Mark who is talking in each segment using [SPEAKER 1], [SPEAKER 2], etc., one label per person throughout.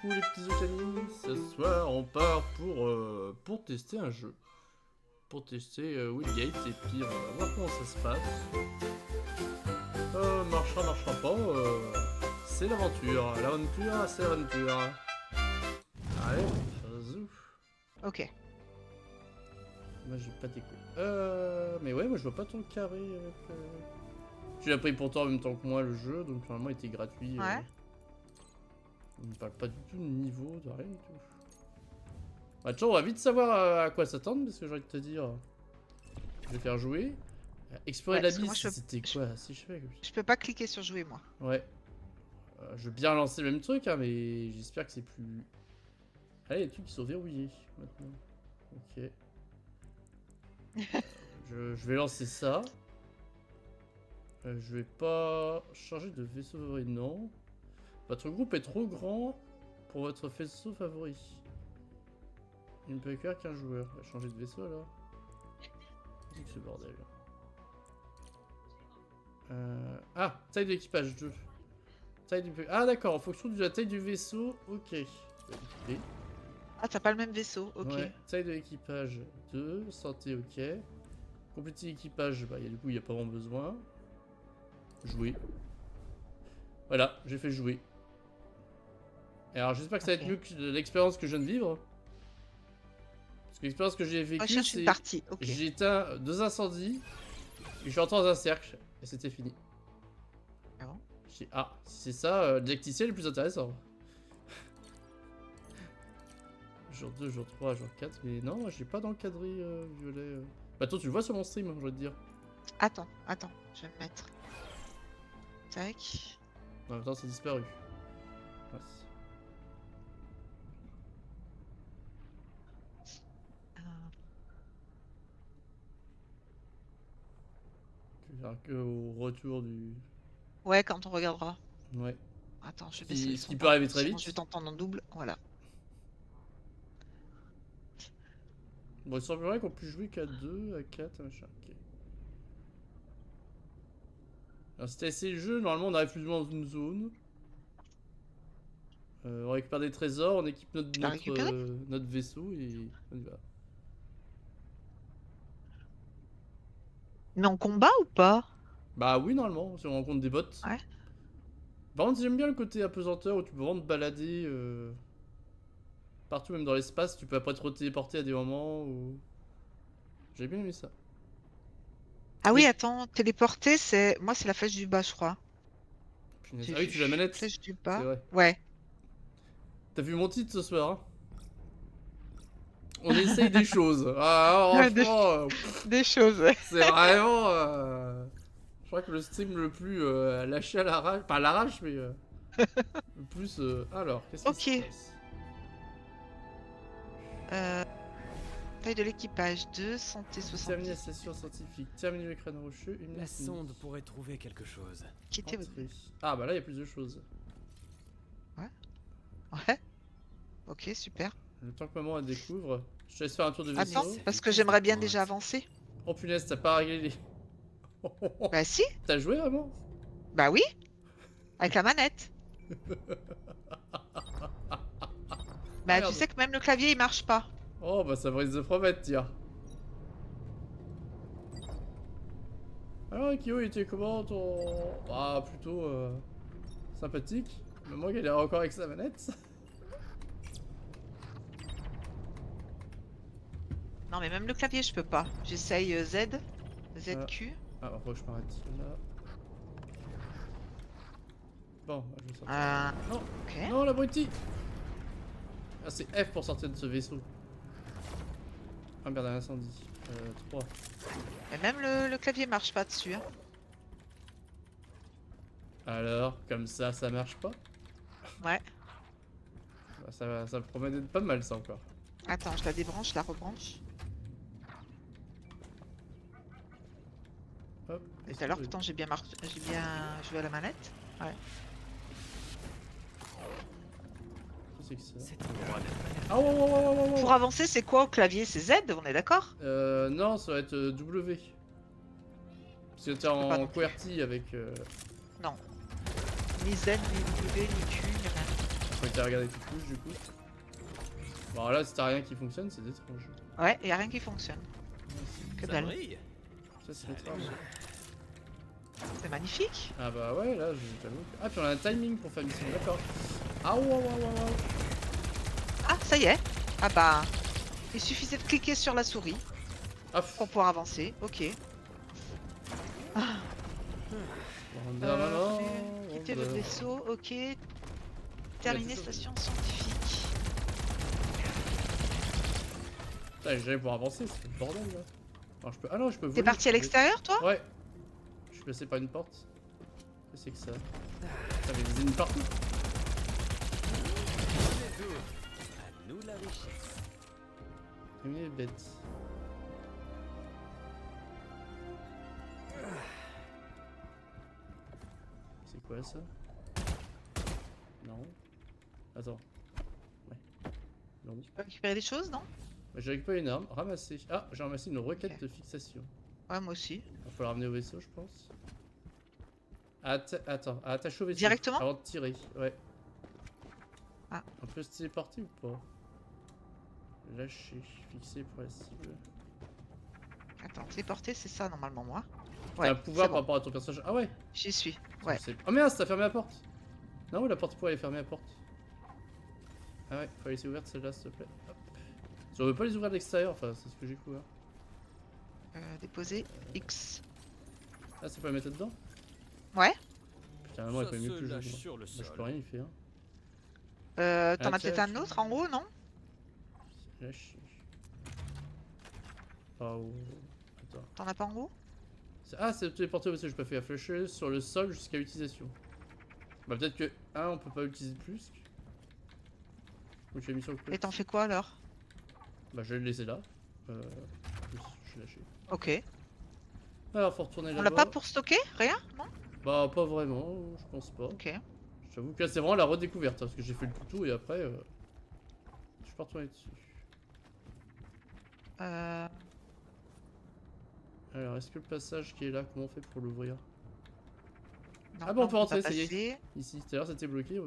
[SPEAKER 1] coup les petits amis, ce soir on part pour tester un jeu. Pour tester Willgate et puis on va voir comment ça se passe. Marchera pas, c'est l'aventure. L'aventure, c'est l'aventure. Allez, zouf.
[SPEAKER 2] Ok.
[SPEAKER 1] Moi j'ai pas d'écho. Mais ouais, moi je vois pas ton carré avec... Tu l'as pris pourtant en même temps que moi le jeu, donc normalement il était gratuit.
[SPEAKER 2] Ouais.
[SPEAKER 1] On ne parle pas du tout de niveau, de rien du tout. Bah tiens, on va vite savoir à quoi s'attendre, parce que j'ai envie de te dire... Je vais faire jouer. Explorer
[SPEAKER 2] Ouais, parce que moi,
[SPEAKER 1] l'abysse, c'était quoi si je fais comme ça.
[SPEAKER 2] Je peux pas cliquer sur jouer, moi.
[SPEAKER 1] Ouais. Je veux bien lancer le même truc, hein, mais j'espère que c'est plus... Ah, il y a des trucs qui sont verrouillés, maintenant. Ok. Je vais lancer ça. Je vais pas changer de vaisseau favori, non. Votre groupe est trop grand pour votre vaisseau favori. Il ne peut accueillir qu'un joueur. On va changer de vaisseau alors. Qu'est-ce que ce bordel? Ah, taille d'équipage 2. Taille du... Ah d'accord, en fonction de la taille du vaisseau, ok.
[SPEAKER 2] Ah, t'as pas le même vaisseau, ok.
[SPEAKER 1] Ouais, taille de l'équipage 2, santé ok. Compléter l'équipage, bah du coup il n'y a pas vraiment besoin. Jouer. Voilà, j'ai fait jouer. Et alors j'espère que ça va être mieux que l'expérience que je viens de vivre. Parce que l'expérience que j'ai vécue, c'est...
[SPEAKER 2] partie. Okay.
[SPEAKER 1] J'ai éteint 2 incendies, et je suis rentré dans un cercle, et c'était fini.
[SPEAKER 2] Ah bon?
[SPEAKER 1] Ah, si c'est ça, l'acticien est le plus intéressant. Jour 2, jour 3, jour 4, mais non, j'ai pas d'encadré violet. Bah toi tu le vois sur mon stream, je vais te dire.
[SPEAKER 2] Attends, je vais me mettre. Tac.
[SPEAKER 1] En même temps, c'est disparu. Ouais. Tu verras que au retour du...
[SPEAKER 2] Ouais, quand on regardera.
[SPEAKER 1] Ouais.
[SPEAKER 2] Attends, je vais baisser le son.
[SPEAKER 1] Ce qui peut arriver très vite.
[SPEAKER 2] Je vais t'entendre en double, voilà.
[SPEAKER 1] Bon, il semblerait qu'on puisse jouer qu'à 2, à 4, machin. Ok. Alors, si t'as essayé le jeu, normalement on arrive plus ou moins dans une zone. On récupère des trésors, on équipe notre vaisseau et on y va.
[SPEAKER 2] Mais en combat ou pas?
[SPEAKER 1] Bah oui, normalement, si on rencontre des bots.
[SPEAKER 2] Ouais.
[SPEAKER 1] Par contre, j'aime bien le côté apesanteur où tu peux vraiment te balader partout, même dans l'espace. Tu peux après te téléporter à des moments où... J'ai bien aimé ça.
[SPEAKER 2] Ah oui, attends, téléporter, c'est... Moi, c'est la flèche du bas, je crois.
[SPEAKER 1] Punaise. Ah oui, tu l'as manette.
[SPEAKER 2] Flèche du bas.
[SPEAKER 1] C'est vrai.
[SPEAKER 2] Ouais.
[SPEAKER 1] T'as vu mon titre ce soir, hein? On essaye des choses. Ah, franchement...
[SPEAKER 2] des choses, ouais.
[SPEAKER 1] C'est vraiment... Je crois que le stream le plus lâché à l'arrache... Pas à l'arrache, mais... le plus... Alors, qu'est-ce qui se passe?
[SPEAKER 2] Taille de l'équipage 2, santé 70.
[SPEAKER 1] Terminer la station scientifique, terminer le crâne rocheux, une
[SPEAKER 3] la sonde pourrait trouver quelque chose.
[SPEAKER 2] Quittez votre...
[SPEAKER 1] Ah bah là il y a plus de choses.
[SPEAKER 2] Ouais. Ouais. Ok, super.
[SPEAKER 1] Le temps que maman elle découvre, je te laisse faire un tour de vaisseau.
[SPEAKER 2] Attends, parce que j'aimerais bien déjà avancer.
[SPEAKER 1] Oh punaise, t'as pas réglé les...
[SPEAKER 2] Bah si.
[SPEAKER 1] T'as joué vraiment?
[SPEAKER 2] Bah oui. Avec la manette. Bah tu sais que même le clavier il marche pas.
[SPEAKER 1] Oh bah ça brise de promettre, tiens. Alors Kyo, il était comment ton... Ah plutôt sympathique. Mais moi qui a encore avec sa manette.
[SPEAKER 2] Non mais même le clavier je peux pas. J'essaye Z, ZQ.
[SPEAKER 1] Ah faut que je m'arrête là. Bon, bah, je vais sortir. Non,
[SPEAKER 2] ok.
[SPEAKER 1] Non l'abruti. Ah c'est F pour sortir de ce vaisseau. Ah merde, un incendie. 3.
[SPEAKER 2] Et même le clavier marche pas dessus. Hein.
[SPEAKER 1] Alors, comme ça marche pas?
[SPEAKER 2] Ouais.
[SPEAKER 1] Bah, ça me promet d'être pas mal ça encore.
[SPEAKER 2] Attends, je la débranche, je la rebranche.
[SPEAKER 1] Hop.
[SPEAKER 2] Et tout à l'heure, pourtant j'ai bien joué à la manette. Ouais.
[SPEAKER 1] Qu'est-ce que c'est que ça?
[SPEAKER 3] Ah,
[SPEAKER 2] Pour avancer, c'est quoi au clavier? C'est Z, on est d'accord?
[SPEAKER 1] Non, ça va être W. Parce que t'es en QWERTY avec...
[SPEAKER 2] Non. Ni Z, ni W, ni Q, ni rien.
[SPEAKER 1] Faut que t'aies regardé tes touches du coup. Bon là si t'as rien qui fonctionne c'est étrange.
[SPEAKER 2] Ouais, y a rien qui fonctionne. Que
[SPEAKER 3] Ça
[SPEAKER 2] dalle.
[SPEAKER 3] brille.
[SPEAKER 1] Ça c'est étrange.
[SPEAKER 2] C'est magnifique.
[SPEAKER 1] Ah bah ouais là j'ai pas vu. Ah puis on a un timing pour faire mission, d'accord. Ah ouais ouais ouais ouais.
[SPEAKER 2] Ah, ça y est. Ah bah, il suffisait de cliquer sur la souris
[SPEAKER 1] Ah
[SPEAKER 2] pour pouvoir avancer. Ok. Quitter le vaisseau. Ok. Terminer
[SPEAKER 1] tout ça,
[SPEAKER 2] station scientifique.
[SPEAKER 1] Putain j'allais pouvoir avancer, c'est le bordel là. Alors, je peux... Ah non je peux voler.
[SPEAKER 2] T'es parti à l'extérieur, toi?
[SPEAKER 1] Ouais. Je suis passé par une porte. Qu'est-ce que c'est que ça? Ça fait des ennemis partout.
[SPEAKER 3] À nous la richesse.
[SPEAKER 1] Terminer les bêtes. C'est quoi ça? Non. Attends. Ouais. Non.
[SPEAKER 2] Tu peux récupérer des choses, non?
[SPEAKER 1] Bah, j'ai récupéré une arme. Ramasser. Ah, j'ai ramassé une requête
[SPEAKER 2] Ok.
[SPEAKER 1] de fixation.
[SPEAKER 2] Ouais, moi aussi.
[SPEAKER 1] Il va falloir ramener au vaisseau, je pense. Attends, à attacher au vaisseau.
[SPEAKER 2] Directement?
[SPEAKER 1] Avant de tirer, ouais.
[SPEAKER 2] Ah.
[SPEAKER 1] On peut se téléporter ou pas? Lâcher, fixer pour la cible.
[SPEAKER 2] Attends, téléporter, c'est ça normalement, moi.
[SPEAKER 1] T'as
[SPEAKER 2] Ouais,
[SPEAKER 1] un pouvoir
[SPEAKER 2] c'est
[SPEAKER 1] par
[SPEAKER 2] bon.
[SPEAKER 1] rapport à ton personnage. Ah ouais.
[SPEAKER 2] J'y suis. Ouais.
[SPEAKER 1] Oh merde, t'as fermé la porte. Non, la porte pourrait aller fermer la porte. Ah ouais, faut laisser ouverte celle-là, s'il te plaît. Hop. Si on veut pas les ouvrir de l'extérieur, enfin, c'est ce que j'ai couvert.
[SPEAKER 2] Déposer X.
[SPEAKER 1] Ah, c'est pas la mettre dedans?
[SPEAKER 2] Ouais.
[SPEAKER 1] Putain, maman, elle
[SPEAKER 3] Ça
[SPEAKER 1] connaît mieux
[SPEAKER 3] se
[SPEAKER 1] que je.
[SPEAKER 3] lâche
[SPEAKER 1] Moi.
[SPEAKER 3] sur le
[SPEAKER 1] Moi,
[SPEAKER 3] sol.
[SPEAKER 1] je peux rien y faire.
[SPEAKER 2] T'en
[SPEAKER 1] Ah,
[SPEAKER 2] as peut-être
[SPEAKER 1] tiens,
[SPEAKER 2] un autre en haut, non?
[SPEAKER 1] Lâcher. Oh. Attends.
[SPEAKER 2] T'en as pas en haut?
[SPEAKER 1] Ah, c'est téléporter aussi, je peux faire flasher sur le sol jusqu'à l'utilisation. Bah, peut-être que on peut pas l'utiliser plus. Donc, j'ai mis sur le côté.
[SPEAKER 2] Et t'en fais quoi alors?
[SPEAKER 1] Bah, je vais le laisser là. Je l'ai lâché.
[SPEAKER 2] Ok.
[SPEAKER 1] Alors, faut retourner
[SPEAKER 2] On
[SPEAKER 1] là-bas.
[SPEAKER 2] l'a pas pour stocker? Rien? Non?
[SPEAKER 1] Bah, pas vraiment, je pense pas.
[SPEAKER 2] Ok.
[SPEAKER 1] J'avoue que là, c'est vraiment la redécouverte, hein, parce que j'ai fait le tout et après, je peux pas retourner dessus. Alors, est-ce que le passage qui est là, comment on fait pour l'ouvrir?
[SPEAKER 2] Non,
[SPEAKER 1] Ah bon, on peut
[SPEAKER 2] pas
[SPEAKER 1] rentrer, ça y est.
[SPEAKER 2] passer.
[SPEAKER 1] Ici, tout à l'heure c'était bloqué.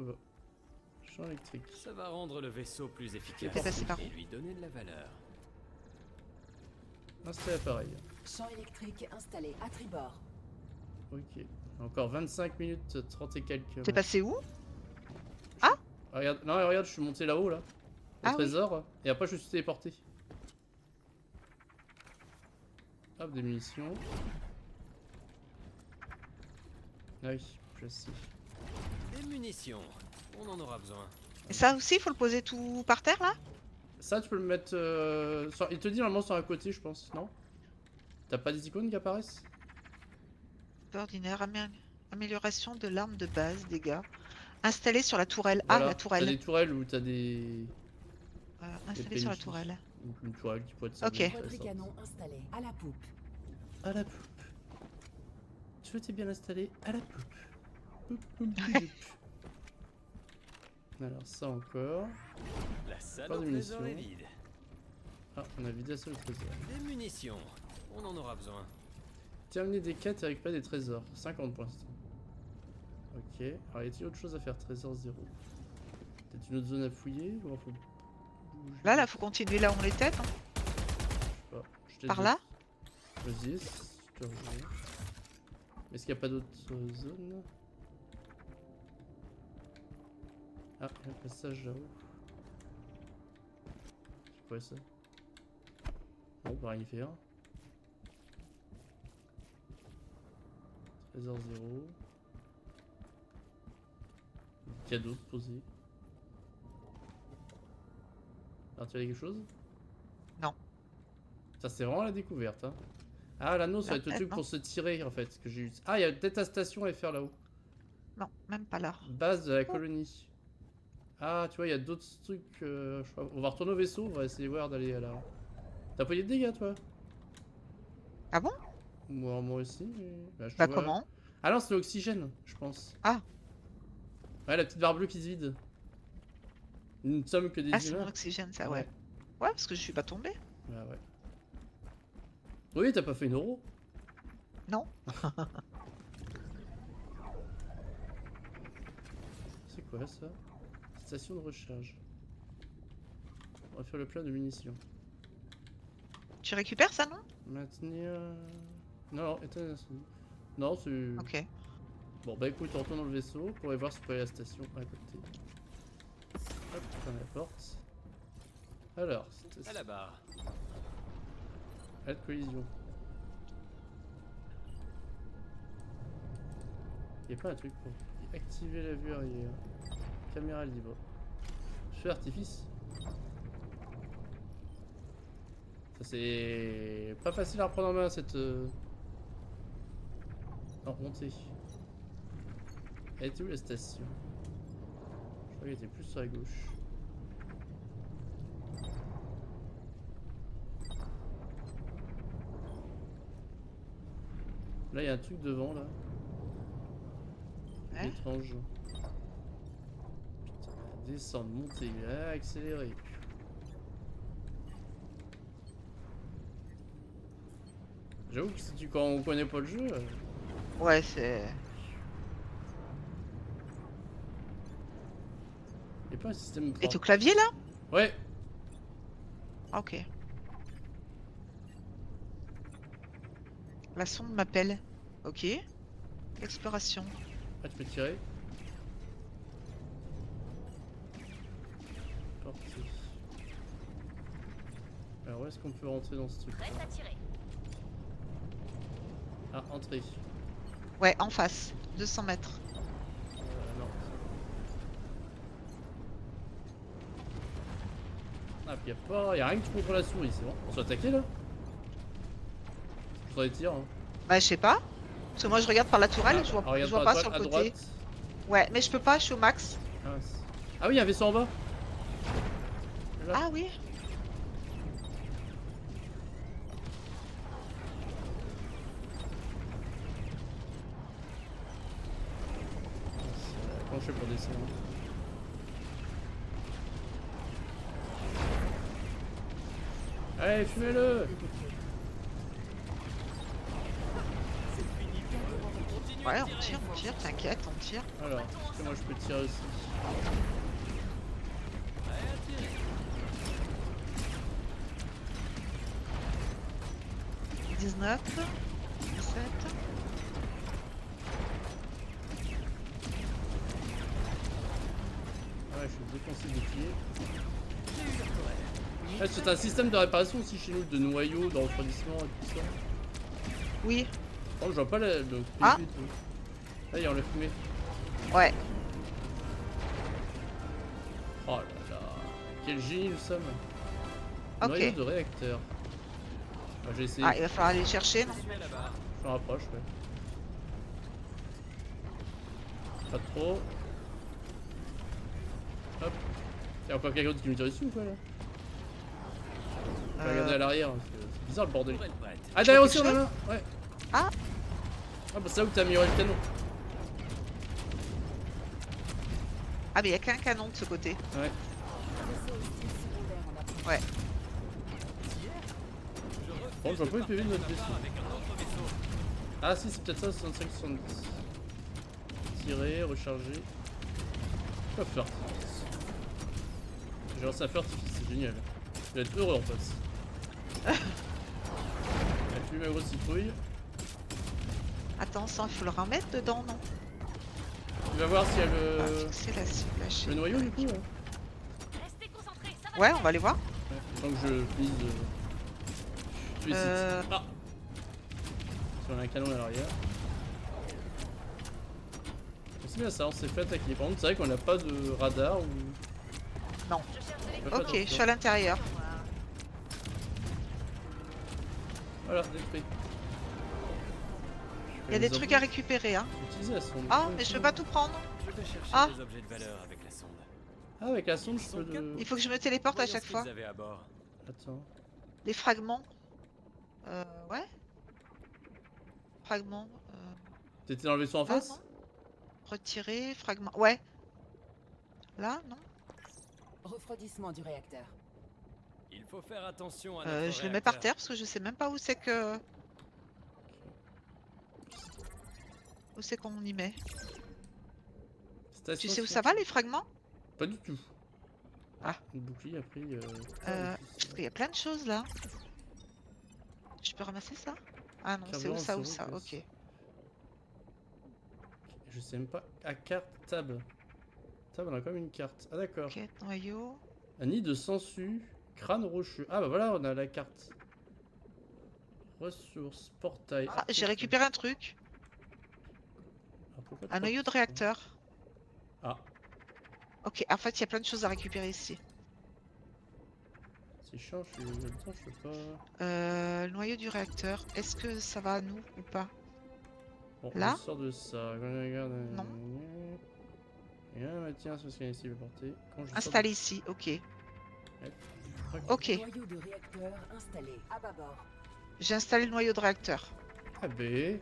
[SPEAKER 1] Champ électrique.
[SPEAKER 3] Ça va rendre le vaisseau plus efficace
[SPEAKER 2] T'es passé par
[SPEAKER 3] et
[SPEAKER 2] où?
[SPEAKER 3] lui donner de la valeur.
[SPEAKER 1] Installer l'appareil.
[SPEAKER 4] Champ électrique installé à tribord.
[SPEAKER 1] Ok. Encore 25 minutes 30 et quelques.
[SPEAKER 2] T'es passé où?
[SPEAKER 1] Ah, regarde, non, regarde, je suis monté là-haut là. Au
[SPEAKER 2] Ah oui.
[SPEAKER 1] trésor. Et après, je me suis téléporté. Hop, des munitions. Ah oui, placé.
[SPEAKER 3] Des munitions. On en aura besoin.
[SPEAKER 2] Et ça aussi, faut le poser tout par terre là?
[SPEAKER 1] Ça, tu peux le mettre. Il te dit normalement sur un côté, je pense, non? T'as pas des icônes qui apparaissent?
[SPEAKER 2] Ordinaire, amélioration de l'arme de base, dégâts. Installé sur la tourelle.
[SPEAKER 1] Voilà.
[SPEAKER 2] Ah, la
[SPEAKER 1] T'as
[SPEAKER 2] tourelle.
[SPEAKER 1] des tourelles où t'as des.
[SPEAKER 2] Installé sur la
[SPEAKER 1] PNJ.
[SPEAKER 2] tourelle.
[SPEAKER 1] Donc une tourelle qui pourrait être
[SPEAKER 2] Ok.
[SPEAKER 4] Quadricanon installé à la poupe.
[SPEAKER 1] À la poupe. Tu t'es bien installé à la poupe. Poup, poup, poup, poup. Alors ça encore.
[SPEAKER 3] La salle
[SPEAKER 1] Pas
[SPEAKER 3] au
[SPEAKER 1] de
[SPEAKER 3] trésor est
[SPEAKER 1] munitions.
[SPEAKER 3] vide.
[SPEAKER 1] Ah, on a vidé ça le trésor.
[SPEAKER 3] Des munitions. On en aura besoin.
[SPEAKER 1] Terminer des quêtes et récupérer des trésors. 50 pour l'instant. Ok. Alors y a-t-il autre chose à faire? Trésor 0. Peut-être une autre zone à fouiller ou alors faut bouger?
[SPEAKER 2] Là, faut continuer là où on était, non?
[SPEAKER 1] Je sais pas. Je t'ai
[SPEAKER 2] Par
[SPEAKER 1] dit.
[SPEAKER 2] là?
[SPEAKER 1] Vas-y, je te rejoins. Est-ce qu'il n'y a pas d'autres zones? Ah, il y a un passage là-haut. C'est quoi ça? Bon, on peut rien y faire. Trésor 0. Cadeau posé. Alors tu as quelque chose?
[SPEAKER 2] Non.
[SPEAKER 1] Ça c'est vraiment la découverte hein. Ah l'anneau ça va être le truc pour se tirer en fait que j'ai eu. Ah il y a peut-être ta station à faire là-haut.
[SPEAKER 2] Non, même pas là.
[SPEAKER 1] Base de la colonie. Ah tu vois il y a d'autres trucs je crois. On va retourner au vaisseau, on va essayer voir d'aller à la... T'as pas eu de dégâts toi?
[SPEAKER 2] Ah bon?
[SPEAKER 1] Moi aussi mais... je
[SPEAKER 2] Bah
[SPEAKER 1] vois-
[SPEAKER 2] comment?
[SPEAKER 1] Ah non c'est l'oxygène je pense.
[SPEAKER 2] Ah.
[SPEAKER 1] Ouais la petite barre bleue qui se vide. Nous ne sommes que des
[SPEAKER 2] Ah, c'est mon
[SPEAKER 1] humains.
[SPEAKER 2] oxygène, ça, ouais. Ouais, parce que je suis pas tombée.
[SPEAKER 1] Ah ouais. Oui t'as pas fait une euro?
[SPEAKER 2] Non.
[SPEAKER 1] C'est quoi ça? Station de recharge. On va faire le plein de munitions.
[SPEAKER 2] Tu récupères ça, non?
[SPEAKER 1] Maintenir... Non, éteindre l'incendie. Non, c'est...
[SPEAKER 2] Ok.
[SPEAKER 1] Bon bah écoute, on retourne dans le vaisseau pour aller voir ce qu'il y a à la station à côté. Hop, ferme la porte. Alors,
[SPEAKER 3] À
[SPEAKER 1] station...
[SPEAKER 3] la barre.
[SPEAKER 1] Alerte collision. Y'a pas un truc pour activer la vue arrière. Caméra libre. Feu artifice. Ça c'est pas facile à reprendre en main cette... Non, montée. Elle était où la station? Je crois qu'elle était plus sur la gauche. Là il y a un truc devant là.
[SPEAKER 2] Ouais.
[SPEAKER 1] Étrange. Putain, descendre, monter, accélérer. J'avoue que si tu quand on connaît pas le jeu.
[SPEAKER 2] Ouais, c'est...
[SPEAKER 1] Y'a pas un système.
[SPEAKER 2] Et au clavier, là?
[SPEAKER 1] Ouais.
[SPEAKER 2] Ah, ok. La sonde m'appelle. Ok. Exploration.
[SPEAKER 1] Ah tu peux tirer. Parti. Alors où est-ce qu'on peut rentrer dans ce truc là?
[SPEAKER 5] Prête à tirer.
[SPEAKER 1] Ah, entrée.
[SPEAKER 2] Ouais, en face. 200 mètres.
[SPEAKER 1] Non. Ah, puis y a rien que tu contrôles la souris, c'est bon. On se fait attaquer là? Je voudrais des tirs. Hein.
[SPEAKER 2] Bah, je sais pas. Parce que moi, je regarde par la tourelle, je vois,
[SPEAKER 1] Ah, regarde
[SPEAKER 2] je vois
[SPEAKER 1] par
[SPEAKER 2] pas
[SPEAKER 1] la
[SPEAKER 2] sur le
[SPEAKER 1] toile, à
[SPEAKER 2] côté.
[SPEAKER 1] droite.
[SPEAKER 2] Ouais, mais je peux pas, je suis au max.
[SPEAKER 1] Ah, ah oui, il y a un vaisseau en bas. Là.
[SPEAKER 2] Ah oui.
[SPEAKER 1] Comment je fais pour descendre? Allez, fumez-le!
[SPEAKER 2] Ouais, on tire, t'inquiète, on tire.
[SPEAKER 1] Alors, est-ce que moi je peux tirer aussi?
[SPEAKER 3] Prêt à tirer.
[SPEAKER 2] 19, 17.
[SPEAKER 1] Ah ouais, je suis défoncé des pieds. Ah, c'est un système de réparation aussi chez nous, de noyaux, de refroidissement et tout ça.
[SPEAKER 2] Oui,
[SPEAKER 1] Oh, je vois pas le PV
[SPEAKER 2] Ah.
[SPEAKER 1] et tout. Là, il y a le fumé.
[SPEAKER 2] ouais.
[SPEAKER 1] Oh là là, quel génie nous sommes.
[SPEAKER 2] Ok.
[SPEAKER 1] Noyau de réacteur. Ah, j'ai essayé,
[SPEAKER 2] Ah, il va falloir aller le chercher, non?
[SPEAKER 3] Je suis à la barre.
[SPEAKER 1] je me rapproche, ouais. Pas trop. Hop. Y'a encore quelqu'un d'autre qui me tire dessus ou quoi là? Je vais regarder à l'arrière, hein, parce que c'est bizarre le bordel.
[SPEAKER 3] Tourelle prête.
[SPEAKER 1] Ah, derrière
[SPEAKER 2] veux
[SPEAKER 1] aussi on
[SPEAKER 2] quelque
[SPEAKER 1] en a un. Ouais.
[SPEAKER 2] Ah.
[SPEAKER 1] Ah bah c'est là où t'as amélioré le canon.
[SPEAKER 2] Ah, mais il y a qu'un canon de ce côté.
[SPEAKER 1] Ouais.
[SPEAKER 4] Vaisseau hostile secondaire en approche.
[SPEAKER 2] Ouais.
[SPEAKER 1] Bon, je vois pas le PV de notre vaisseau.
[SPEAKER 3] Avec un autre vaisseau.
[SPEAKER 1] Ah si, c'est peut-être ça, 65-70. Tirer, recharger. Hop, feu artifice. J'ai lancé un feu artifice, c'est génial. Je vais être heureux en face. J'ai tué ma grosse citrouille.
[SPEAKER 2] Attends, ça, il faut le remettre dedans, non?
[SPEAKER 1] Tu vas voir s'il y a
[SPEAKER 2] Ah,
[SPEAKER 1] le,
[SPEAKER 2] fixer la cible lâchée.
[SPEAKER 1] le noyau du coup. Hein.
[SPEAKER 5] Restez concentrés, ça va.
[SPEAKER 2] Ouais,
[SPEAKER 5] le
[SPEAKER 2] on
[SPEAKER 5] faire.
[SPEAKER 2] va aller voir.
[SPEAKER 1] Ouais, tant que je finisse de tuer cette- Ah. Si on a un canon à l'arrière. C'est bien ça, on s'est fait attaquer. Par contre, c'est vrai qu'on n'a pas de radar ou.
[SPEAKER 5] Je cherche de
[SPEAKER 1] Fais pas
[SPEAKER 2] Ok, je
[SPEAKER 1] attention.
[SPEAKER 2] suis à l'intérieur.
[SPEAKER 1] Voilà, détruit.
[SPEAKER 2] Il y a des trucs à récupérer, hein.
[SPEAKER 1] Utiliser la sonde.
[SPEAKER 2] Ah, mais je peux pas tout prendre.
[SPEAKER 3] Je vais chercher
[SPEAKER 2] Ah.
[SPEAKER 3] des objets de valeur avec la sonde.
[SPEAKER 1] Ah, avec la sonde, je
[SPEAKER 3] Ils sont
[SPEAKER 1] peux le.
[SPEAKER 2] Il faut que je me téléporte à
[SPEAKER 3] Voyons
[SPEAKER 2] chaque
[SPEAKER 3] ce
[SPEAKER 2] fois.
[SPEAKER 3] qu'ils avaient à bord.
[SPEAKER 1] Attends.
[SPEAKER 2] Des fragments. Ouais. Fragments.
[SPEAKER 1] T'étais dans le vaisseau en
[SPEAKER 2] Ah,
[SPEAKER 1] face?
[SPEAKER 2] non. Retirer, fragments. Ouais. Là, non?
[SPEAKER 4] Refroidissement du réacteur.
[SPEAKER 3] Il faut faire attention à notre
[SPEAKER 2] Je le mets par
[SPEAKER 3] réacteur.
[SPEAKER 2] terre parce que je sais même pas où c'est que. Où c'est qu'on y met? Tu sais où ça va les fragments?
[SPEAKER 1] Pas du tout.
[SPEAKER 2] Ah.
[SPEAKER 1] Le bouclier a pris.
[SPEAKER 2] Il y a plein de choses là. Je peux ramasser ça? Ah non, c'est où
[SPEAKER 1] Carburant,
[SPEAKER 2] ça ou
[SPEAKER 1] c'est
[SPEAKER 2] ça?
[SPEAKER 1] où,
[SPEAKER 2] Ok.
[SPEAKER 1] Je sais même pas. Ah, carte, tab. Tab, on a quand même une carte. Ah, d'accord.
[SPEAKER 2] Ok, noyau.
[SPEAKER 1] Un nid de sangsue, crâne rocheux. Ah, bah voilà, on a la carte. Ressources, portail.
[SPEAKER 2] Ah, j'ai récupéré un truc.
[SPEAKER 1] Ah, pourquoi
[SPEAKER 2] Un
[SPEAKER 1] trois
[SPEAKER 2] noyau de
[SPEAKER 1] petits
[SPEAKER 2] réacteur.
[SPEAKER 1] Ah,
[SPEAKER 2] Ok, en fait, il y a plein de choses à récupérer ici.
[SPEAKER 1] c'est chiant, je suis là-dedans, je peux pas.
[SPEAKER 2] Le noyau du réacteur, est-ce que ça va à nous ou pas?
[SPEAKER 1] Bon,
[SPEAKER 2] Là
[SPEAKER 1] je sors de ça. Regarde.
[SPEAKER 2] Non.
[SPEAKER 1] Et là, bah, tiens, c'est ce qu'il y a ici, le porter. Quand je sors
[SPEAKER 2] Installé ici, ok.
[SPEAKER 1] de-
[SPEAKER 2] Ok,
[SPEAKER 4] Noyau de réacteur installé à bâbord.
[SPEAKER 2] j'ai installé le noyau de réacteur.
[SPEAKER 1] Ah, ben.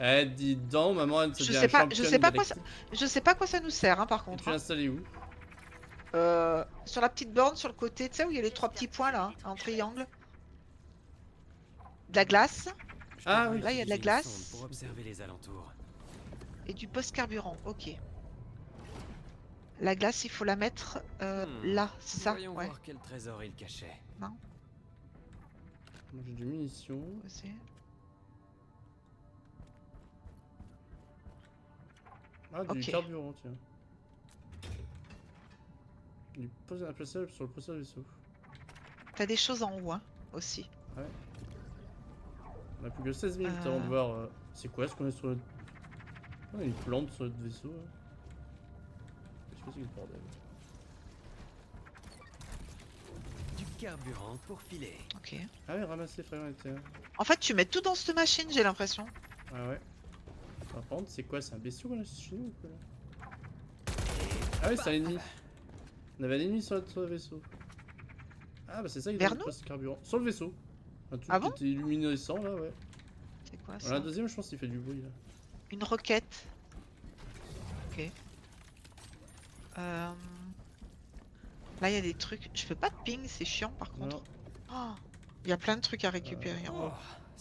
[SPEAKER 1] Eh, dis donc, maman, elle se
[SPEAKER 2] Je
[SPEAKER 1] dit
[SPEAKER 2] sais
[SPEAKER 1] un
[SPEAKER 2] pas,
[SPEAKER 1] champion
[SPEAKER 2] je sais pas quoi ça,
[SPEAKER 1] d'électrique.
[SPEAKER 2] je sais pas quoi ça nous sert, hein, par
[SPEAKER 1] Et
[SPEAKER 2] contre.
[SPEAKER 1] tu l'as
[SPEAKER 2] Hein.
[SPEAKER 1] installé où?
[SPEAKER 2] Sur la petite borne, sur le côté, tu sais où il y a les trois petits points là, en triangle. De la glace
[SPEAKER 3] Je
[SPEAKER 1] Ah,
[SPEAKER 3] devrais
[SPEAKER 1] oui.
[SPEAKER 2] Là, il y a de la
[SPEAKER 3] utiliser une
[SPEAKER 2] glace.
[SPEAKER 3] sonde pour observer les alentours.
[SPEAKER 2] et du post-carburant, ok. La glace, il faut la mettre
[SPEAKER 3] Hmm.
[SPEAKER 2] là, c'est ça?
[SPEAKER 3] Voyons
[SPEAKER 2] Ouais.
[SPEAKER 3] voir quel trésor il cachait.
[SPEAKER 1] Moi, j'ai des munitions.
[SPEAKER 2] Aussi.
[SPEAKER 1] Ah, du
[SPEAKER 2] Ok.
[SPEAKER 1] carburant, tiens. Du poste implaçable sur le poste de vaisseau.
[SPEAKER 2] T'as des choses en haut, hein, aussi.
[SPEAKER 1] On a plus que 16 minutes avant de voir. C'est quoi ce qu'on a sur notre. On a une plante sur notre vaisseau. Là. Qu'est-ce que c'est que ce bordel?
[SPEAKER 3] Du carburant pour filer.
[SPEAKER 2] Ok.
[SPEAKER 1] Ah ouais, ramasser frère, tiens.
[SPEAKER 2] En fait, tu mets tout dans cette machine, j'ai l'impression.
[SPEAKER 1] Ah ouais. Par contre, c'est quoi? C'est un bestiau qu'on a chez nous ou quoi là? Ah ouais, c'est un ennemi. On avait un ennemi sur notre vaisseau. Ah bah c'est ça qui
[SPEAKER 2] Vers
[SPEAKER 1] donne le
[SPEAKER 2] nous
[SPEAKER 1] poste carburant. Sur le vaisseau. Un truc
[SPEAKER 2] Ah
[SPEAKER 1] qui
[SPEAKER 2] bon
[SPEAKER 1] était luminescent là, ouais.
[SPEAKER 2] C'est quoi
[SPEAKER 1] Voilà,
[SPEAKER 2] ça?
[SPEAKER 1] un deuxième, je pense qu'il fait du bruit là.
[SPEAKER 2] Une roquette. Ok. Là, il y a des trucs. Je peux pas de ping, c'est chiant par contre.
[SPEAKER 1] Non.
[SPEAKER 2] Oh, il y a plein de trucs à récupérer. hein.
[SPEAKER 3] Oh,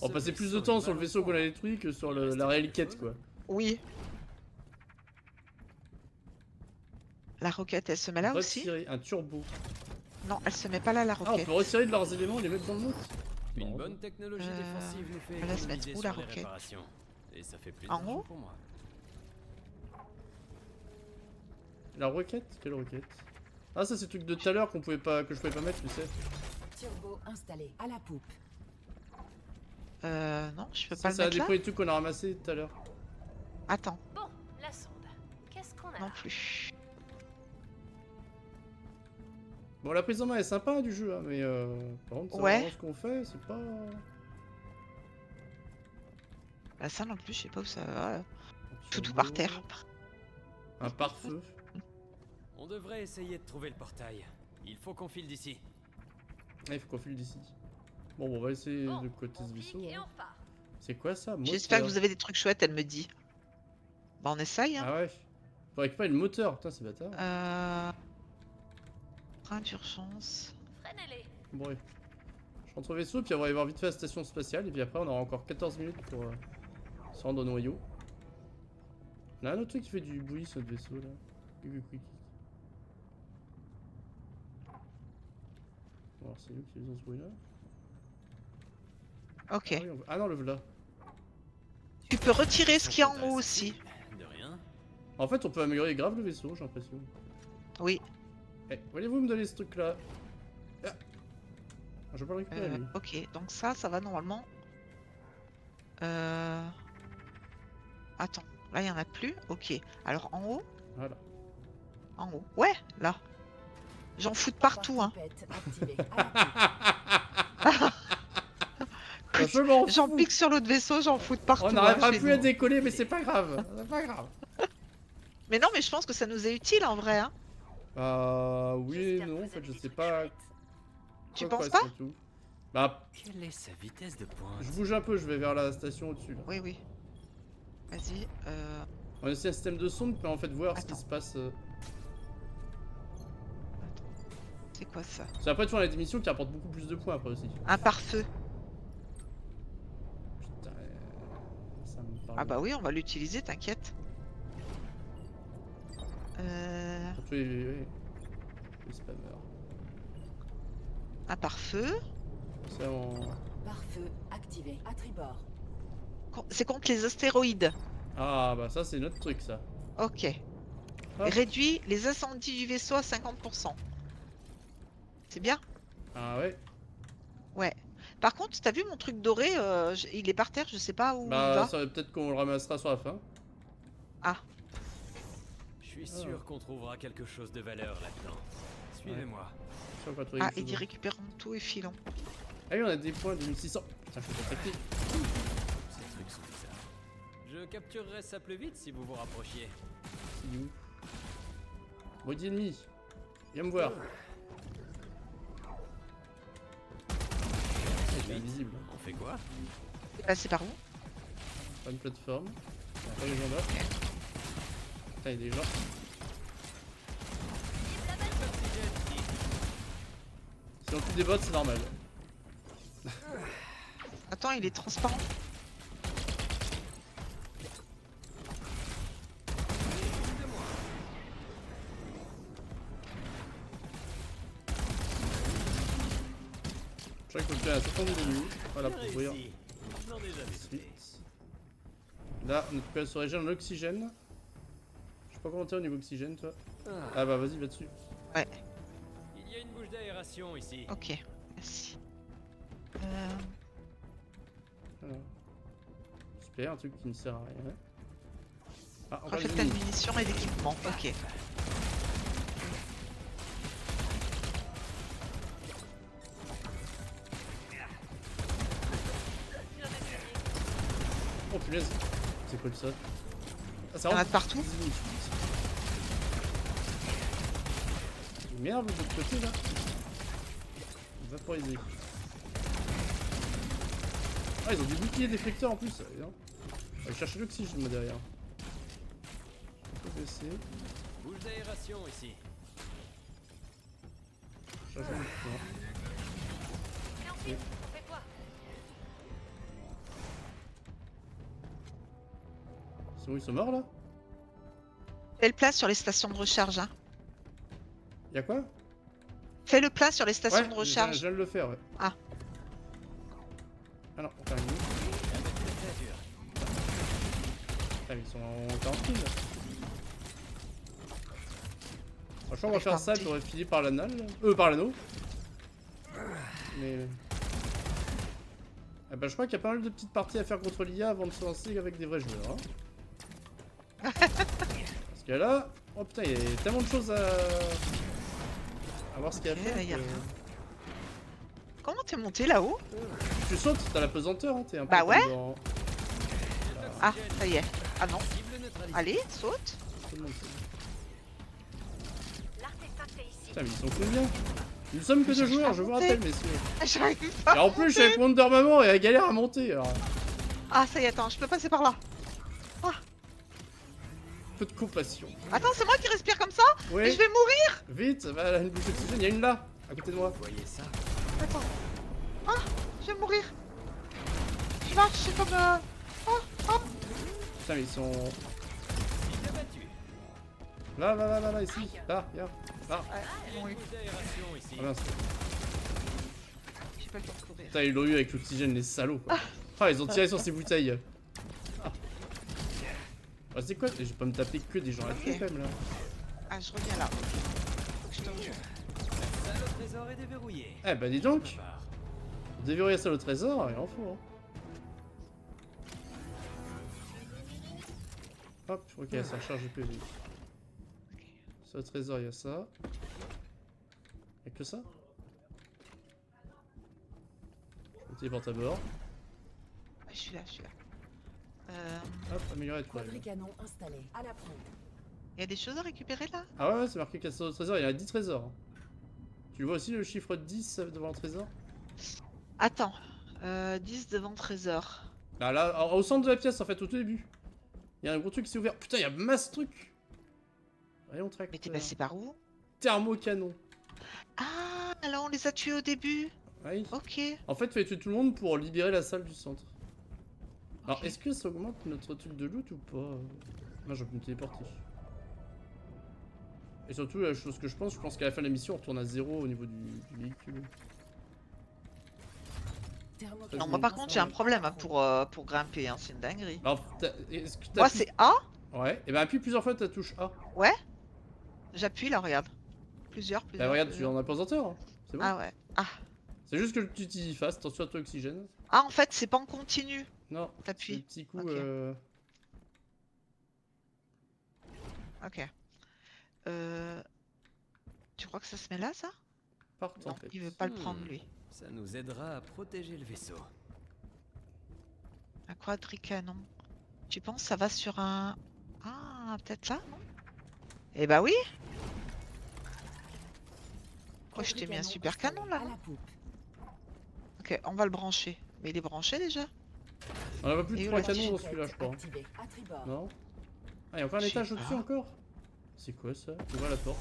[SPEAKER 1] On
[SPEAKER 3] ce
[SPEAKER 1] passait plus de
[SPEAKER 3] vaisseau
[SPEAKER 1] temps
[SPEAKER 3] est
[SPEAKER 1] sur le vaisseau qu'on a
[SPEAKER 3] vachement-
[SPEAKER 1] détruit que sur
[SPEAKER 3] Il reste
[SPEAKER 1] la réelle
[SPEAKER 3] quelque
[SPEAKER 1] quête
[SPEAKER 3] chose
[SPEAKER 1] quoi.
[SPEAKER 2] Oui. La roquette, elle se met là aussi?
[SPEAKER 1] Retirer un turbo.
[SPEAKER 2] Non, elle se met pas là, la
[SPEAKER 1] Ah, on
[SPEAKER 2] roquette.
[SPEAKER 1] peut retirer de leurs éléments et les mettre dans le nôtre.
[SPEAKER 3] Une
[SPEAKER 1] Non.
[SPEAKER 3] bonne technologie défensive nous fait
[SPEAKER 2] elle va se mettre
[SPEAKER 3] économiser
[SPEAKER 2] où, la
[SPEAKER 3] sur les
[SPEAKER 2] roquette?
[SPEAKER 3] réparations. Et ça fait plus
[SPEAKER 2] En
[SPEAKER 3] d'argent
[SPEAKER 2] haut
[SPEAKER 3] pour moi.
[SPEAKER 1] La roquette? Quelle roquette? Ah, ça c'est le truc de tout à l'heure qu'on pouvait pas, que je pouvais pas mettre, tu sais.
[SPEAKER 4] Turbo installé à la poupe.
[SPEAKER 2] Non, je peux
[SPEAKER 1] Ça,
[SPEAKER 2] pas le
[SPEAKER 1] ça a
[SPEAKER 2] mettre là?
[SPEAKER 1] déployé les trucs qu'on a ramassés tout à l'heure.
[SPEAKER 2] Attends,
[SPEAKER 5] Bon, la sonde. Qu'est-ce qu'on a
[SPEAKER 2] non
[SPEAKER 5] là?
[SPEAKER 2] plus.
[SPEAKER 1] Bon, la prise en main est sympa du jeu, hein, mais par contre,
[SPEAKER 2] Ouais.
[SPEAKER 1] savoir ce qu'on fait, c'est pas.
[SPEAKER 2] Bah ça non plus, je sais pas où ça va. Tout par terre.
[SPEAKER 1] Un pare-feu.
[SPEAKER 3] On devrait essayer de trouver le portail. Il faut qu'on file d'ici.
[SPEAKER 1] Ah, il faut qu'on file d'ici. Bon, on va essayer
[SPEAKER 5] Bon,
[SPEAKER 1] de côté
[SPEAKER 5] on
[SPEAKER 1] ce
[SPEAKER 5] clique
[SPEAKER 1] vaisseau.
[SPEAKER 5] et
[SPEAKER 1] hein.
[SPEAKER 5] on repart.
[SPEAKER 1] C'est quoi ça?
[SPEAKER 2] J'espère que
[SPEAKER 1] Moteur.
[SPEAKER 2] vous avez des trucs chouettes, elle me dit. Bah on essaye, hein.
[SPEAKER 1] Ah ouais. Faut récupérer le moteur, putain, c'est bâtard.
[SPEAKER 2] Train d'urgence.
[SPEAKER 5] Freinez-les.
[SPEAKER 1] Bon, ouais. Je rentre au vaisseau, puis on va aller voir vite fait la station spatiale, et puis après, on aura encore 14 minutes pour se rendre au noyau. On a un autre truc qui fait du bruit sur notre vaisseau là. Bon, alors c'est nous qui faisons ce bruit là.
[SPEAKER 2] Ok.
[SPEAKER 1] Ah, oui, ah non, le voilà.
[SPEAKER 2] Tu peux retirer ce qu'il y a en
[SPEAKER 3] Intéressant.
[SPEAKER 2] haut aussi.
[SPEAKER 3] De rien.
[SPEAKER 1] En fait, on peut améliorer grave le vaisseau, j'ai l'impression.
[SPEAKER 2] Oui.
[SPEAKER 1] Eh, voulez-vous me donner ce truc là? Ah. Je peux le récupérer lui.
[SPEAKER 2] Ok, donc ça va normalement. Attends, là il y en a plus. Ok. Alors en haut,
[SPEAKER 1] Voilà.
[SPEAKER 2] en haut. Ouais, là. J'en fous de partout, hein.
[SPEAKER 4] Porte-pipette activé à la poupe.
[SPEAKER 1] Je m'en
[SPEAKER 2] J'en
[SPEAKER 1] fous.
[SPEAKER 2] pique sur l'autre vaisseau, j'en fous de partout.
[SPEAKER 1] On n'arrivera
[SPEAKER 2] hein, chez
[SPEAKER 1] plus à
[SPEAKER 2] nous.
[SPEAKER 1] décoller, mais c'est pas grave. C'est pas grave.
[SPEAKER 2] Mais non, mais je pense que ça nous est utile en vrai. Hein.
[SPEAKER 1] Oui et
[SPEAKER 5] J'espère que
[SPEAKER 1] non,
[SPEAKER 5] vous
[SPEAKER 1] en fait,
[SPEAKER 5] avez
[SPEAKER 1] je
[SPEAKER 5] des
[SPEAKER 1] sais
[SPEAKER 5] trucs
[SPEAKER 1] pas.
[SPEAKER 5] chouettes.
[SPEAKER 2] Tu
[SPEAKER 1] quoi,
[SPEAKER 2] penses
[SPEAKER 1] quoi,
[SPEAKER 2] pas
[SPEAKER 1] c'est tout. Bah,
[SPEAKER 3] Quelle est sa vitesse de pointe?
[SPEAKER 1] je bouge un peu, je vais vers la station au-dessus là.
[SPEAKER 2] Oui, oui. Vas-y.
[SPEAKER 1] On essaie un système de sonde pour en fait voir ce qui
[SPEAKER 2] Attends.
[SPEAKER 1] se passe.
[SPEAKER 2] C'est quoi ça?
[SPEAKER 1] Ça après, tu vois, on a des missions qui apportent beaucoup plus de points après aussi.
[SPEAKER 2] Un pare-feu.
[SPEAKER 1] Putain, ça me parle.
[SPEAKER 2] Ah bah oui, on va l'utiliser, t'inquiète.
[SPEAKER 1] tous les spammers.
[SPEAKER 2] Un pare-feu.
[SPEAKER 1] Ça, on...
[SPEAKER 4] Pare-feu activé. À tribord.
[SPEAKER 2] C'est contre les astéroïdes.
[SPEAKER 1] Ah, bah ça, c'est notre truc, ça.
[SPEAKER 2] Ok.
[SPEAKER 1] Hop.
[SPEAKER 2] Réduit les incendies du vaisseau à 50%. C'est bien?
[SPEAKER 1] Ah ouais.
[SPEAKER 2] Ouais. Par contre, t'as vu mon truc doré, il est par terre, je sais pas où il
[SPEAKER 1] Bah,
[SPEAKER 2] va.
[SPEAKER 1] ça, peut-être qu'on le ramassera sur la fin.
[SPEAKER 3] Je suis sûr qu'on trouvera quelque chose de valeur là-dedans. Suivez-moi.
[SPEAKER 1] Sûr qu'on va trouver
[SPEAKER 2] Ah,
[SPEAKER 1] quelque
[SPEAKER 2] il
[SPEAKER 1] chose
[SPEAKER 2] dit
[SPEAKER 1] d'autre.
[SPEAKER 2] récupérons tout et filons.
[SPEAKER 1] Ah oui, on a des points de 1600. Putain, je peux pas attaquer.
[SPEAKER 3] Ces trucs sont bizarres. Je capturerai ça plus vite si vous vous rapprochiez.
[SPEAKER 1] C'est où? Maudit ennemi. Viens me voir. Il est invisible.
[SPEAKER 3] On fait quoi?
[SPEAKER 2] C'est passé par où?
[SPEAKER 1] Pas une plateforme. Il y a pas les gens là. Putain, il y a des gens. Si on tue des bots, c'est normal.
[SPEAKER 2] Attends, il est transparent.
[SPEAKER 1] Je crois qu'il faut tuer un certain nombre d'ennemis. Voilà, pour ouvrir.
[SPEAKER 3] Réussi. Je n'en ai jamais douté.
[SPEAKER 1] Ensuite. Là, notre place se régène en oxygène. Je sais pas comment t'es au niveau oxygène, toi. Ah bah vas-y, va dessus.
[SPEAKER 3] Il y a une bouche d'aération ici.
[SPEAKER 2] Ok, merci.
[SPEAKER 1] Voilà. Super, un truc qui ne sert à rien. Ah, encore des
[SPEAKER 2] Réflecteur de
[SPEAKER 1] ennemis.
[SPEAKER 2] munitions et d'équipement. Ok.
[SPEAKER 1] Oh punaise. C'est quoi ça? Ah, ça
[SPEAKER 2] Il y en a
[SPEAKER 1] rentre
[SPEAKER 2] de partout.
[SPEAKER 1] des ennemis. Merde, de l'autre côté là. Vaporiser. Ah, ils ont des boucliers déflecteurs en plus. On va aller chercher l'oxygène moi derrière. Je peux baisser.
[SPEAKER 3] Bouche d'aération ici.
[SPEAKER 1] Chercher le point.
[SPEAKER 5] Et ensuite, on fait quoi?
[SPEAKER 1] C'est où ils sont morts là?
[SPEAKER 2] Fais le plein sur les stations de recharge. Hein.
[SPEAKER 1] Y'a quoi?
[SPEAKER 2] Fais le plein sur les stations
[SPEAKER 1] Ouais,
[SPEAKER 2] de
[SPEAKER 1] je
[SPEAKER 2] recharge.
[SPEAKER 1] viens de le faire, ouais.
[SPEAKER 2] Ah.
[SPEAKER 1] Ah non, on termine. Putain, mais ils sont encore en kill. Franchement, on va
[SPEAKER 2] Avec
[SPEAKER 1] faire ça
[SPEAKER 2] Marty.
[SPEAKER 1] pour filer par l'anal. Par l'anneau. Mais. Ah bah, je crois qu'il y a pas mal de petites parties à faire contre l'IA avant de se lancer avec des vrais joueurs. Hein. Parce que là. Oh putain, il y a tellement de choses à voir ce qu'il y a
[SPEAKER 2] Ok,
[SPEAKER 1] à faire.
[SPEAKER 2] là, y a
[SPEAKER 1] que-
[SPEAKER 2] rien. Comment t'es monté là-haut?
[SPEAKER 1] Tu sautes, t'as la pesanteur, hein, t'es un peu
[SPEAKER 2] Bah ouais.
[SPEAKER 1] comme dans-
[SPEAKER 2] Ah, ça y est. Ah non.
[SPEAKER 3] Cible neutralisée.
[SPEAKER 2] Allez, saute.
[SPEAKER 1] Tout le monde saute.
[SPEAKER 5] L'artefact est ici.
[SPEAKER 1] Putain, mais ils sont combien? Nous ne sommes que deux
[SPEAKER 2] J'arrive
[SPEAKER 1] joueurs,
[SPEAKER 2] pas
[SPEAKER 1] je
[SPEAKER 2] à
[SPEAKER 1] vous
[SPEAKER 2] monter.
[SPEAKER 1] rappelle, messieurs.
[SPEAKER 2] J'arrive pas.
[SPEAKER 1] Et en plus, je suis avec Wonder Maman et elle galère à monter. Alors,
[SPEAKER 2] Ah, ça y est, attends, je peux passer par là.
[SPEAKER 1] peu de compassion.
[SPEAKER 2] Attends, c'est moi qui respire comme ça? Et
[SPEAKER 1] Oui,
[SPEAKER 2] je vais mourir.
[SPEAKER 1] vite, va à une bouche d'oxygène. Il y a une là, à côté de moi.
[SPEAKER 3] Vous voyez ça?
[SPEAKER 2] Attends. Ah, je vais mourir. Je marche, c'est comme...
[SPEAKER 1] Putain, mais ils sont.
[SPEAKER 3] Cible abattue.
[SPEAKER 1] Là, ici. Là, viens. Là.
[SPEAKER 3] Il y a une bouche d'aération ici.
[SPEAKER 1] Ah mince.
[SPEAKER 2] J'ai pas le temps de courir.
[SPEAKER 1] Putain, ils l'ont eu avec l'oxygène, les salauds. Quoi. Ah, ils ont tiré sur ces bouteilles. Ah. Ah, c'est quoi? Je vais pas me taper que des gens à tuer
[SPEAKER 2] Ok.
[SPEAKER 1] quand même là.
[SPEAKER 2] Ah, je reviens là. Faut que je te rejoigne.
[SPEAKER 3] Ça, le trésor est déverrouillé.
[SPEAKER 1] Eh bah, dis donc.
[SPEAKER 3] On part.
[SPEAKER 1] Déverrouiller ça au trésor, il en faut. Hein. Hop, ok, ça recharge le PV. Sur le trésor, il y a ça. Y'a que ça? Je me téléporte à bord.
[SPEAKER 2] Ah, je suis là, je suis là.
[SPEAKER 1] Hop, améliorer de quoi là.
[SPEAKER 4] Quadricanon installé. À la pompe.
[SPEAKER 2] Il y a des choses à récupérer là?
[SPEAKER 1] Ah ouais, c'est marqué 400 au trésor, il y en a 10 trésors. Tu vois aussi le chiffre 10 devant le trésor?
[SPEAKER 2] Attends. 10 devant trésor.
[SPEAKER 1] Là, au centre de la pièce en fait, au tout début. Il y a un gros truc qui s'est ouvert. Putain, il y a masse truc. Rayon tracteur.
[SPEAKER 2] Mais t'es passé par où?
[SPEAKER 1] Thermocanon.
[SPEAKER 2] Ah, là on les a tués au début.
[SPEAKER 1] Oui.
[SPEAKER 2] Ok.
[SPEAKER 1] En fait, il fallait tuer tout le monde pour libérer la salle du centre. Alors,
[SPEAKER 2] Ok.
[SPEAKER 1] est-ce que ça augmente notre truc de loot ou pas? Moi, je peux me téléporter. Et surtout, la chose que je pense qu'à la fin de la mission, on retourne à 0 au niveau du véhicule.
[SPEAKER 2] Non, moi par contre, j'ai un problème hein, pour grimper, hein, c'est une dinguerie.
[SPEAKER 1] Alors, est-ce que t'as
[SPEAKER 2] Moi, c'est A.
[SPEAKER 1] Ouais, et ben appuie plusieurs fois ta touche A.
[SPEAKER 2] Ouais. J'appuie là, regarde. Plusieurs.
[SPEAKER 1] Bah regarde, tu en as pesanteur, hein. C'est bon.
[SPEAKER 2] Ah ouais. Ah.
[SPEAKER 1] C'est juste que tu t'y fasses, attention à ton oxygène.
[SPEAKER 2] Ah, en fait, c'est pas en continu.
[SPEAKER 1] Non, c'est des
[SPEAKER 2] T'appuies.
[SPEAKER 1] petits coups.
[SPEAKER 2] Ok. Ok. Tu crois que ça se met là, ça?
[SPEAKER 1] Partent en
[SPEAKER 2] Non,
[SPEAKER 1] fait.
[SPEAKER 2] il veut pas le prendre lui.
[SPEAKER 3] Ça nous aidera à protéger le vaisseau.
[SPEAKER 2] Un quadricanon. Tu penses ça va sur un... Ah, peut-être là, non? Eh bah oui. Oh, je t'ai mis un super canon là.
[SPEAKER 4] À la poupe.
[SPEAKER 2] Ok, on va le brancher. Mais il est branché déjà?
[SPEAKER 1] On a pas plus
[SPEAKER 2] Et
[SPEAKER 1] de
[SPEAKER 2] où
[SPEAKER 1] 3
[SPEAKER 2] la
[SPEAKER 1] canons dans
[SPEAKER 2] fiche
[SPEAKER 1] celui-là, je crois.
[SPEAKER 4] Activé. À tribord.
[SPEAKER 1] Non? Ah, il y a encore un
[SPEAKER 2] Je sais
[SPEAKER 1] étage au-dessus
[SPEAKER 2] pas.
[SPEAKER 1] encore? C'est quoi ça? Tu vois la porte.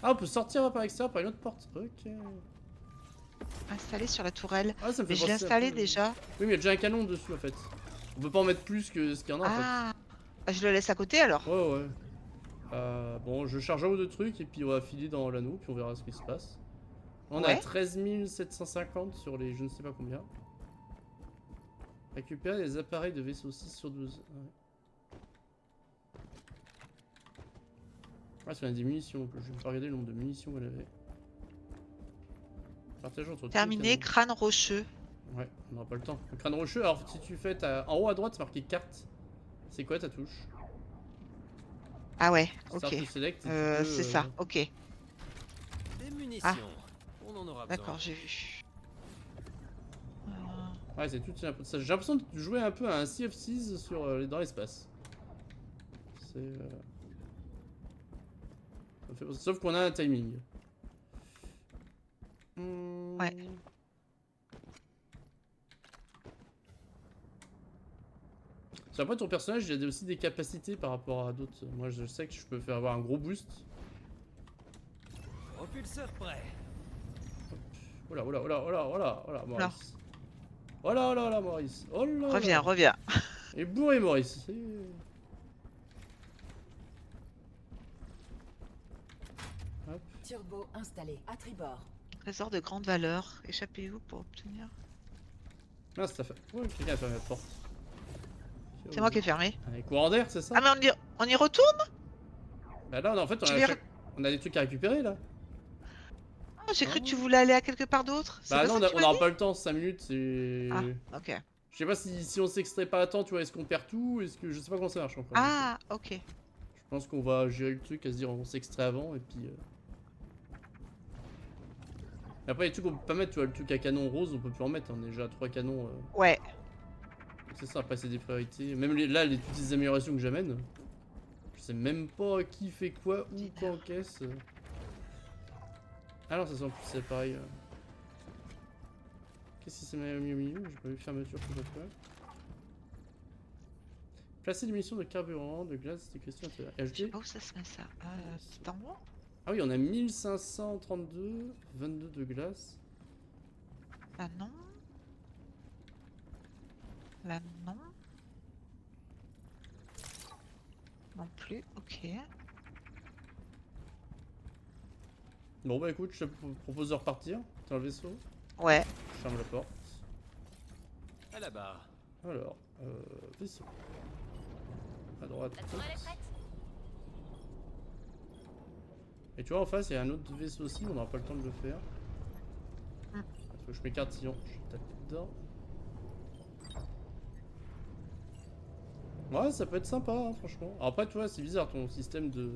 [SPEAKER 1] Ah, on peut sortir par l'extérieur par une autre porte. Ok.
[SPEAKER 2] Installé sur la tourelle.
[SPEAKER 1] Ah, ça me fait
[SPEAKER 2] Mais je l'ai
[SPEAKER 1] penser un
[SPEAKER 2] installé
[SPEAKER 1] peu-
[SPEAKER 2] déjà.
[SPEAKER 1] Oui, mais il y a déjà un canon dessus en fait. On peut pas en mettre plus que ce qu'il y en a en fait.
[SPEAKER 2] Ah. Ah, je le laisse à côté alors.
[SPEAKER 1] Ouais, ouais. Bon, je charge un ou deux trucs et puis on va filer dans l'anneau, puis on verra ce qui se passe. On a
[SPEAKER 2] Ouais.
[SPEAKER 1] 13 750 sur les je ne sais pas combien. Récupérer les appareils de vaisseau 6 sur 12. Ouais. Ah, c'est des munitions, donc je vais pas regarder le nombre de munitions qu'elle avait. Partage entre tous les
[SPEAKER 2] Terminé,
[SPEAKER 1] canons.
[SPEAKER 2] crâne rocheux.
[SPEAKER 1] Ouais, on n'aura pas le temps. Le crâne rocheux, alors si tu fais en haut à droite, c'est marqué carte. C'est quoi ta touche?
[SPEAKER 2] Ah ouais,
[SPEAKER 1] Start
[SPEAKER 2] ok.
[SPEAKER 1] to select et tu peux,
[SPEAKER 2] C'est ça, ok.
[SPEAKER 3] Des munitions. On en aura besoin.
[SPEAKER 2] D'accord, j'ai vu.
[SPEAKER 1] Ouais, c'est tout un peu de ça. J'ai l'impression de jouer un peu à un Sea of Thieves sur, dans l'espace. C'est. Ça me fait penser- Sauf qu'on a un timing.
[SPEAKER 2] Ouais.
[SPEAKER 1] C'est après ton personnage, il a aussi des capacités par rapport à d'autres. Moi, je sais que je peux faire avoir un gros boost.
[SPEAKER 3] Propulseur prêt.
[SPEAKER 1] Oh là, oh là, oh là, oh là, oh là, oh là, Maurice. Oh là, oh là, oh là, Maurice. Oh là là.
[SPEAKER 2] Reviens, reviens.
[SPEAKER 1] Et bourré, Maurice. Hop.
[SPEAKER 4] Turbo installé. À tribord.
[SPEAKER 2] Trésor de grande valeur. Échappez-vous pour obtenir.
[SPEAKER 1] Ah, c'est ta fa... Ouais, quelqu'un a fermé la porte.
[SPEAKER 2] C'est moi qui ai fermé.
[SPEAKER 1] Allez, courant d'air, c'est ça?
[SPEAKER 2] Ah, mais on y retourne?
[SPEAKER 1] Bah là, en fait,
[SPEAKER 2] Tu
[SPEAKER 1] on a,
[SPEAKER 2] les
[SPEAKER 1] on a des trucs à récupérer là.
[SPEAKER 2] Ah, j'ai cru que tu voulais aller à quelque part d'autre. C'est
[SPEAKER 1] Bah
[SPEAKER 2] pas
[SPEAKER 1] non,
[SPEAKER 2] ça que tu
[SPEAKER 1] on
[SPEAKER 2] m'as
[SPEAKER 1] aura
[SPEAKER 2] dit
[SPEAKER 1] pas le temps, 5 minutes, c'est...
[SPEAKER 2] Ah, ok.
[SPEAKER 1] Je sais pas si on s'extrait pas à temps, tu vois, est-ce qu'on perd tout? Est-ce que... Je sais pas comment ça marche encore.
[SPEAKER 2] Ah, ok.
[SPEAKER 1] Je pense qu'on va gérer le truc à se dire on s'extrait avant et puis... Et après, les trucs qu'on peut pas mettre, tu vois, le truc à canon rose, on peut plus en mettre, on est déjà à 3 canons.
[SPEAKER 2] Ouais.
[SPEAKER 1] C'est ça, après c'est des priorités. Même là, les toutes les améliorations que j'amène, je sais même pas qui fait quoi, où, quand, qu'est-ce. Ah non, ça sent en plus, c'est pareil. Qu'est-ce qui s'est mis au milieu? J'ai pas vu fermeture tout à fait. Placer des munitions de carburant, de glace, des questions intérieures. Et
[SPEAKER 2] Je sais
[SPEAKER 1] ajouter.
[SPEAKER 2] pas où ça se met ça. C'est en haut?
[SPEAKER 1] Ah oui, on a 1532, 22 de glace.
[SPEAKER 2] Là non. Là non. Non plus, ok.
[SPEAKER 1] Bon bah écoute, je te propose de repartir. T'es dans le vaisseau.
[SPEAKER 2] Ouais.
[SPEAKER 1] Je ferme la porte.
[SPEAKER 3] À la barre.
[SPEAKER 1] Alors, vaisseau. À droite.
[SPEAKER 5] La tourelle est prête?
[SPEAKER 1] Et tu vois en face il y a un autre vaisseau aussi, on n'aura pas le temps de le faire.
[SPEAKER 2] Mm.
[SPEAKER 1] Faut que je m'écarte sinon je vais taper dedans. Ouais, ça peut être sympa hein, franchement. Alors après tu vois c'est bizarre ton système de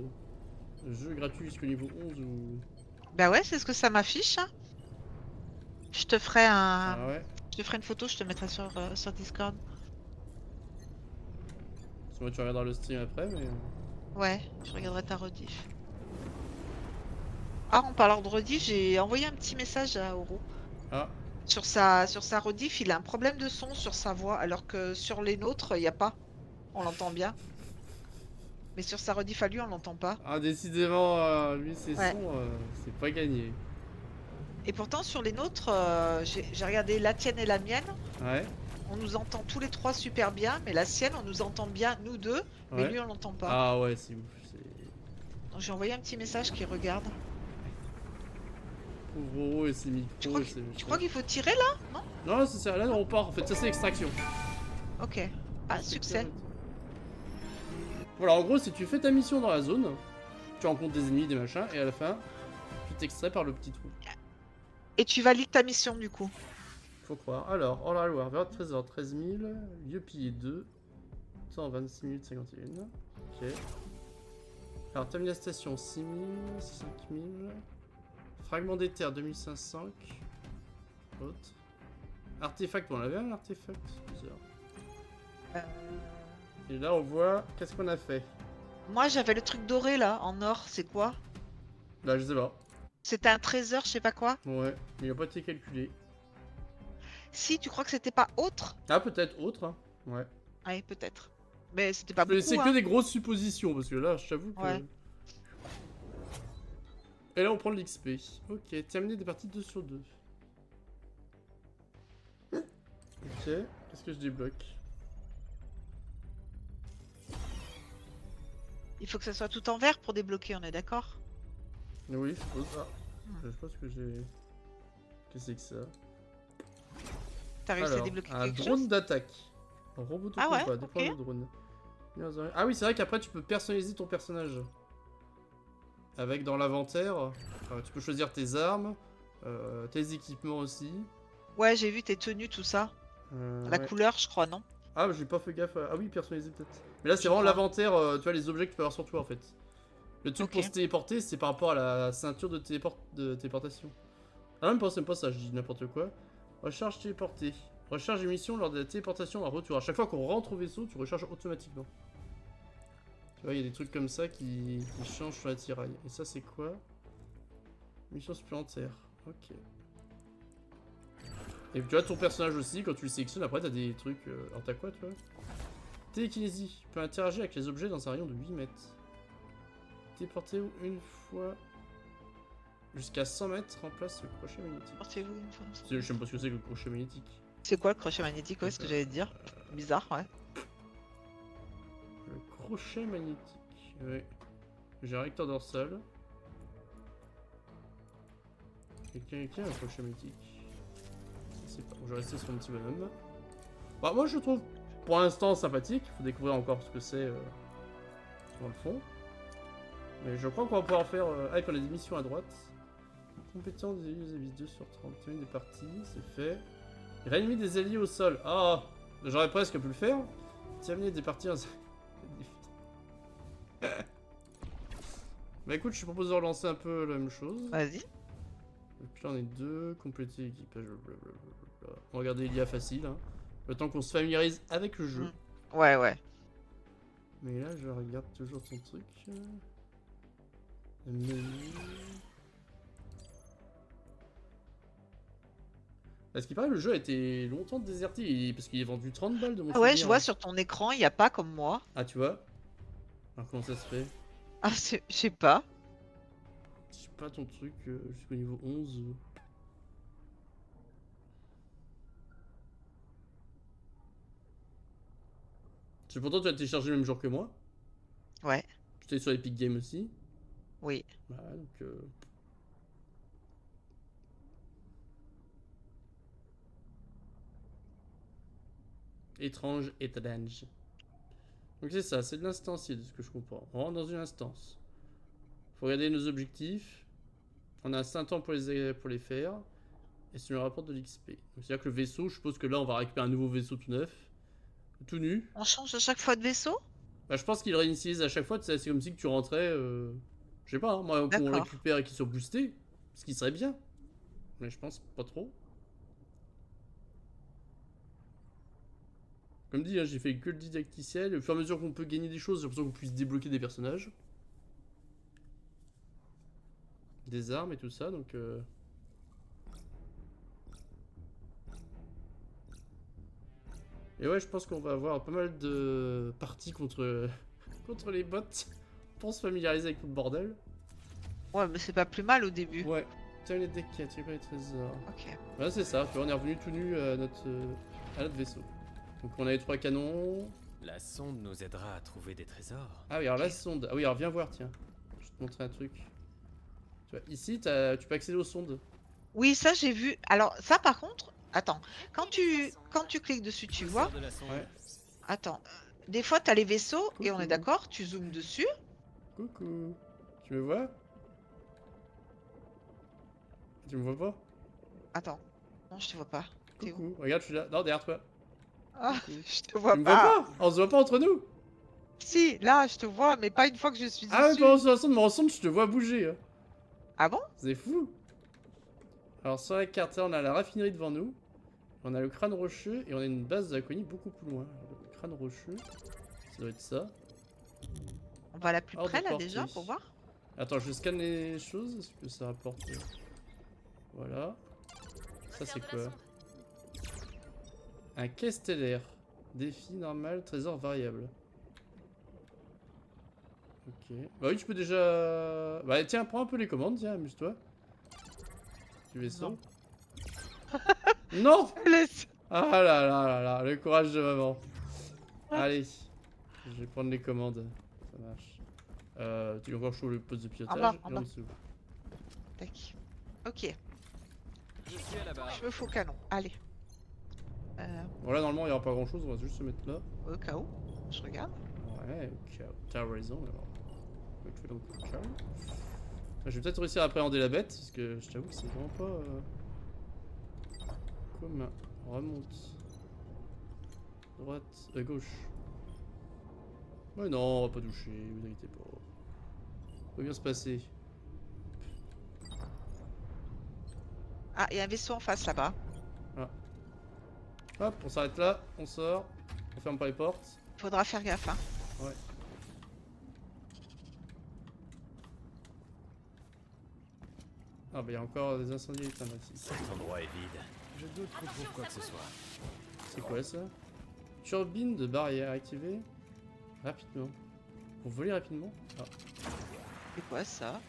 [SPEAKER 1] jeu gratuit jusqu'au niveau 11 ou...
[SPEAKER 2] Bah ouais, c'est ce que ça m'affiche. Hein. Je te ferai un...
[SPEAKER 1] Ah ouais.
[SPEAKER 2] Je te ferai une photo, je te mettrai sur Discord.
[SPEAKER 1] Parce que moi tu regarderas le stream après mais...
[SPEAKER 2] Ouais, je regarderai ta rediff. Ah, en parlant de rediff, j'ai envoyé un petit message à Oro.
[SPEAKER 1] Ah,
[SPEAKER 2] Sur sa rediff, il a un problème de son sur sa voix, alors que sur les nôtres, il n'y a pas. On l'entend bien. Mais sur sa rediff à lui, on l'entend pas.
[SPEAKER 1] ah décidément lui ses
[SPEAKER 2] Ouais.
[SPEAKER 1] sons c'est pas gagné.
[SPEAKER 2] Et pourtant, sur les nôtres, j'ai regardé la tienne et la mienne.
[SPEAKER 1] Ouais,
[SPEAKER 2] On nous entend tous les trois super bien, mais la sienne, on nous entend bien, nous deux, mais
[SPEAKER 1] ouais.
[SPEAKER 2] lui, on l'entend pas.
[SPEAKER 1] Ah ouais c'est ouf.
[SPEAKER 2] Donc, j'ai envoyé un petit message qui regarde.
[SPEAKER 1] Pauvre Roro et ses micros.
[SPEAKER 2] Tu crois
[SPEAKER 1] et
[SPEAKER 2] que-
[SPEAKER 1] ses-
[SPEAKER 2] Tu crois qu'il faut tirer là? Non?
[SPEAKER 1] Non, c'est ça, là on part en fait, ça c'est extraction.
[SPEAKER 2] Ok. Ah,
[SPEAKER 1] C'est
[SPEAKER 2] succès.
[SPEAKER 1] clair. Voilà, en gros, si tu fais ta mission dans la zone, tu rencontres des ennemis, des machins, et à la fin, tu t'extrais par le petit trou.
[SPEAKER 2] Et tu valides ta mission du coup.
[SPEAKER 1] Faut croire. Alors, All War, vers trésor 13 000, lieu pillé 2, temps 26 minutes 51. Ok. Alors, termine la station 6 000, 5 000. Fragment d'éther 2500. Autre. Artefact, on avait un artefact. Bizarre. Et là, on voit qu'est-ce qu'on a fait.
[SPEAKER 2] Moi j'avais le truc doré là, en or, c'est quoi?
[SPEAKER 1] Là, je sais pas.
[SPEAKER 2] C'était un trésor, je sais pas quoi.
[SPEAKER 1] Ouais, mais il a pas été calculé.
[SPEAKER 2] Si, tu crois que c'était pas autre?
[SPEAKER 1] Ah, peut-être autre. Hein. Ouais.
[SPEAKER 2] Ouais, peut-être. Mais c'était pas
[SPEAKER 1] Mais
[SPEAKER 2] beaucoup,
[SPEAKER 1] c'est
[SPEAKER 2] hein.
[SPEAKER 1] que des grosses suppositions, parce que là, je t'avoue que...
[SPEAKER 2] Ouais.
[SPEAKER 1] Et là, on prend de l'XP. Ok, terminer des parties 2 sur 2. Ok, qu'est-ce que je débloque?
[SPEAKER 2] Il faut que ça soit tout en vert pour débloquer, on est d'accord?
[SPEAKER 1] Oui, je suppose. Ah, je sais pas ce que j'ai... Qu'est-ce que c'est que ça?
[SPEAKER 2] T'as réussi à
[SPEAKER 1] Alors,
[SPEAKER 2] débloquer
[SPEAKER 1] un
[SPEAKER 2] quelque
[SPEAKER 1] drone
[SPEAKER 2] chose?
[SPEAKER 1] d'attaque. Un robot de
[SPEAKER 2] Ah ouais,
[SPEAKER 1] combat, déploie
[SPEAKER 2] ok.
[SPEAKER 1] le drone. Ah oui, c'est vrai qu'après, tu peux personnaliser ton personnage. Avec dans l'inventaire, tu peux choisir tes armes, tes équipements aussi.
[SPEAKER 2] Ouais, j'ai vu tes tenues, tout ça. La
[SPEAKER 1] Ouais.
[SPEAKER 2] couleur, je crois, non?
[SPEAKER 1] Ah, j'ai pas fait gaffe. Ah oui, personnalisé peut-être. Mais là, c'est
[SPEAKER 2] Je
[SPEAKER 1] vraiment
[SPEAKER 2] crois.
[SPEAKER 1] l'inventaire, tu vois, les objets que tu peux avoir sur toi en fait. Le truc
[SPEAKER 2] Ok.
[SPEAKER 1] pour se téléporter, c'est par rapport à la ceinture de téléportation. Ah, même pas ça, je dis n'importe quoi. Recharge téléportée. Recharge émission lors de la téléportation à retour. À chaque fois qu'on rentre au vaisseau, tu recharges automatiquement. Tu vois, il y a des trucs comme ça qui changent sur la tiraille. Et ça, c'est quoi? Mission supplémentaire. Ok. Et tu vois, ton personnage aussi, quand tu le sélectionnes, après, t'as des trucs. Alors, t'as quoi, toi? Télékinésie. Tu peux interagir avec les objets dans un rayon de 8 mètres. Téléporter une fois jusqu'à 100 mètres, remplace le crochet magnétique.
[SPEAKER 2] Portez-vous une fois.
[SPEAKER 1] Je sais même pas ce que c'est que le crochet magnétique.
[SPEAKER 2] C'est quoi le crochet magnétique? Ouais, ce que j'allais te dire. Bizarre, ouais.
[SPEAKER 1] Le crochet magnétique. Ouais. J'ai un recteur dorsal. Quelqu'un qui a un crochet magnétique. Je sais pas. Je vais rester sur mon petit bonhomme. Bah, moi, je le trouve pour l'instant sympathique. Faut découvrir encore ce que c'est dans le fond. Mais je crois qu'on va pouvoir faire. Ah, et puis on a des missions à droite. Compétence des alliés 2 sur 30. Termine des parties, c'est fait. Réanimer des alliés au sol. Ah, j'aurais presque pu le faire. Terminer des parties. Bah écoute, je te propose de relancer un peu la même chose.
[SPEAKER 2] Vas-y.
[SPEAKER 1] Et puis là on est deux, compléter l'équipage, blablabla. On va regarder l'IA facile, hein. Le temps qu'on se familiarise avec le jeu.
[SPEAKER 2] Ouais, ouais.
[SPEAKER 1] Mais là je regarde toujours ton truc. Menu. Parce qu'il paraît le jeu a été longtemps déserté parce qu'il est vendu 30 balles de mon
[SPEAKER 2] Ah ouais,
[SPEAKER 1] souvenir,
[SPEAKER 2] je vois
[SPEAKER 1] hein.
[SPEAKER 2] sur ton écran, il n'y a pas comme moi.
[SPEAKER 1] Ah tu vois. Alors comment ça se fait?
[SPEAKER 2] Ah, je sais pas.
[SPEAKER 1] Je sais pas ton truc jusqu'au niveau 11. C'est pourtant tu as téléchargé le même jour que moi.
[SPEAKER 2] Ouais,
[SPEAKER 1] J'étais sur Epic Games aussi.
[SPEAKER 2] oui.
[SPEAKER 1] Voilà donc étrange. Donc c'est ça, c'est de l'instancier de ce que je comprends. On rentre dans une instance. Faut regarder nos objectifs. On a un certain temps pour les faire. Et ça nous rapporte de l'XP. Donc c'est-à-dire que le vaisseau, je suppose que là on va récupérer un nouveau vaisseau tout neuf. Tout nu.
[SPEAKER 2] On change à chaque fois de vaisseau?
[SPEAKER 1] Bah, je pense qu'il réinitialise à chaque fois, c'est comme si que tu rentrais. Je sais pas, hein, moi qu'on
[SPEAKER 2] D'accord.
[SPEAKER 1] récupère et qu'ils soient boostés. Ce qui serait bien. Mais je pense pas trop. Comme dit, hein, j'ai fait que le didacticiel. Au fur et à mesure qu'on peut gagner des choses, j'ai l'impression qu'on puisse débloquer des personnages. Des armes et tout ça, donc... Et ouais, je pense qu'on va avoir pas mal de parties contre, contre les bots pour se familiariser avec tout le bordel.
[SPEAKER 2] Ouais, mais c'est pas plus mal au début.
[SPEAKER 1] Ouais, tiens les decks, tiens pas les trésors.
[SPEAKER 2] Ok.
[SPEAKER 1] Ouais, c'est ça, tu vois, on est revenu tout nu à notre vaisseau. Donc on a les 3 canons.
[SPEAKER 3] La sonde nous aidera à trouver des trésors.
[SPEAKER 1] Ah oui, alors la sonde. Ah oui, alors viens voir, tiens. Je te montrer un truc. Tu vois, ici, tu peux accéder aux sondes.
[SPEAKER 2] Oui, ça j'ai vu. Alors ça par contre, attends, quand tu cliques dessus, tu
[SPEAKER 3] Je
[SPEAKER 2] vois.
[SPEAKER 3] sors de la sonde.
[SPEAKER 1] Ouais.
[SPEAKER 2] Attends, des fois t'as les vaisseaux et on est
[SPEAKER 1] Coucou.
[SPEAKER 2] d'accord, tu zoomes dessus.
[SPEAKER 1] Coucou. Tu me vois? Tu me vois pas?
[SPEAKER 2] Attends, non je te vois pas. T'es où?
[SPEAKER 1] Coucou. Regarde, je suis là. Non, derrière toi.
[SPEAKER 2] Ah,
[SPEAKER 1] Coucou.
[SPEAKER 2] je te vois
[SPEAKER 1] Tu me vois
[SPEAKER 2] pas.
[SPEAKER 1] pas? On se voit pas entre nous?
[SPEAKER 2] Si, là je te vois, mais pas une fois que je suis
[SPEAKER 1] Ah ouais,
[SPEAKER 2] dessus.
[SPEAKER 1] pendant ce instant de me ressonde, je te vois bouger. Hein.
[SPEAKER 2] Ah bon?
[SPEAKER 1] C'est fou. Alors sur la carte, là, on a la raffinerie devant nous. On a le crâne rocheux et on a une base de la colonie beaucoup plus loin. Alors, le crâne rocheux, ça doit être ça.
[SPEAKER 2] On va à la plus
[SPEAKER 1] Hors de
[SPEAKER 2] près là
[SPEAKER 1] portée.
[SPEAKER 2] déjà pour voir.
[SPEAKER 1] Attends, je scanne les choses. Est-ce que ça rapporte? Voilà. Ça c'est
[SPEAKER 5] Réserve de
[SPEAKER 1] quoi?
[SPEAKER 5] la sonde.
[SPEAKER 1] Un quai stellaire. Défi normal, trésor variable. Ok. Bah oui, tu peux déjà... Bah tiens, prends un peu les commandes, tiens, amuse-toi. Du vaisseau. Non.
[SPEAKER 2] Laisse.
[SPEAKER 1] Ah là là là là, le courage de maman. Allez, je vais prendre les commandes. Ça marche. Tu veux encore chaud le poste de pilotage?
[SPEAKER 2] bas, en
[SPEAKER 1] Et
[SPEAKER 2] bas.
[SPEAKER 1] dessous.
[SPEAKER 2] Tac. Ok,
[SPEAKER 3] Je suis à la barre.
[SPEAKER 2] je me fous canon. Allez.
[SPEAKER 1] Bon là normalement il n'y aura pas grand chose, on va juste se mettre là.
[SPEAKER 2] Au cas où, je regarde.
[SPEAKER 1] Ouais, ok, t'as raison alors. Ok, donc, ok. Je vais peut-être réussir à appréhender la bête, parce que je t'avoue que c'est vraiment pas... commun. On remonte. Droite, gauche. Ouais non, on va pas toucher, vous inquiétez pas. Ça va bien se passer.
[SPEAKER 2] Ah, il y a un vaisseau en face là-bas.
[SPEAKER 1] Hop, on s'arrête là, on sort, on ferme pas les portes.
[SPEAKER 2] Faudra faire gaffe, hein.
[SPEAKER 1] Ouais. Ah bah il y a encore des incendies à éteindre ici.
[SPEAKER 3] Cet endroit est vide. Je doute qu'on trouve quoi que ce soit.
[SPEAKER 1] C'est quoi ça? Turbine de barrière activée rapidement. Pour voler rapidement? Ah.
[SPEAKER 2] C'est quoi ça?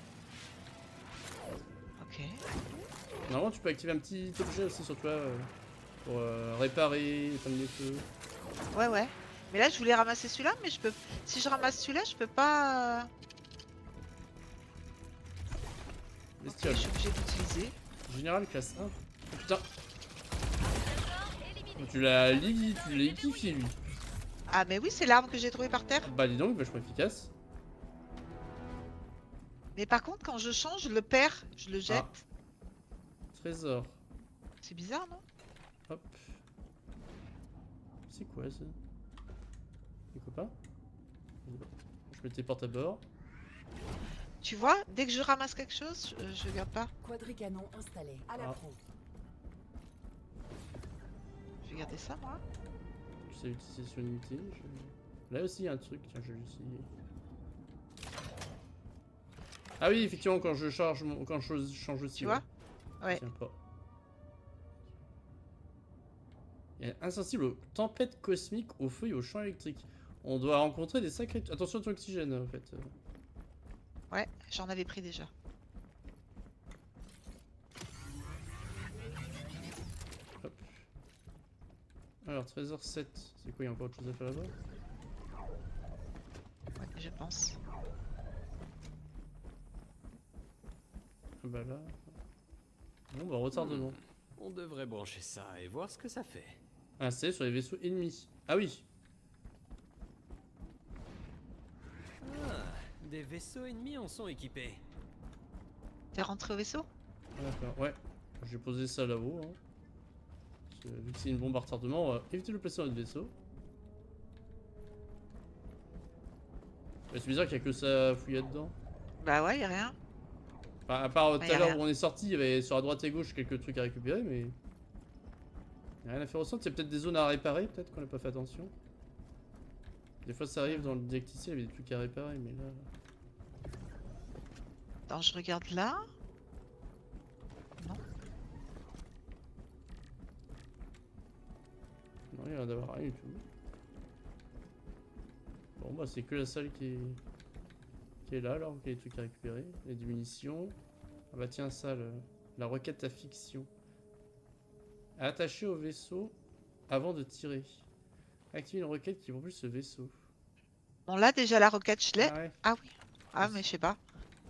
[SPEAKER 2] Ok.
[SPEAKER 1] Normalement tu peux activer un petit objet aussi sur toi pour réparer, éteindre les feux.
[SPEAKER 2] Ouais, ouais. Mais là, je voulais ramasser celui-là, mais je peux. Si je ramasse celui-là, je peux pas. Ok, je
[SPEAKER 1] Bestiole.
[SPEAKER 2] suis obligée d'utiliser.
[SPEAKER 1] Général classe 1. Oh, putain,
[SPEAKER 5] Trésor éliminé.
[SPEAKER 1] tu l'as liquéfié lui.
[SPEAKER 2] Ah, mais oui, c'est l'arme que j'ai trouvée par terre.
[SPEAKER 1] Bah dis donc, vachement efficace.
[SPEAKER 2] Mais par contre, quand je change, je le perds. Je le jette.
[SPEAKER 1] Trésor.
[SPEAKER 2] C'est bizarre, non?
[SPEAKER 1] Hop. C'est quoi ça? Les copains? Je mets tes portes à bord.
[SPEAKER 2] Tu vois, dès que je ramasse quelque chose, je garde pas.
[SPEAKER 4] Quadricanon installé. À la
[SPEAKER 1] Ah.
[SPEAKER 4] proue.
[SPEAKER 2] Je vais garder ça, moi.
[SPEAKER 1] Tu sais l'utilisation limitée. Là aussi il y a un truc, tiens je vais essayer. Ah oui effectivement quand je change aussi.
[SPEAKER 2] Tu vois? Ouais.
[SPEAKER 1] Tiens pas. Il est insensible aux tempêtes cosmiques, au feu et au champ électrique. On doit rencontrer des sacrés... Attention à ton oxygène en fait.
[SPEAKER 2] Ouais, j'en avais pris déjà.
[SPEAKER 1] Hop. Alors trésor 7. C'est quoi, il y a encore autre chose à faire là-bas?
[SPEAKER 2] Ouais, je pense.
[SPEAKER 1] Ah bah là... Bon bah retardement.
[SPEAKER 3] On devrait brancher ça et voir ce que ça fait.
[SPEAKER 1] Installé sur les vaisseaux ennemis. Ah oui.
[SPEAKER 3] Ah, des vaisseaux ennemis en sont équipés.
[SPEAKER 2] T'es rentré au vaisseau?
[SPEAKER 1] Ah, d'accord, ouais. J'ai posé ça là-haut. Hein. Parce que, vu que c'est une bombe à retardement, on va éviter de le placer dans notre vaisseau. Mais c'est bizarre qu'il y a que ça à fouiller dedans.
[SPEAKER 2] Bah ouais, y'a rien.
[SPEAKER 1] Enfin, à part tout
[SPEAKER 2] Ouais, y
[SPEAKER 1] à
[SPEAKER 2] a
[SPEAKER 1] l'heure
[SPEAKER 2] rien.
[SPEAKER 1] où on est sorti, il y avait sur la droite et gauche quelques trucs à récupérer, mais... Y a rien à faire au centre, il y a peut-être des zones à réparer, peut-être qu'on n'a pas fait attention. Des fois ça arrive dans le directicile, il y avait des trucs à réparer, mais là...
[SPEAKER 2] Attends, je regarde là. Non.
[SPEAKER 1] Non, il y a l'air d'avoir rien du tout. Bon bah c'est que la salle qui est là alors, qu'il y a des trucs à récupérer. Il y a des munitions. Ah bah tiens ça, la requête à fiction. Attacher au vaisseau avant de tirer. Activer une requête qui propulse ce vaisseau.
[SPEAKER 2] Bon, là, déjà, la roquette, je l'ai.
[SPEAKER 1] Ah ouais.
[SPEAKER 2] Ah oui. Ah, mais je sais pas.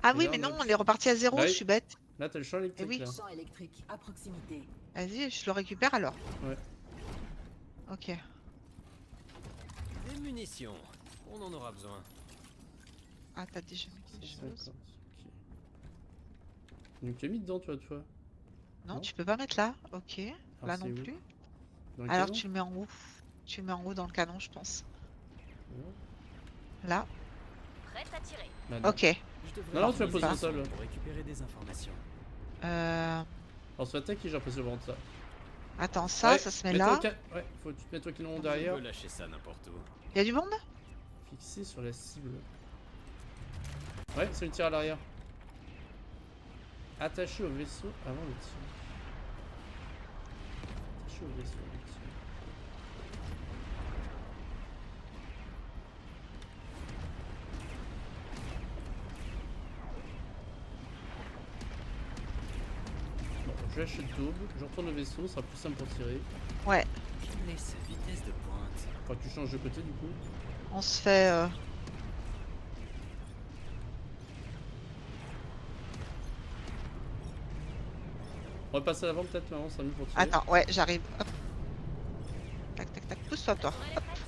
[SPEAKER 2] Ah oui,
[SPEAKER 1] Regarde,
[SPEAKER 2] mais non,
[SPEAKER 1] là.
[SPEAKER 2] on est reparti à 0,
[SPEAKER 1] Bah
[SPEAKER 2] je
[SPEAKER 1] oui.
[SPEAKER 2] suis bête.
[SPEAKER 1] Là, t'as le champ électrique,
[SPEAKER 2] oui.
[SPEAKER 1] là.
[SPEAKER 4] Champ électrique à proximité.
[SPEAKER 2] Vas-y, je le récupère alors.
[SPEAKER 1] Ouais.
[SPEAKER 2] Ok.
[SPEAKER 3] Des munitions. On en aura besoin.
[SPEAKER 2] Ah, t'as déjà mis quelque chose?
[SPEAKER 1] 150, ok. Donc tu as mis dedans, toi.
[SPEAKER 2] Non,
[SPEAKER 1] Non.
[SPEAKER 2] tu peux pas mettre là. Ok.
[SPEAKER 1] Alors,
[SPEAKER 2] Là
[SPEAKER 1] c'est
[SPEAKER 2] non
[SPEAKER 1] où?
[SPEAKER 2] plus.
[SPEAKER 1] Dans le
[SPEAKER 2] Alors
[SPEAKER 1] canon.
[SPEAKER 2] tu le mets en haut. Tu le mets en haut dans le canon, je pense.
[SPEAKER 1] Ouais.
[SPEAKER 2] Là.
[SPEAKER 5] Prête à tirer.
[SPEAKER 1] Bah, non.
[SPEAKER 2] Ok.
[SPEAKER 3] Je devrais
[SPEAKER 1] Non, tu la
[SPEAKER 3] utiliser
[SPEAKER 1] poses
[SPEAKER 3] le
[SPEAKER 1] au sol.
[SPEAKER 3] son pour récupérer des informations.
[SPEAKER 1] Alors, soit attaque et j'ai l'impression de ça.
[SPEAKER 2] Attends, ça,
[SPEAKER 1] Ouais,
[SPEAKER 2] ça se met
[SPEAKER 1] mets-toi
[SPEAKER 2] là.
[SPEAKER 1] au ouais, faut que tu te mettes au canon
[SPEAKER 3] On
[SPEAKER 1] derrière.
[SPEAKER 3] peut lâcher ça n'importe où.
[SPEAKER 2] Y a du monde?
[SPEAKER 1] Fixé sur la cible. Ouais, c'est le tir à l'arrière. Attaché au vaisseau avant le tir. Attaché au vaisseau avant le tir. Bon, je lâche l'aube, je retourne au vaisseau, ça sera plus simple pour tirer.
[SPEAKER 2] Ouais.
[SPEAKER 3] Quelle est sa vitesse de pointe?
[SPEAKER 1] Enfin, tu changes de côté du coup.
[SPEAKER 2] On se fait.
[SPEAKER 1] On va passer à l'avant peut-être maintenant, ça sera mieux pour tirer.
[SPEAKER 2] Attends, ouais, j'arrive. Hop. Tac, tac, tac. Pousse-toi, toi.
[SPEAKER 5] On est prête.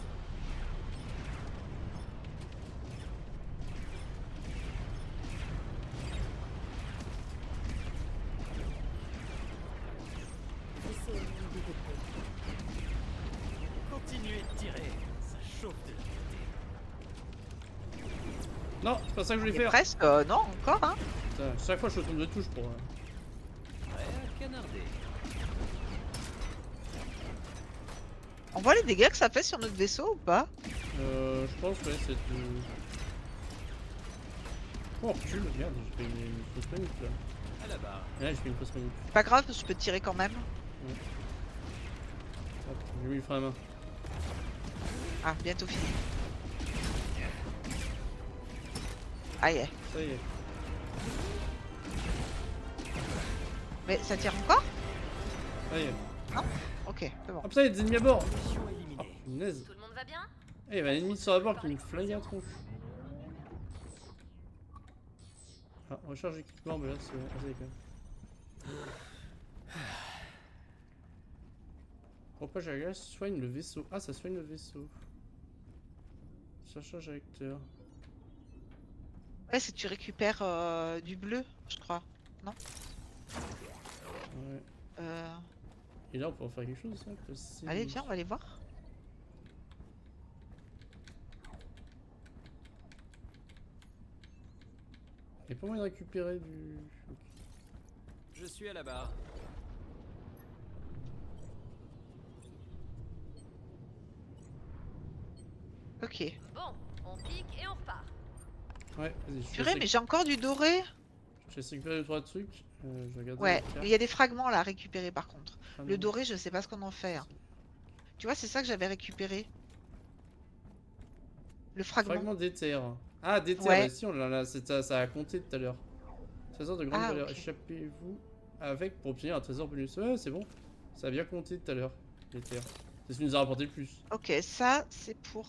[SPEAKER 4] Vaisseau ennemi détecté.
[SPEAKER 3] Continuez de tirer. Ça chauffe de la tête.
[SPEAKER 1] Non, c'est pas ça que je voulais
[SPEAKER 2] Et
[SPEAKER 1] faire.
[SPEAKER 2] presque. Non, encore, hein.
[SPEAKER 1] Putain, chaque fois je tourne de touche pour.
[SPEAKER 3] Prêt à canarder.
[SPEAKER 2] On voit les dégâts que ça fait sur notre vaisseau ou pas?
[SPEAKER 1] Je pense, ouais, c'est de. Oh, on recule, merde, j'ai fait une fausse manip là.
[SPEAKER 3] À la barre.
[SPEAKER 1] Ouais, j'ai fait une fausse manip.
[SPEAKER 2] Pas grave, je peux tirer quand même.
[SPEAKER 1] Hop, j'ai mis le frein à main.
[SPEAKER 2] Ah, bientôt fini. Aïe.
[SPEAKER 1] Ça y est.
[SPEAKER 2] Mais ça tire encore?
[SPEAKER 1] Ça y est.
[SPEAKER 2] Ok, c'est bon.
[SPEAKER 1] Ah putain, il y a des ennemis à bord.
[SPEAKER 3] Mission
[SPEAKER 1] Ah,
[SPEAKER 3] éliminée.
[SPEAKER 1] punaise.
[SPEAKER 5] Tout le monde va bien?
[SPEAKER 1] Eh, il y avait un ennemi sur la bord qui me flingue la tronche. Ah, recharge équipement, mais là c'est bon. Ah, ça y est quand même. Propage à gaz soigne le vaisseau. Ah, ça soigne le vaisseau. Surcharge réacteur.
[SPEAKER 2] Ouais, c'est que tu récupères du bleu, je crois.
[SPEAKER 1] Ouais.
[SPEAKER 2] Euh...
[SPEAKER 1] Et là, on peut en faire quelque chose, ça possible.
[SPEAKER 2] Allez, viens, on va aller voir.
[SPEAKER 1] Il n'y a pas moyen de récupérer du.
[SPEAKER 3] Je suis à la barre.
[SPEAKER 2] Ok.
[SPEAKER 5] Bon, on pique et on repart.
[SPEAKER 1] Ouais, vas-y, je
[SPEAKER 2] Purée,
[SPEAKER 1] vais
[SPEAKER 2] mais j'ai encore du doré.
[SPEAKER 1] récupérer 2-3 trucs. Je regarde.
[SPEAKER 2] Ouais, mais il y a des fragments là à récupérer par contre.
[SPEAKER 1] Ah,
[SPEAKER 2] Le doré, je sais pas ce qu'on en fait. Hein. Tu vois, c'est ça que j'avais récupéré. Le fragment.
[SPEAKER 1] Fragment d'éther. Ah, d'éther,
[SPEAKER 2] Ouais.
[SPEAKER 1] bah si, on l'a, ça a compté tout à l'heure. Trésor de grande
[SPEAKER 2] Ah,
[SPEAKER 1] valeur.
[SPEAKER 2] ok.
[SPEAKER 1] Échappez-vous avec pour obtenir un trésor bonus. Ouais, c'est bon. Ça a bien compté tout à l'heure. L'éther. C'est ce qui nous a rapporté le plus.
[SPEAKER 2] Ok, ça c'est pour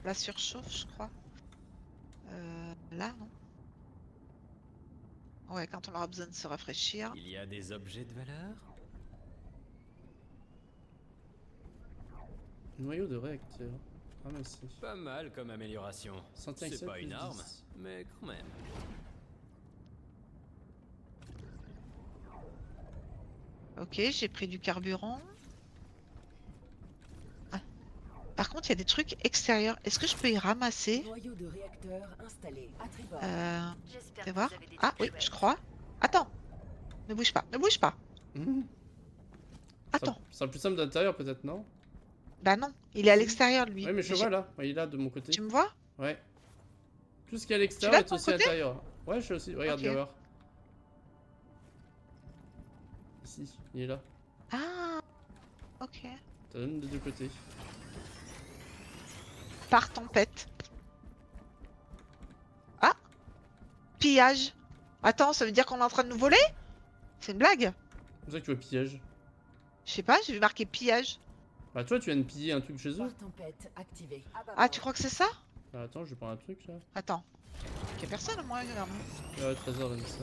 [SPEAKER 2] la surchauffe, je crois. Là, non? Ouais, quand on aura besoin de se rafraîchir.
[SPEAKER 3] Il y a des objets de valeur?
[SPEAKER 1] Noyau de réacteur. Ah, mais si.
[SPEAKER 3] Pas mal comme amélioration.
[SPEAKER 1] Santé avec
[SPEAKER 3] C'est
[SPEAKER 1] ça,
[SPEAKER 3] pas
[SPEAKER 1] plus
[SPEAKER 3] une
[SPEAKER 1] 10.
[SPEAKER 3] arme, mais quand même.
[SPEAKER 2] Ok, j'ai pris du carburant. Ah. Par contre, il y a des trucs extérieurs. Est-ce que je peux y ramasser?
[SPEAKER 4] Noyau de réacteur installé à tribord.
[SPEAKER 5] J'espère
[SPEAKER 2] Fais
[SPEAKER 5] que
[SPEAKER 2] voir.
[SPEAKER 5] vous avez des
[SPEAKER 2] Ah
[SPEAKER 5] trucs
[SPEAKER 2] oui,
[SPEAKER 5] chouettes.
[SPEAKER 2] je crois. Attends. Ne bouge pas, ne bouge pas.
[SPEAKER 1] Mmh.
[SPEAKER 2] Attends.
[SPEAKER 1] Ça sera plus simple d'intérieur, peut-être, non?
[SPEAKER 2] Bah non, il est à l'extérieur lui.
[SPEAKER 1] Ouais, mais je
[SPEAKER 2] Mais
[SPEAKER 1] vois là. Ouais, il est là de mon côté.
[SPEAKER 2] Tu me vois?
[SPEAKER 1] Ouais. Tout ce qui est à l'extérieur
[SPEAKER 2] l'as
[SPEAKER 1] est
[SPEAKER 2] de ton
[SPEAKER 1] aussi à
[SPEAKER 2] côté
[SPEAKER 1] l'intérieur. Ouais, je suis aussi. Regarde,
[SPEAKER 2] Ok.
[SPEAKER 1] viens voir. Ici, il est là.
[SPEAKER 2] Ah. Ok.
[SPEAKER 1] Ça donne des deux côtés.
[SPEAKER 2] Par tempête. Ah. Pillage. Attends, ça veut dire qu'on est en train de nous voler? C'est une blague?
[SPEAKER 1] C'est pour ça que tu vois piège.
[SPEAKER 2] Je sais pas, j'ai vu marquer pillage.
[SPEAKER 1] Bah, toi, tu viens de piller un truc chez eux.
[SPEAKER 4] Port tempête activé. À bas
[SPEAKER 2] Ah,
[SPEAKER 4] bord.
[SPEAKER 2] tu crois que c'est ça?
[SPEAKER 1] Ah, attends, je vais prendre un truc là.
[SPEAKER 2] Attends. qu'il y a personne, moi, regarde.
[SPEAKER 1] Ouais, 13h25.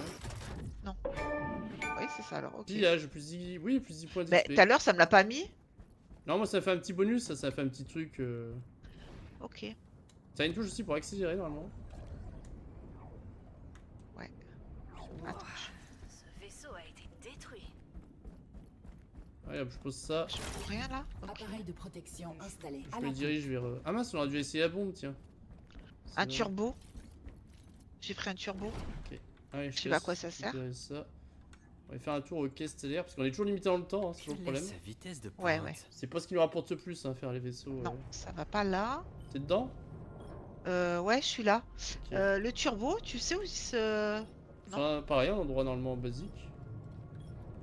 [SPEAKER 2] Oui, c'est ça alors, ok.
[SPEAKER 1] Pillage, plus 10... Oui, plus 10 points
[SPEAKER 2] Mais
[SPEAKER 1] d'XP.
[SPEAKER 2] tout à l'heure, ça me l'a pas mis.
[SPEAKER 1] Non, moi ça fait un petit bonus, ça fait un petit truc.
[SPEAKER 2] Ok.
[SPEAKER 1] Ça a une touche aussi pour accélérer normalement.
[SPEAKER 2] Attends,
[SPEAKER 5] Ce vaisseau a été détruit.
[SPEAKER 1] Ouais, hop, je pose ça.
[SPEAKER 2] je trouve rien là. Ok.
[SPEAKER 4] Appareil de protection installé.
[SPEAKER 1] Je
[SPEAKER 4] À
[SPEAKER 1] me
[SPEAKER 4] la
[SPEAKER 1] dirige vers. Ah mince, on aurait dû essayer la bombe, tiens.
[SPEAKER 2] Un
[SPEAKER 1] C'est-
[SPEAKER 2] turbo. J'ai pris un turbo.
[SPEAKER 1] Ah ouais,
[SPEAKER 2] Je sais pas à
[SPEAKER 1] laisse
[SPEAKER 2] quoi ça sert.
[SPEAKER 1] récupérer ça. On va faire un tour au quai stellaire parce qu'on est toujours limité dans le temps, hein, c'est toujours le
[SPEAKER 3] Quelle est
[SPEAKER 1] problème.
[SPEAKER 3] sa vitesse de pointe?
[SPEAKER 2] Ouais, ouais.
[SPEAKER 1] C'est pas ce qui nous rapporte le plus, hein, faire les vaisseaux.
[SPEAKER 2] Non, ça va pas là.
[SPEAKER 1] T'es dedans?
[SPEAKER 2] Ouais, je suis là.
[SPEAKER 1] Ok.
[SPEAKER 2] Le turbo, tu sais où il se. Non.
[SPEAKER 1] Enfin, pareil, un endroit normalement basique.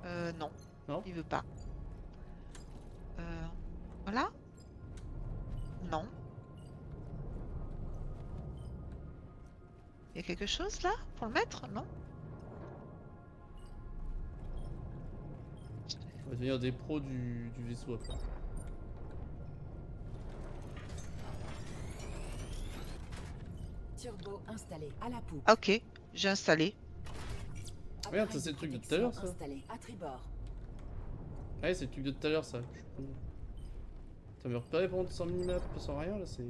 [SPEAKER 2] Non.
[SPEAKER 1] Non.
[SPEAKER 2] Il veut pas. Voilà. Non. Il y a quelque chose là pour le mettre? Non.
[SPEAKER 1] On va devenir des pros du vaisseau après.
[SPEAKER 4] turbo installé. À la poupe.
[SPEAKER 2] Ah, ok, j'ai installé.
[SPEAKER 1] Regarde,
[SPEAKER 4] Appareil
[SPEAKER 1] ça, c'est le truc de tout à l'heure, ça.
[SPEAKER 4] installé à tribord.
[SPEAKER 1] Ah ouais, c'est le truc de tout à l'heure ça. T'as me repéré pendant 100 minimap sans rien là, c'est.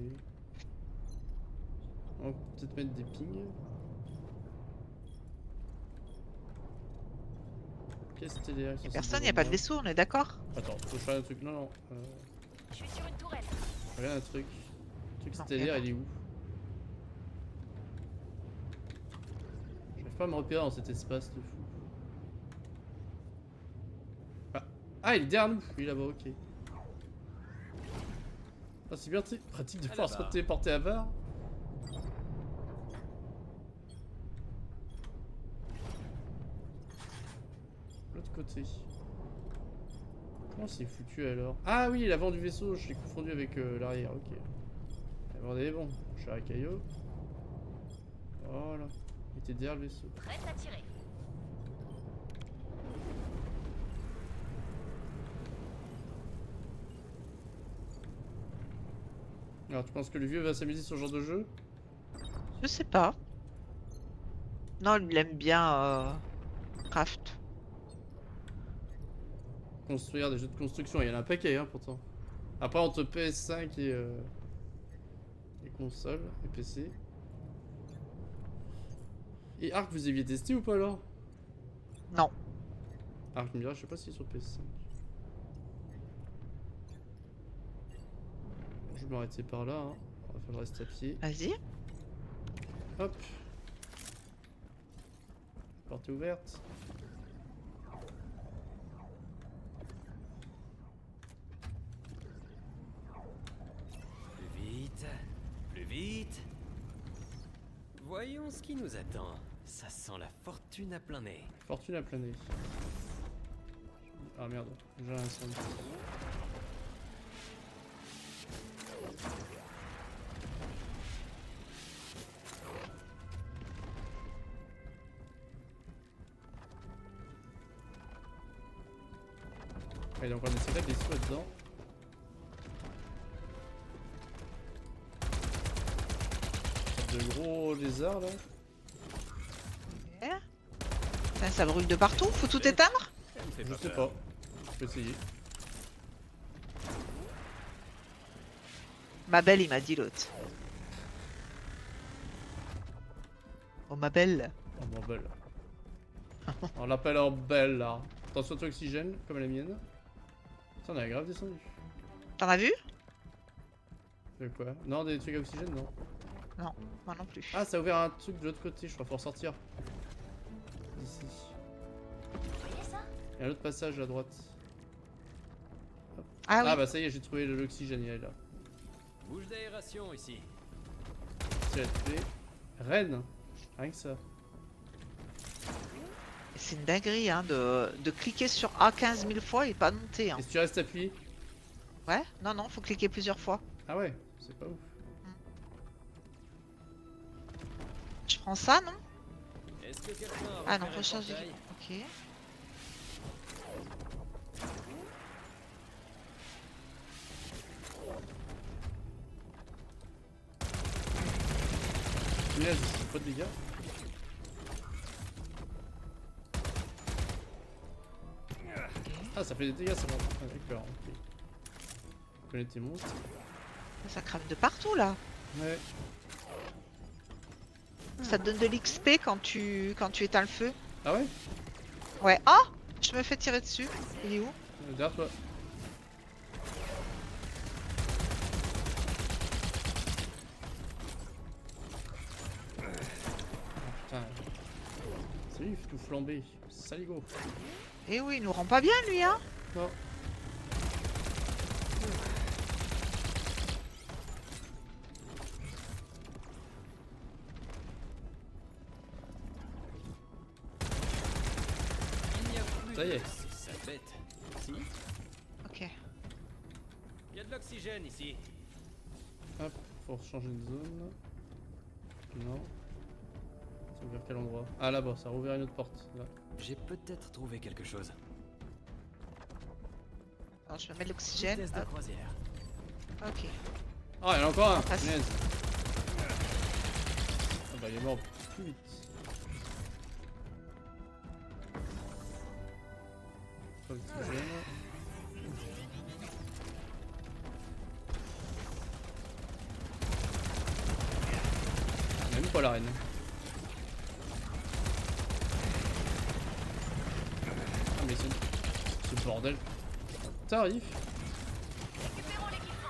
[SPEAKER 1] On va peut-être mettre des pings. Qu'est-ce que c'était là?
[SPEAKER 2] Personne, il a pas de vaisseau, on est d'accord?
[SPEAKER 1] Attends, faut que je fasse un truc. Non, non.
[SPEAKER 5] Je suis sur une tourelle.
[SPEAKER 1] Regarde un truc. Le truc
[SPEAKER 2] Non,
[SPEAKER 1] stellaire,
[SPEAKER 2] y a
[SPEAKER 1] il est où? J'arrive pas à me repérer dans cet espace de fou. Ah, il est derrière nous. Oui, là-bas, ok. Ah, c'est bien pratique de pouvoir se
[SPEAKER 3] là-bas.
[SPEAKER 1] téléporter à barre. L'autre côté. Comment c'est foutu alors? Ah oui, l'avant du vaisseau, je l'ai confondu avec l'arrière, ok. L'avant est bon, je suis à Caillot. Voilà, il était derrière le vaisseau.
[SPEAKER 5] Prête à tirer.
[SPEAKER 1] Alors tu penses que le vieux va s'amuser sur ce genre de jeu?
[SPEAKER 2] Je sais pas. Non, il aime bien Craft.
[SPEAKER 1] Construire des jeux de construction, il y en a un paquet hein, pourtant. Après entre PS5 et consoles et PC. Et Arc vous aviez testé ou pas alors?
[SPEAKER 2] Non.
[SPEAKER 1] Arc me dira, je sais pas si sur PS5. Je vais m'arrêter par là, hein. On va faire le reste à pied.
[SPEAKER 2] Vas-y.
[SPEAKER 1] Hop. Porte est ouverte.
[SPEAKER 3] Plus vite, plus vite. Voyons ce qui nous attend. Ça sent la fortune à plein nez.
[SPEAKER 1] Fortune à planer. Ah merde, j'ai un incendie. Ah, il y a encore des secrets des sous là-dedans. De gros lézards là.
[SPEAKER 2] Ça brûle de partout, faut tout éteindre?
[SPEAKER 3] Elle me fait
[SPEAKER 1] Je sais
[SPEAKER 3] peur.
[SPEAKER 1] pas. Je peux essayer.
[SPEAKER 2] Ma belle, il m'a dit l'autre. Oh ma belle.
[SPEAKER 1] Oh mon belle. On l'appelle en belle là. Attention à oxygène, comme la mienne. Ça on a grave descendu.
[SPEAKER 2] T'en as vu?
[SPEAKER 1] De quoi? Non, des trucs à oxygène, non.
[SPEAKER 2] Non, moi non plus.
[SPEAKER 1] Ah, ça a ouvert un truc de l'autre côté, je crois, faut ressortir. D'ici.
[SPEAKER 5] Vous voyez ça?
[SPEAKER 1] Il y a un autre passage à droite.
[SPEAKER 2] Ah oui.
[SPEAKER 1] Ah bah ça y est, j'ai trouvé l'oxygène, il est là.
[SPEAKER 3] Bouche d'aération ici.
[SPEAKER 1] C'est la clé. Rennes. Rien que ça.
[SPEAKER 2] C'est une dinguerie hein, de cliquer sur A 15 000 fois et pas de monter. Hein.
[SPEAKER 1] Et si tu restes appuyé?
[SPEAKER 2] Ouais, non, non, faut cliquer plusieurs fois.
[SPEAKER 1] Ah ouais, c'est pas ouf.
[SPEAKER 2] Je prends ça, non?
[SPEAKER 3] Est-ce que quelqu'un a
[SPEAKER 2] Ah non,
[SPEAKER 3] repéré le
[SPEAKER 2] recharger.
[SPEAKER 3] portail?
[SPEAKER 2] Ok.
[SPEAKER 1] Punaise. pas de dégâts. Ah, ça fait des dégâts, ça va. Ah, d'accord, ok. Je connais tes monstres.
[SPEAKER 2] Ça crame de partout là.
[SPEAKER 1] Ouais.
[SPEAKER 2] Ça te donne de l'XP quand tu éteins le feu.
[SPEAKER 1] Ah ouais?
[SPEAKER 2] Ouais. Ah, je me fais tirer dessus. Il est où?
[SPEAKER 1] Derrière toi. Putain. C'est lui, il fait tout flamber. Saligo.
[SPEAKER 2] Eh oui, il nous rend pas bien lui, hein.
[SPEAKER 1] Non.
[SPEAKER 3] Il n'y a plus
[SPEAKER 1] Ça y est.
[SPEAKER 3] de ces sales bêtes. Si,
[SPEAKER 2] Ok.
[SPEAKER 3] il y a de l'oxygène ici.
[SPEAKER 1] Hop, faut changer de zone. Non. Ça ouvert quel endroit? Ah là-bas, ça a rouvert une autre porte. Là.
[SPEAKER 3] J'ai peut-être trouvé quelque chose.
[SPEAKER 2] Alors je vais mettre l'oxygène.
[SPEAKER 3] Vitesse de
[SPEAKER 2] Hop.
[SPEAKER 3] croisière.
[SPEAKER 2] Ok.
[SPEAKER 1] Ah, il y en a encore un!
[SPEAKER 2] Ah, si.
[SPEAKER 1] Punaise. Ah bah il est mort plus vite. Pas l'oxygène. Même pas la reine. Ah mais ce bordel. Tarif.
[SPEAKER 5] Récupérons l'équipement.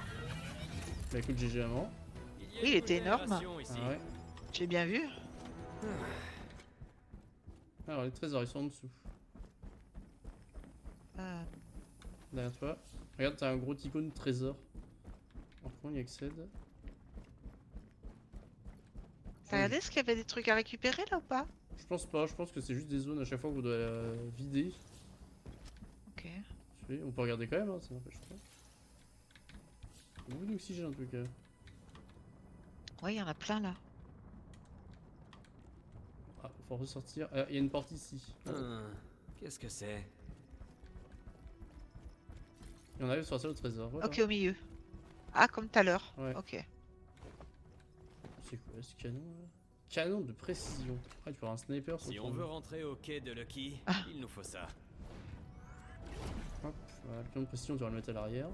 [SPEAKER 1] Bah écoute GG avant.
[SPEAKER 3] Il y a
[SPEAKER 2] Oui, il
[SPEAKER 3] une
[SPEAKER 2] était énorme.
[SPEAKER 3] congélation ici.
[SPEAKER 1] Ah ouais.
[SPEAKER 2] J'ai bien vu.
[SPEAKER 1] Alors les trésors ils sont en dessous.
[SPEAKER 2] Euh,
[SPEAKER 1] Derrière toi. Regarde, t'as un gros icône de trésor. Alors comment on y accède?
[SPEAKER 2] T'as regardé ce qu'il y avait des trucs à récupérer là ou pas?
[SPEAKER 1] Je pense pas, je pense que c'est juste des zones à chaque fois que vous devez vider.
[SPEAKER 2] Ok.
[SPEAKER 1] On peut regarder quand même, hein, ça n'empêche pas. Beaucoup d'oxygène en tout cas.
[SPEAKER 2] Ouais, il y en a plein là.
[SPEAKER 1] Ah, faut ressortir. Ah, il y a une porte ici.
[SPEAKER 3] Qu'est-ce que c'est?
[SPEAKER 1] Et on arrive sur la salle au trésor. Voilà.
[SPEAKER 2] Ok, au milieu. Ah, comme tout à l'heure.
[SPEAKER 1] Ouais.
[SPEAKER 2] Ok.
[SPEAKER 1] C'est quoi ce canon là? Canon de précision. Ah, tu peux avoir un sniper sur
[SPEAKER 3] Si
[SPEAKER 1] ton-
[SPEAKER 3] on veut rentrer au quai de Lucky,
[SPEAKER 2] Ah.
[SPEAKER 3] il nous faut ça.
[SPEAKER 1] Hop, voilà, le canon de précision, tu vas le mettre à l'arrière.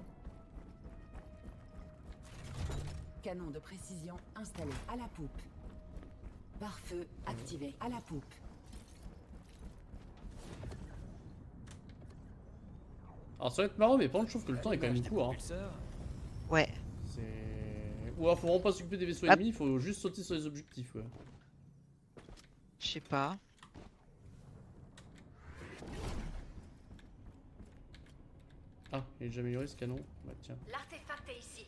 [SPEAKER 4] Canon de précision installé à la poupe. Pare-feu activé à la poupe.
[SPEAKER 1] Alors ça va être marrant, mais par contre, je trouve que le temps est quand même
[SPEAKER 3] Allumage des
[SPEAKER 1] court. Hein.
[SPEAKER 3] propulseurs.
[SPEAKER 2] Ouais.
[SPEAKER 1] C'est. Ou alors faut vraiment pas s'occuper des vaisseaux
[SPEAKER 2] Hop.
[SPEAKER 1] ennemis, il faut juste sauter sur les objectifs. Ouais.
[SPEAKER 2] Je sais pas.
[SPEAKER 1] Ah, il est déjà amélioré ce canon. Bah tiens.
[SPEAKER 5] L'artefact est ici.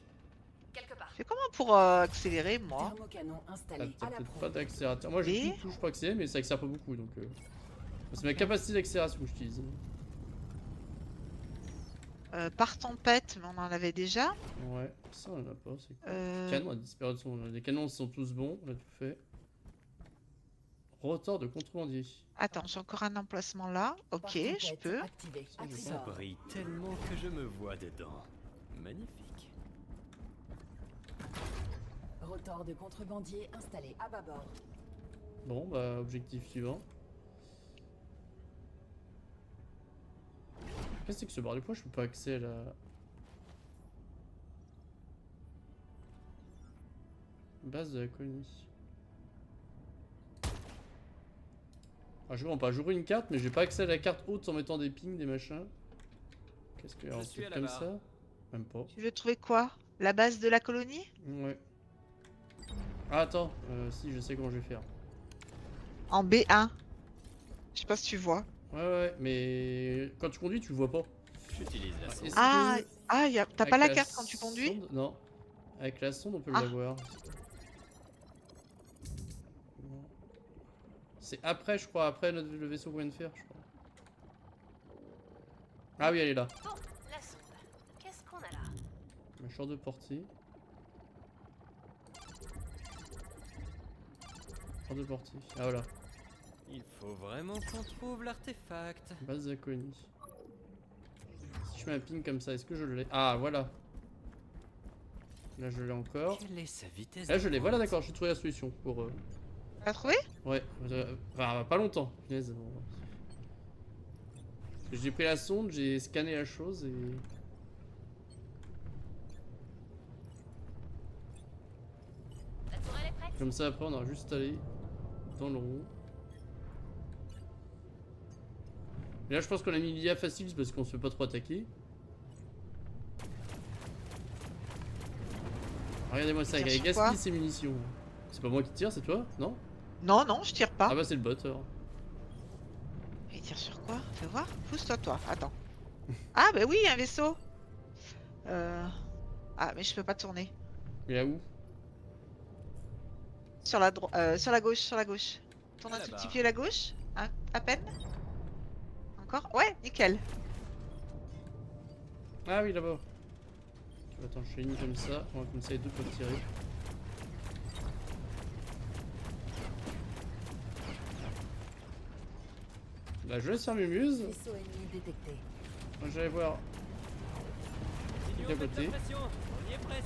[SPEAKER 5] Quelque part.
[SPEAKER 2] C'est comment pour accélérer moi?
[SPEAKER 4] Thermocanon
[SPEAKER 1] Ah,
[SPEAKER 4] installé
[SPEAKER 1] t'as
[SPEAKER 4] à la
[SPEAKER 1] peut-être
[SPEAKER 4] proue.
[SPEAKER 1] pas d'accélérateur. Moi j'ai
[SPEAKER 2] Et
[SPEAKER 1] tout touche pour accélérer, mais ça accélère pas beaucoup donc. C'est ma capacité d'accélération que j'utilise.
[SPEAKER 2] Par tempête, mais on en avait déjà.
[SPEAKER 1] Ouais, ça on en a pas, c'est quoi?
[SPEAKER 2] Euh,
[SPEAKER 1] Canon a disparu de son. Les canons sont tous bons, on a tout fait. Rotor de contrebandier.
[SPEAKER 2] Attends, j'ai encore un emplacement là.
[SPEAKER 4] Par
[SPEAKER 2] Ok,
[SPEAKER 4] tempête
[SPEAKER 2] je peux.
[SPEAKER 4] activé à
[SPEAKER 1] Ça, je
[SPEAKER 3] Ça
[SPEAKER 4] trésor.
[SPEAKER 3] brille tellement que je me vois dedans. Magnifique.
[SPEAKER 4] Rotor de contrebandier installé à bâbord.
[SPEAKER 1] Bon, bah, objectif suivant. Qu'est-ce que c'est que ce bordel? Pourquoi je peux pas accéder à la. Base de la colonie. Ah, je vois pas. J'ouvre une carte, mais j'ai pas accès à la carte haute en mettant des pings, des machins. Qu'est-ce que. Alors,
[SPEAKER 3] suis
[SPEAKER 1] c'est
[SPEAKER 3] à la
[SPEAKER 1] comme
[SPEAKER 3] barre.
[SPEAKER 1] ça? Même pas.
[SPEAKER 2] Tu veux trouver quoi? La base de la colonie?
[SPEAKER 1] Ouais. Ah, attends, si, je sais comment je vais faire.
[SPEAKER 2] En B1. Je sais pas si tu vois.
[SPEAKER 1] Ouais, mais quand tu conduis, tu le vois pas.
[SPEAKER 3] J'utilise la sonde.
[SPEAKER 1] Est-ce
[SPEAKER 2] Ah,
[SPEAKER 1] que
[SPEAKER 2] t'as
[SPEAKER 1] avec
[SPEAKER 2] pas la
[SPEAKER 1] la
[SPEAKER 2] carte quand tu conduis?
[SPEAKER 1] sonde- Non. Avec la sonde, on peut
[SPEAKER 2] Ah.
[SPEAKER 1] l'avoir. C'est après, je crois, après le vaisseau qu'on vient de faire, je crois. Ah oui, elle est là.
[SPEAKER 5] Bon, la sonde. Qu'est-ce qu'on a là?
[SPEAKER 1] Un champ de portée. Champ de portée. Ah voilà.
[SPEAKER 3] Il faut vraiment qu'on trouve l'artefact.
[SPEAKER 1] Base de la colonie. Si je mets un ping comme ça, est-ce que je l'ai? Ah voilà. Là je l'ai encore.
[SPEAKER 3] Quelle est sa vitesse
[SPEAKER 1] Là
[SPEAKER 3] de
[SPEAKER 1] je l'ai. Voilà,
[SPEAKER 3] pointe?
[SPEAKER 1] d'accord, j'ai trouvé la solution pour.
[SPEAKER 2] T'as trouvé?
[SPEAKER 1] Ouais, enfin, pas longtemps. Punaise, bon. Parce que j'ai pris la sonde, j'ai scanné la chose et...
[SPEAKER 5] La tourelle est prête.
[SPEAKER 1] Comme ça, après, on aura juste à aller dans le rond. Et là, je pense qu'on a mis l'IA facile parce qu'on se fait pas trop attaquer. Regardez-moi ça,
[SPEAKER 2] Tire
[SPEAKER 1] il
[SPEAKER 2] sur
[SPEAKER 1] gaspille
[SPEAKER 2] quoi
[SPEAKER 1] ses munitions. C'est pas moi qui tire, c'est toi? Non?
[SPEAKER 2] Non, non, je tire pas.
[SPEAKER 1] Ah bah c'est le bot alors.
[SPEAKER 2] Il tire sur quoi? Fais voir. Pousse-toi, toi. Attends. Ah, bah oui, un vaisseau. Ah, mais je peux pas tourner.
[SPEAKER 1] Mais là où?
[SPEAKER 2] Sur la sur la gauche, sur la gauche. Tourne un tout
[SPEAKER 3] Là-bas.
[SPEAKER 2] petit pied à la gauche. Hein, à peine. Encore? Ouais, nickel.
[SPEAKER 1] Ah oui, là-bas. Attends, je fais une comme ça. On va comme ça les deux peuvent tirer. Bah je laisse faire mes muses.
[SPEAKER 4] Vaisseau ennemi détecté.
[SPEAKER 1] Moi j'allais voir.
[SPEAKER 3] Continuons
[SPEAKER 1] D'à
[SPEAKER 3] de mettre
[SPEAKER 1] côté.
[SPEAKER 3] la pression. On y est presque.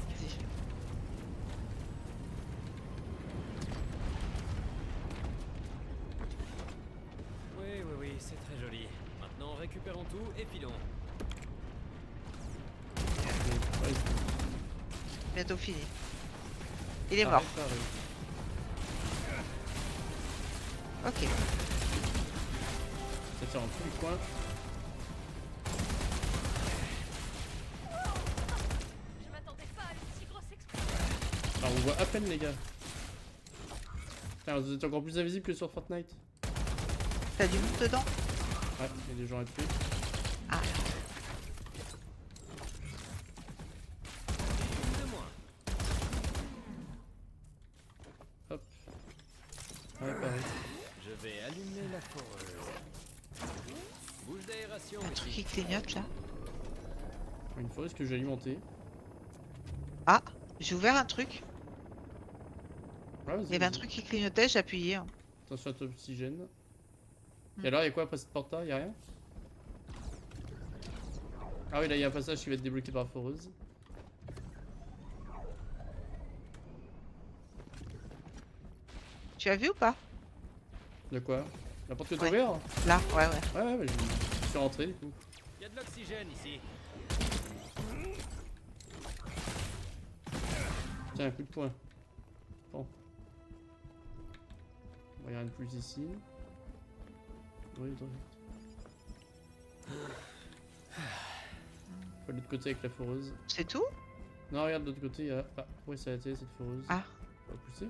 [SPEAKER 2] Vas-y.
[SPEAKER 3] Oui, c'est très joli. Maintenant, récupérons tout et filons.
[SPEAKER 1] Ouais,
[SPEAKER 2] Bientôt fini. Il est
[SPEAKER 1] pareil,
[SPEAKER 2] mort.
[SPEAKER 1] pareil.
[SPEAKER 2] Ok.
[SPEAKER 1] Ça tire en tous les coins.
[SPEAKER 5] Je m'attendais pas à une si grosse explosion.
[SPEAKER 1] Alors on voit à peine les gars. Putain, vous êtes encore plus invisible que sur Fortnite.
[SPEAKER 2] T'as du monde dedans?
[SPEAKER 1] Ouais, il y a des gens à tuer.
[SPEAKER 2] Ah.
[SPEAKER 3] Une de moins.
[SPEAKER 1] Hop. Ouais, pareil.
[SPEAKER 3] Je vais allumer la foreuse. Bouche d'aération
[SPEAKER 2] Un truc
[SPEAKER 3] ici.
[SPEAKER 2] qui clignote là.
[SPEAKER 1] Une fois, est-ce que j'ai alimenté?
[SPEAKER 2] Ah, j'ai ouvert un truc.
[SPEAKER 1] Ouais, vas-y,
[SPEAKER 2] Il y avait un
[SPEAKER 1] vas-y.
[SPEAKER 2] truc qui clignotait, j'ai appuyé. Hein.
[SPEAKER 1] Attention à ton oxygène.
[SPEAKER 2] Hmm.
[SPEAKER 1] Et alors, il y a quoi après cette porte-là? Il y a rien? Ah oui, là, il y a un passage qui va être débloqué par la foreuse.
[SPEAKER 2] Tu as vu ou pas?
[SPEAKER 1] De quoi? La porte que t'as
[SPEAKER 2] Ouais.
[SPEAKER 1] ouvert?
[SPEAKER 2] Là, ouais, ouais.
[SPEAKER 1] Ouais, ouais, je suis rentré du coup.
[SPEAKER 3] Il y a de l'oxygène ici.
[SPEAKER 1] Tiens, un coup de poing. Bon. Bon, y a rien de plus ici. Oui, attends. Faut de l'autre côté avec la foreuse.
[SPEAKER 2] C'est tout?
[SPEAKER 1] Non, regarde de l'autre côté, il y a... Ah, pourquoi ça a été cette foreuse?
[SPEAKER 2] Ah.
[SPEAKER 1] On va pousser.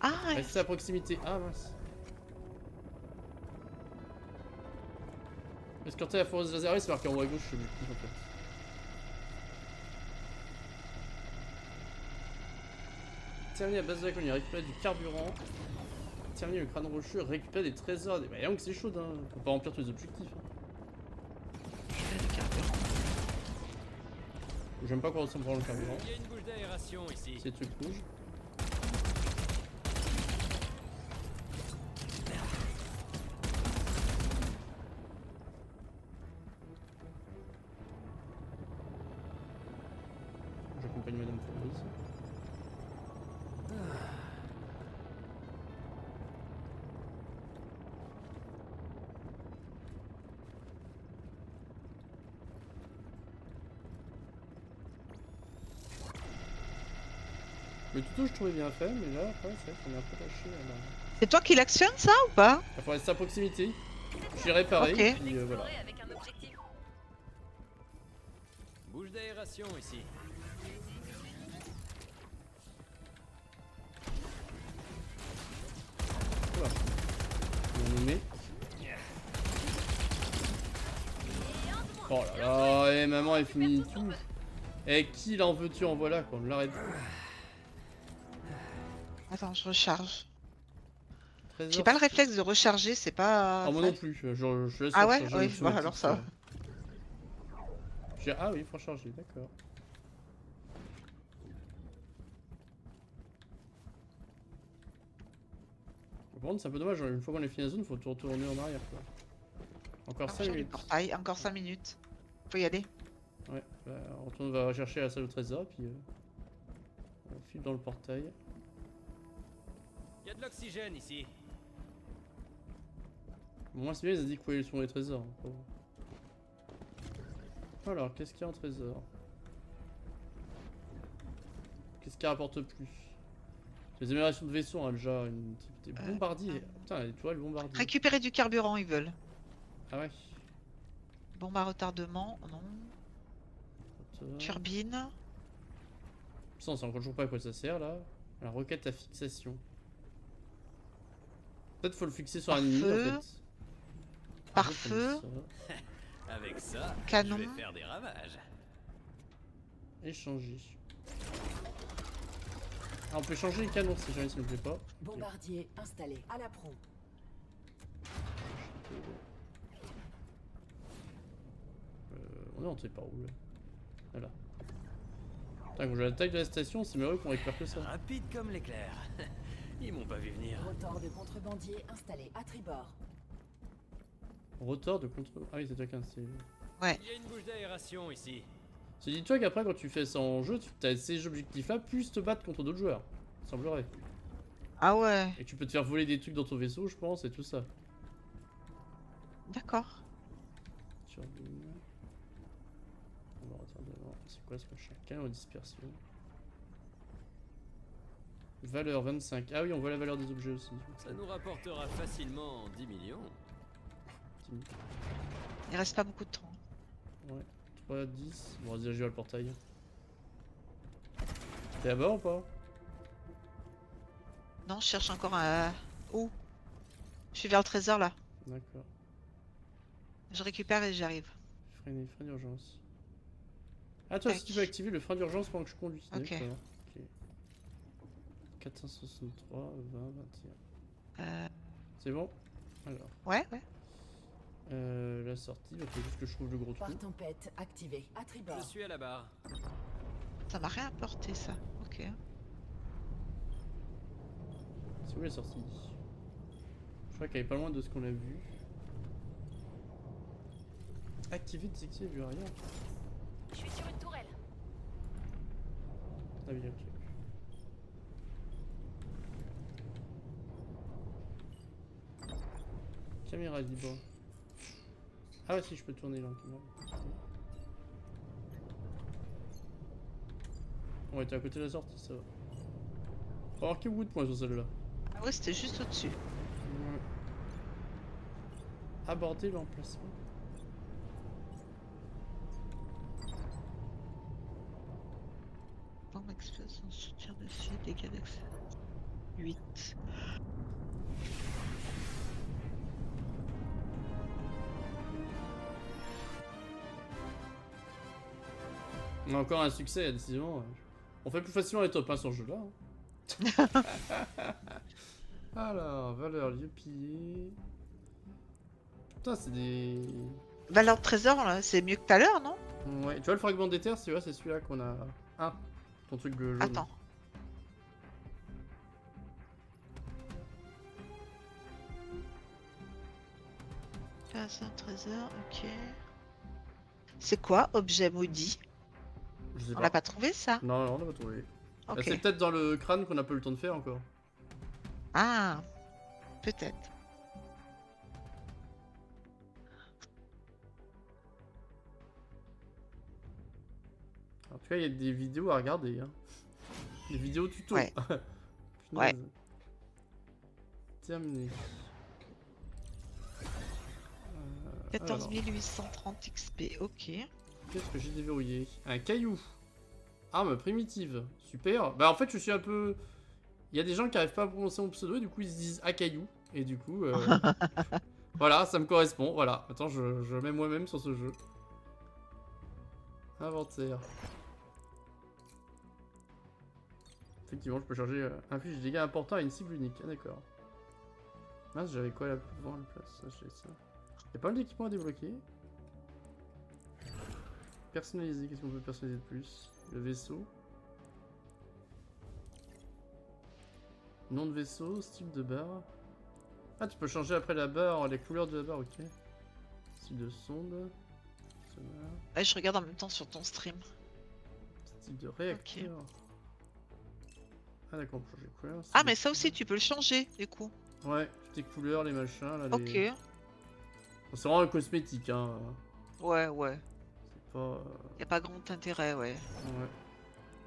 [SPEAKER 2] Ah,
[SPEAKER 1] Restez à proximité. Ah mince. Parce que quand t'as la foreuse laser, c'est marqué en haut à gauche, je me en fait. Terminer la base de la colonie, récupérer du carburant. Terminer le crâne rocheux, récupérer des trésors. Bah, donc c'est chaud, hein. Faut pas remplir tous les objectifs. Hein. J'aime pas quoi ressemble le carburant.
[SPEAKER 3] Il y a une bouche d'aération ici.
[SPEAKER 1] C'est truc rouge. J'accompagne Madame Foreuse. Le tuto je trouvais bien fait, mais là après c'est vrai qu'on est un peu lâché.
[SPEAKER 2] c'est toi qui l'actionne ça ou pas?
[SPEAKER 1] Il faut rester à proximité. J'irai pareil,
[SPEAKER 2] Ok.
[SPEAKER 1] et puis voilà.
[SPEAKER 5] Explorer avec un objectif.
[SPEAKER 3] Bouche d'aération ici.
[SPEAKER 1] Voilà. On y met. Oh là là, et maman elle finit tout. Et qui l'en veux-tu en voilà quoi, on l'arrête.
[SPEAKER 2] Attends, je recharge.
[SPEAKER 1] Trésor.
[SPEAKER 2] J'ai pas le réflexe de recharger, c'est pas.
[SPEAKER 1] Ah moi non plus, je laisse
[SPEAKER 2] Ah ouais,
[SPEAKER 1] recharger
[SPEAKER 2] oui,
[SPEAKER 1] automatique,
[SPEAKER 2] bah alors ça va.
[SPEAKER 1] Ah oui, faut recharger, d'accord. Par contre c'est un peu dommage, une fois qu'on a fini la zone, faut tout retourner en arrière quoi. Encore 5
[SPEAKER 2] Du
[SPEAKER 1] minutes.
[SPEAKER 2] portail, encore 5 minutes. Faut y aller.
[SPEAKER 1] Ouais, bah, on retourne, on va rechercher la salle au trésor, puis on file dans le portail.
[SPEAKER 3] Y a de l'oxygène ici.
[SPEAKER 1] Bon, moi, c'est bien, ils ont dit qu'ils sont les trésors. Hein, alors, qu'est-ce qu'il y a en trésor? Qu'est-ce qui rapporte plus? Les améliorations de vaisseau, hein, déjà, une type des bombardiers. Putain, tu vois, le bombardier.
[SPEAKER 2] Récupérer du carburant, ils veulent.
[SPEAKER 1] Ah ouais.
[SPEAKER 2] Bombe à retardement, non. Turbine.
[SPEAKER 1] Ça, on sait encore toujours pas à quoi ça sert là. La roquette à fixation. Peut-être faut le fixer sur un ennemi en
[SPEAKER 2] Pare-feu.
[SPEAKER 1] fait.
[SPEAKER 2] Pare-feu.
[SPEAKER 3] Avec ça,
[SPEAKER 2] Canon.
[SPEAKER 3] je vais faire des ravages.
[SPEAKER 1] Échanger. Ah, on peut changer les canons si jamais ça ne plaît pas. Ok.
[SPEAKER 4] Bombardier installé à la proue.
[SPEAKER 1] On est entré par où là? Voilà. Putain, quand j'ai l'attaque de la station, c'est mieux qu'on récupère que ça.
[SPEAKER 3] Rapide comme l'éclair. Ils m'ont pas vu venir.
[SPEAKER 4] Rotor de contrebandier installé à tribord.
[SPEAKER 1] Rotor de contre. Ah oui, c'est toi qui as installé.
[SPEAKER 3] Il y a une bouche d'aération ici.
[SPEAKER 1] C'est dis-toi qu'après, quand tu fais ça en jeu, tu as ces objectifs là, plus te battre contre d'autres joueurs. Semblerait.
[SPEAKER 2] Ah ouais,
[SPEAKER 1] Et tu peux te faire voler des trucs dans ton vaisseau, je pense, et tout ça.
[SPEAKER 2] d'accord.
[SPEAKER 1] Turbine. On va retarder devant. C'est quoi ce machin? Canon dispersion. Valeur 25. Ah oui, on voit la valeur des objets aussi.
[SPEAKER 3] Ça nous rapportera facilement 10 millions.
[SPEAKER 2] Il reste pas beaucoup de temps.
[SPEAKER 1] Ouais. 3, 10. Bon, on va se diriger vers le portail. T'es à bord ou pas?
[SPEAKER 2] Non, je cherche encore un... Où? Je suis vers le trésor là.
[SPEAKER 1] D'accord.
[SPEAKER 2] Je récupère et j'arrive.
[SPEAKER 1] Frein d'urgence. Ah, toi, si tu veux activer le frein d'urgence pendant que je conduis.
[SPEAKER 2] Ok.
[SPEAKER 1] D'accord. Ok. 463, 20, 21. C'est bon? Alors.
[SPEAKER 2] Ouais.
[SPEAKER 1] La sortie, il faut juste que je trouve le gros trou.
[SPEAKER 4] Par tempête activé à tribord.
[SPEAKER 3] Je suis à la barre.
[SPEAKER 2] Ça m'a rien apporté ça. Ok.
[SPEAKER 1] C'est où la sortie? Je crois qu'elle est pas loin de ce qu'on a vu. Activer, désactiver, vu rien.
[SPEAKER 5] Je suis sur une tourelle.
[SPEAKER 1] Ah oui, ok. Caméra libre. Ah ouais, si je peux tourner là. On était à côté de la sortie, ça va. Faut avoir marqué beaucoup de points sur celle-là.
[SPEAKER 2] Ah ouais, c'était juste au-dessus.
[SPEAKER 1] Ouais. Aborder l'emplacement.
[SPEAKER 2] Bombe explosion, soutien dessus, dégâts d'accès. 8.
[SPEAKER 1] On a encore un succès, décidément. On fait plus facilement les top 1 sur ce jeu là. Alors, valeur, lieu pillé. Putain, c'est des.
[SPEAKER 2] Valeur de trésor, là, c'est mieux que tout à l'heure, non?
[SPEAKER 1] Ouais, tu vois le fragment d'éther, c'est celui-là qu'on a. Ah, ton truc jaune.
[SPEAKER 2] Attends. Création de trésor, ok. C'est quoi, objet maudit?
[SPEAKER 1] Je sais
[SPEAKER 2] On
[SPEAKER 1] pas.
[SPEAKER 2] l'a pas trouvé ça?
[SPEAKER 1] Non, on l'a pas trouvé.
[SPEAKER 2] Ok.
[SPEAKER 1] C'est peut-être dans le crâne qu'on n'a pas eu le temps de faire encore.
[SPEAKER 2] Ah, peut-être.
[SPEAKER 1] En tout cas, il y a des vidéos à regarder. Hein. Des vidéos tuto.
[SPEAKER 2] Ouais.
[SPEAKER 1] Punaise.
[SPEAKER 2] Ouais.
[SPEAKER 1] Terminé.
[SPEAKER 2] 14
[SPEAKER 1] alors,
[SPEAKER 2] 830 XP, ok.
[SPEAKER 1] qu'est-ce que j'ai déverrouillé? Un caillou. Arme primitive. Super. Bah en fait, je suis un peu... Il y a des gens qui arrivent pas à prononcer mon pseudo et du coup ils se disent à caillou. Et du coup... voilà, ça me correspond. Voilà. Attends, je mets moi-même sur ce jeu. Inventaire. Effectivement, je peux charger inflige des dégâts importants à une cible unique. Ah d'accord. Mince, j'avais quoi là devant la place? Ça, j'ai ça. Il y a pas mal d'équipements à débloquer. Personnaliser, qu'est-ce qu'on peut personnaliser de plus? Le vaisseau. Nom de vaisseau, style de barre. Ah, tu peux changer après la barre, les couleurs de la barre, ok. Style de sonde. Sonar.
[SPEAKER 2] Ouais, je regarde en même temps sur ton stream.
[SPEAKER 1] Style de réacteur. Ah d'accord, on peut changer de couleur.
[SPEAKER 2] Ah,
[SPEAKER 1] c'est
[SPEAKER 2] mais
[SPEAKER 1] des
[SPEAKER 2] ça aussi,
[SPEAKER 1] couleurs.
[SPEAKER 2] tu peux le changer, du coup.
[SPEAKER 1] Ouais, toutes les couleurs, les machins, là,
[SPEAKER 2] Ok.
[SPEAKER 1] les... Bon, c'est vraiment un cosmétique, hein.
[SPEAKER 2] Ouais, ouais.
[SPEAKER 1] C'est pas...
[SPEAKER 2] Y a pas grand intérêt, ouais.
[SPEAKER 1] Ouais.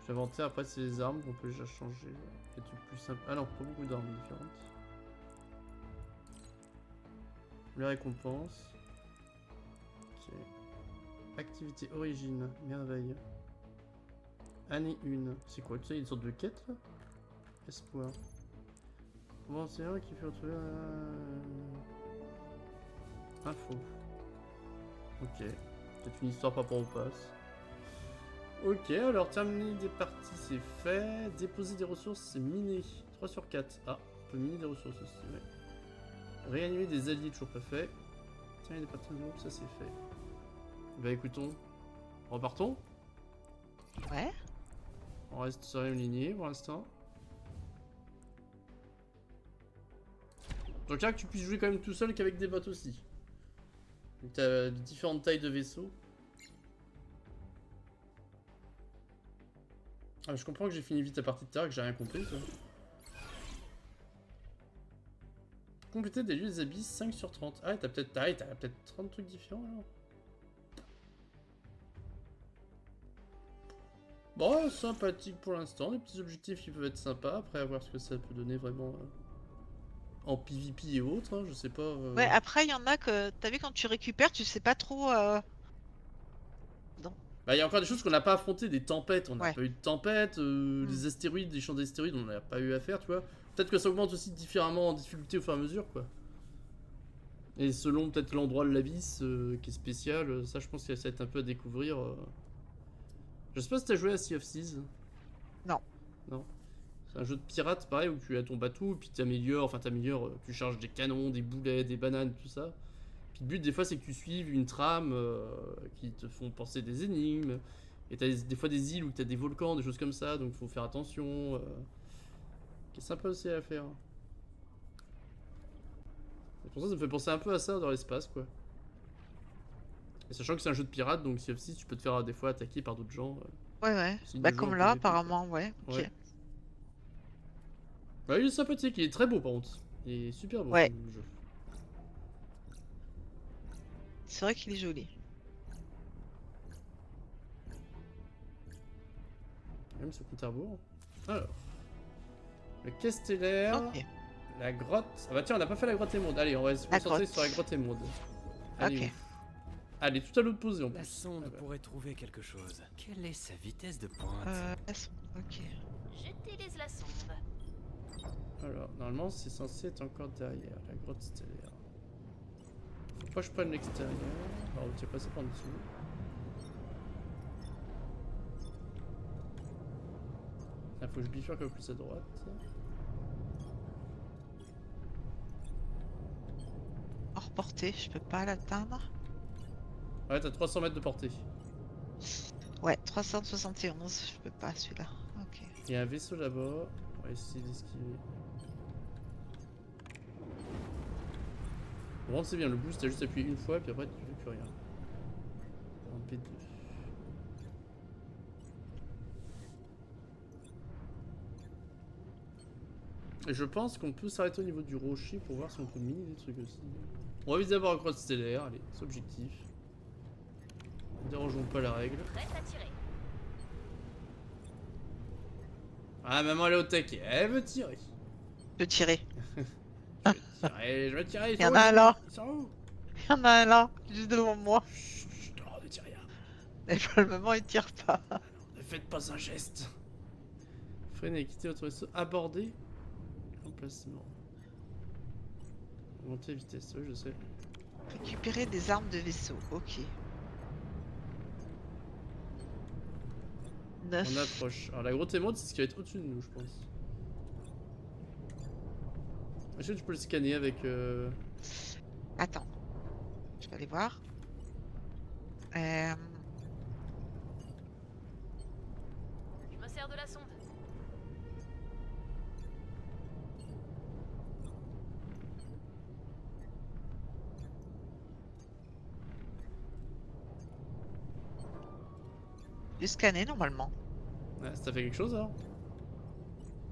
[SPEAKER 1] J'ai inventé, après c'est les armes qu'on peut déjà changer. Des trucs plus simples. Ah non, pas beaucoup d'armes différentes. Les récompenses. Ok. Activité origine, merveille. Année 1. C'est quoi? Tu sais, une sorte de quête là? Espoir. Bon, c'est un qui peut retrouver info. Ok. Peut-être une histoire par rapport au pass. Ok, alors terminer des parties c'est fait. Déposer des ressources c'est miner. 3 sur 4. Ah, on peut miner des ressources aussi, ouais. Réanimer des alliés, toujours pas fait. Terminer des parties de groupe, ça c'est fait. Bah écoutons. Repartons.
[SPEAKER 2] Ouais.
[SPEAKER 1] On reste sur la même lignée pour l'instant. Donc là que tu puisses jouer quand même tout seul qu'avec des bots aussi. Donc t'as différentes tailles de vaisseaux. Ah, je comprends que j'ai fini vite la partie de terre, que j'ai rien compris. Ça. Compléter des lieux des abysses 5 sur 30. Ah, t'as peut-être 30 trucs différents alors. Bon, sympathique pour l'instant. Des petits objectifs qui peuvent être sympas. Après, à voir ce que ça peut donner vraiment en PvP et autres. Hein, je sais pas.
[SPEAKER 2] Ouais, après, il y en a que, t'as vu, quand tu récupères, tu sais pas trop... Non.
[SPEAKER 1] Bah, il y a encore des choses qu'on n'a pas affrontées, des tempêtes, on n'a
[SPEAKER 2] Ouais.
[SPEAKER 1] pas eu de tempête, les astéroïdes, des champs d'astéroïdes, on n'a pas eu à faire, tu vois. Peut-être que ça augmente aussi différemment en difficulté au fur et à mesure, quoi. Et selon peut-être l'endroit de l'abysse qui est spécial, ça je pense que ça va être un peu à découvrir. Je sais pas si t'as joué à Sea of Thieves.
[SPEAKER 2] Non.
[SPEAKER 1] Non. C'est un jeu de pirate pareil où tu as ton bateau, puis t'améliores, tu charges des canons, des boulets, des bananes, tout ça. Puis le but des fois c'est que tu suives une trame qui te font penser des énigmes. Et t'as des fois des îles où t'as des volcans, des choses comme ça, donc faut faire attention. Qui est sympa aussi à faire. Et pour ça me fait penser un peu à ça dans l'espace quoi. Et sachant que c'est un jeu de pirate, donc si tu peux te faire des fois attaquer par d'autres gens.
[SPEAKER 2] Ouais, ouais.
[SPEAKER 1] C'est une
[SPEAKER 2] Bah,
[SPEAKER 1] joueur
[SPEAKER 2] comme
[SPEAKER 1] en
[SPEAKER 2] là,
[SPEAKER 1] PvP, quoi.
[SPEAKER 2] apparemment, ouais. Ok.
[SPEAKER 1] Ouais. Bah, il est sympathique, il est très beau par contre. Il est super beau
[SPEAKER 2] Ouais.
[SPEAKER 1] ce jeu.
[SPEAKER 2] C'est vrai qu'il est joli.
[SPEAKER 1] Même ce compte à rebours. Alors. Le quai stellaire.
[SPEAKER 2] Ok.
[SPEAKER 1] La grotte. Ah bah tiens, on n'a pas fait la grotte émeraude. Allez, on va se
[SPEAKER 2] La
[SPEAKER 1] concentrer
[SPEAKER 2] grotte.
[SPEAKER 1] sur la grotte émeraude. Allez,
[SPEAKER 2] Ok.
[SPEAKER 1] ouf. Allez, tout à l'opposé en
[SPEAKER 3] La
[SPEAKER 1] plus.
[SPEAKER 3] sonde
[SPEAKER 1] Ah bah.
[SPEAKER 3] pourrait trouver quelque chose. Quelle est sa vitesse de pointe?
[SPEAKER 2] Ok.
[SPEAKER 5] J'utilise la sonde.
[SPEAKER 1] Alors, normalement, c'est censé être encore derrière la grotte stellaire. Faut pas que je prenne l'extérieur. Alors, tu es passé par en dessous. Là, faut que je bifurque un peu plus à droite.
[SPEAKER 2] Hors portée, je peux pas l'atteindre.
[SPEAKER 1] Ouais, t'as 300 mètres de portée.
[SPEAKER 2] Ouais, 371, je peux pas celui-là. Ok.
[SPEAKER 1] Il y a un vaisseau là-bas. On va essayer d'esquiver. Bon, c'est bien, le boost, t'as juste appuyé une fois, puis après tu fais plus rien. En P2. Et je pense qu'on peut s'arrêter au niveau du rocher pour voir si on peut miner des trucs aussi. On va viser d'abord la grotte stellaire, allez, c'est objectif. Ne dérangeons pas la règle.
[SPEAKER 5] Prête à tirer.
[SPEAKER 1] Ah, maman elle est au taquet, elle veut tirer.
[SPEAKER 2] Je peux tirer.
[SPEAKER 1] Je vais tirer,
[SPEAKER 2] Il y en a un là.
[SPEAKER 1] Ils sont où?
[SPEAKER 2] Il y en a un là, juste devant moi.
[SPEAKER 1] Chut, ne tirez rien.
[SPEAKER 2] Et pour le moment, il tire pas.
[SPEAKER 1] Ne faites pas un geste. Freiner, quitter votre vaisseau, aborder. Emplacement. Monter vitesse, oui, je sais.
[SPEAKER 2] Récupérer des armes de vaisseau, ok.
[SPEAKER 1] On
[SPEAKER 2] 9.
[SPEAKER 1] approche. Alors la grotte émeraude, c'est ce qui va être au-dessus de nous, je pense. Est-ce que tu peux le scanner avec...
[SPEAKER 2] Attends. Je vais aller voir.
[SPEAKER 5] Je me sers de la sonde.
[SPEAKER 2] J'ai scanné normalement.
[SPEAKER 1] Ah, ça fait quelque chose alors?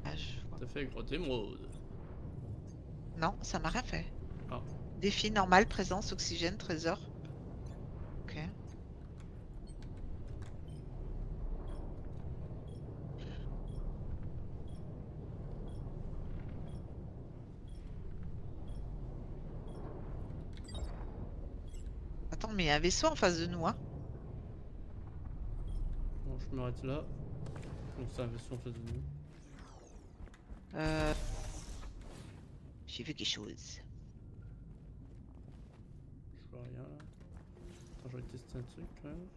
[SPEAKER 2] Ah, je vois.
[SPEAKER 1] T'as fait grotte émeraude.
[SPEAKER 2] Non, ça m'a rien fait.
[SPEAKER 1] Ah.
[SPEAKER 2] Défi normal, présence, oxygène, trésor. Ok. Attends, mais il y a un vaisseau en face de nous, hein.
[SPEAKER 1] Bon, je m'arrête là. Donc c'est un vaisseau en face de nous.
[SPEAKER 2] Euh, J'ai vu quelque chose.
[SPEAKER 1] Je vois rien là. Attends, je vais tester un truc quand même.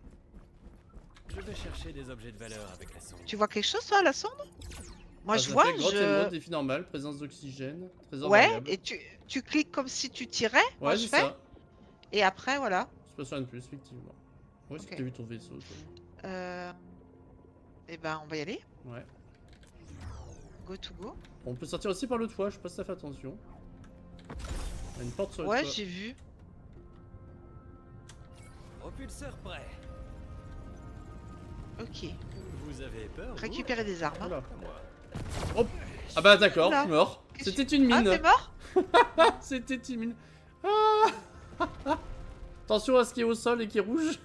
[SPEAKER 3] Je vais chercher des objets de valeur avec la sonde.
[SPEAKER 2] Tu vois quelque chose, toi, à la sonde? Moi,
[SPEAKER 1] Ah,
[SPEAKER 2] je
[SPEAKER 1] ça
[SPEAKER 2] vois,
[SPEAKER 1] fait grotte émeraude, défi normal, présence d'oxygène, trésor
[SPEAKER 2] Ouais,
[SPEAKER 1] variable.
[SPEAKER 2] et tu cliques comme si tu tirais. Moi,
[SPEAKER 1] Ouais,
[SPEAKER 2] je
[SPEAKER 1] c'est
[SPEAKER 2] fais.
[SPEAKER 1] ça.
[SPEAKER 2] Et après, voilà.
[SPEAKER 1] C'est pas sur un de plus, effectivement. Où est-ce que
[SPEAKER 2] Ok.
[SPEAKER 1] t'as vu ton vaisseau, toi?
[SPEAKER 2] Euh... Eh ben, on va y aller.
[SPEAKER 1] Ouais.
[SPEAKER 2] Go to go.
[SPEAKER 1] On peut sortir aussi par le toit, je sais pas si t'as fait attention. Il y a une porte sur le
[SPEAKER 2] Ouais,
[SPEAKER 1] toit.
[SPEAKER 2] j'ai vu.
[SPEAKER 3] Propulseur prêt.
[SPEAKER 2] Ok.
[SPEAKER 3] Vous avez peur, vous?
[SPEAKER 2] Récupérer des armes. hein.
[SPEAKER 1] Voilà.
[SPEAKER 3] À moi.
[SPEAKER 1] Hop. Ah bah d'accord,
[SPEAKER 2] Oula.
[SPEAKER 1] mort.
[SPEAKER 2] Qu'est-ce
[SPEAKER 1] C'était
[SPEAKER 2] que-
[SPEAKER 1] une
[SPEAKER 2] Ah,
[SPEAKER 1] mine.
[SPEAKER 2] t'es mort?
[SPEAKER 1] C'était une mine. Ah. Attention à ce qui est au sol et qui est rouge.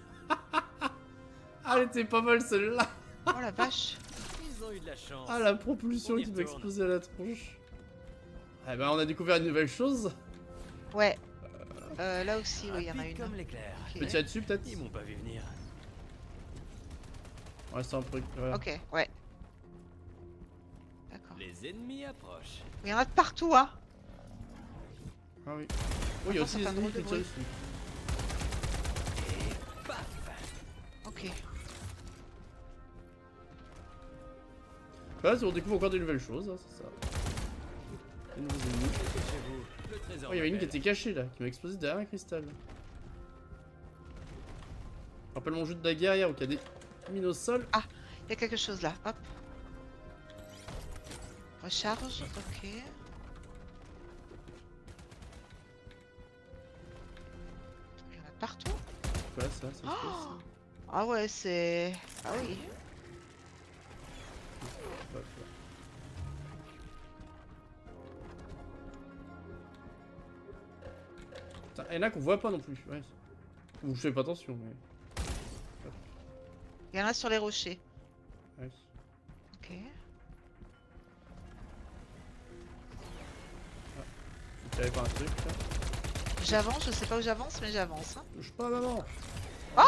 [SPEAKER 1] Ah, elle était pas mal celle-là.
[SPEAKER 2] Oh la vache.
[SPEAKER 3] Ils ont eu de la chance.
[SPEAKER 1] Ah, la propulsion
[SPEAKER 3] On y
[SPEAKER 1] qui doit
[SPEAKER 3] retourne.
[SPEAKER 1] exploser à la tronche. Eh ben, on a découvert une nouvelle chose.
[SPEAKER 2] Ouais. Là aussi, oui, il y en a
[SPEAKER 3] Rapide
[SPEAKER 2] une.
[SPEAKER 3] comme l'éclair.
[SPEAKER 2] Ok.
[SPEAKER 1] Peux tirer dessus peut-être?
[SPEAKER 3] Ils m'ont pas vu venir.
[SPEAKER 1] Ouais, c'est un truc. Voilà.
[SPEAKER 2] Ok, ouais. D'accord.
[SPEAKER 3] Les ennemis approchent.
[SPEAKER 2] Il y en a de partout, hein.
[SPEAKER 1] Ah oui. Oh, il y a
[SPEAKER 2] Attends,
[SPEAKER 1] aussi
[SPEAKER 2] ça
[SPEAKER 1] des
[SPEAKER 2] fait un
[SPEAKER 1] ennemis
[SPEAKER 2] drôle
[SPEAKER 1] qui
[SPEAKER 2] de
[SPEAKER 1] tirent
[SPEAKER 2] bruit.
[SPEAKER 1] dessus.
[SPEAKER 2] Ok.
[SPEAKER 1] Voilà, on découvre encore des nouvelles choses, hein, c'est ça. Des nouveaux ennemis.
[SPEAKER 3] Chez vous, le trésor.
[SPEAKER 1] Oh, il y avait une qui
[SPEAKER 3] m'appelle.
[SPEAKER 1] était cachée là, qui m'a explosé derrière un cristal. Rappelle mon jeu de dague arrière, où il y a des mines au sol.
[SPEAKER 2] Il y a quelque chose là. Hop. Recharge. Ok. Il y en a de partout.
[SPEAKER 1] C'est quoi ça? Ça
[SPEAKER 2] Oh Ah ouais, c'est... Ah oui.
[SPEAKER 1] Putain, il y en a qu'on voit pas non plus. Ouais. Ou je fais pas attention, mais.
[SPEAKER 2] Il y en a sur les rochers.
[SPEAKER 1] Ouais.
[SPEAKER 2] Ok.
[SPEAKER 1] Tu avais pas un truc là?
[SPEAKER 2] J'avance, je sais pas où j'avance, mais j'avance. hein.
[SPEAKER 1] Touche pas, maman!
[SPEAKER 2] Ah!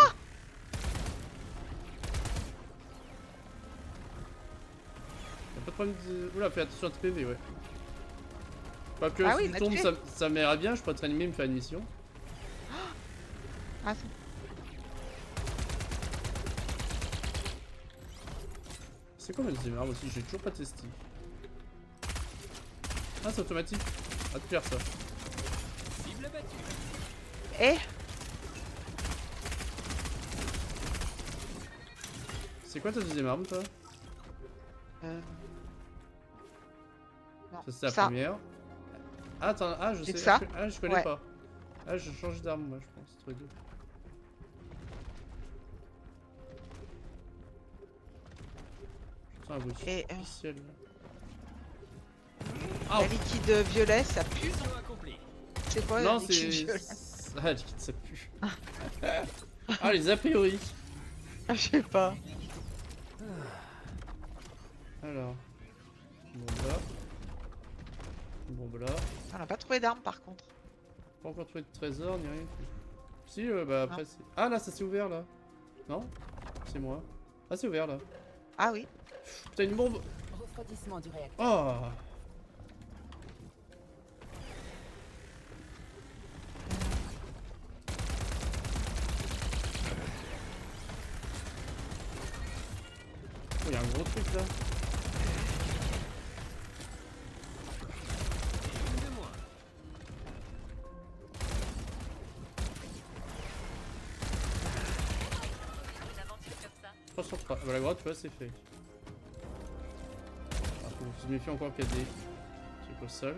[SPEAKER 1] Y'a pas de problème de. Oula, fais attention à tes PV, ouais. Pas que
[SPEAKER 2] Ah
[SPEAKER 1] si
[SPEAKER 2] oui,
[SPEAKER 1] tu
[SPEAKER 2] m'a
[SPEAKER 1] tombes,
[SPEAKER 2] tué.
[SPEAKER 1] ça m'irait bien, je pourrais te réanimer, me faire une mission.
[SPEAKER 2] Attends.
[SPEAKER 1] C'est quoi ma deuxième arme aussi? J'ai toujours pas testé. Ah, c'est automatique. À te faire ça.
[SPEAKER 3] Cible abattue.
[SPEAKER 2] Eh!
[SPEAKER 1] C'est quoi ta deuxième arme, toi?
[SPEAKER 2] Euh... Non,
[SPEAKER 1] Ça, c'est la
[SPEAKER 2] ça.
[SPEAKER 1] première. Ah, attends, ah, je
[SPEAKER 2] J'ai
[SPEAKER 1] sais.
[SPEAKER 2] que ça.
[SPEAKER 1] Ah, je connais
[SPEAKER 2] Ouais.
[SPEAKER 1] pas. Ah, je change d'arme, moi, je pense. Entre les deux. Putain, un bruit
[SPEAKER 2] Et,
[SPEAKER 1] superficiel, là.
[SPEAKER 2] La liquide violet, ça pue.
[SPEAKER 3] Mission accomplie.
[SPEAKER 2] C'est quoi
[SPEAKER 1] Non,
[SPEAKER 2] la liquide
[SPEAKER 1] c'est.
[SPEAKER 2] violet?
[SPEAKER 1] Ah, liquide, ça pue. Ah, les a priori.
[SPEAKER 2] Je sais pas.
[SPEAKER 1] Alors. Bon, là. Bon, là.
[SPEAKER 2] On n'a pas trouvé d'armes par contre.
[SPEAKER 1] Pas encore trouvé de trésor ni rien. Si, bah après c'est. Ah là, ça s'est ouvert là. Non? C'est moi. Ah, c'est ouvert là.
[SPEAKER 2] Ah oui.
[SPEAKER 1] Putain, une bombe.
[SPEAKER 4] Refroidissement du réacteur.
[SPEAKER 1] Oh! Oh, y a un gros truc là.
[SPEAKER 3] Une de moins.
[SPEAKER 5] Une aventure comme ça.
[SPEAKER 1] 303. Bah, la grotte, tu vois, c'est fait. Alors, faut se méfier encore qu'il y a des trucs au sol.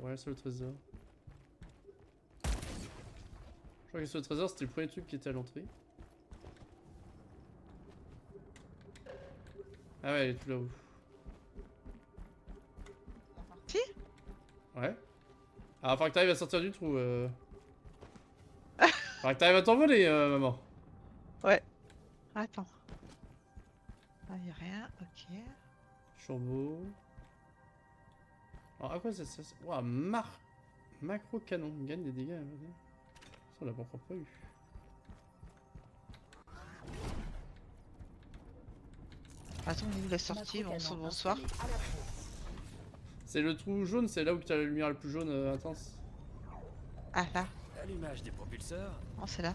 [SPEAKER 1] Ouais, c'est le trésor. Je crois que sur le trésor, c'était le premier truc qui était à l'entrée. Ah ouais, elle est tout là-haut.
[SPEAKER 2] Si.
[SPEAKER 1] Ouais. Ah, faudra que t'arrives à sortir du trou. Faudra que t'arrives à t'envoler, maman.
[SPEAKER 2] Attends. Ah, y a rien, ok.
[SPEAKER 1] Churbo. Alors, à quoi ça sert? Ouah, macro canon. Il gagne des dégâts. Ça, on l'a pas encore pas eu.
[SPEAKER 2] Attends, on est où la sortie?
[SPEAKER 4] Macro-canon
[SPEAKER 2] Bonsoir.
[SPEAKER 4] installé à la poupe.
[SPEAKER 1] C'est le trou jaune, c'est là où tu as la lumière la plus jaune intense.
[SPEAKER 2] Ah, là.
[SPEAKER 3] Allumage des propulseurs.
[SPEAKER 2] Non, c'est là.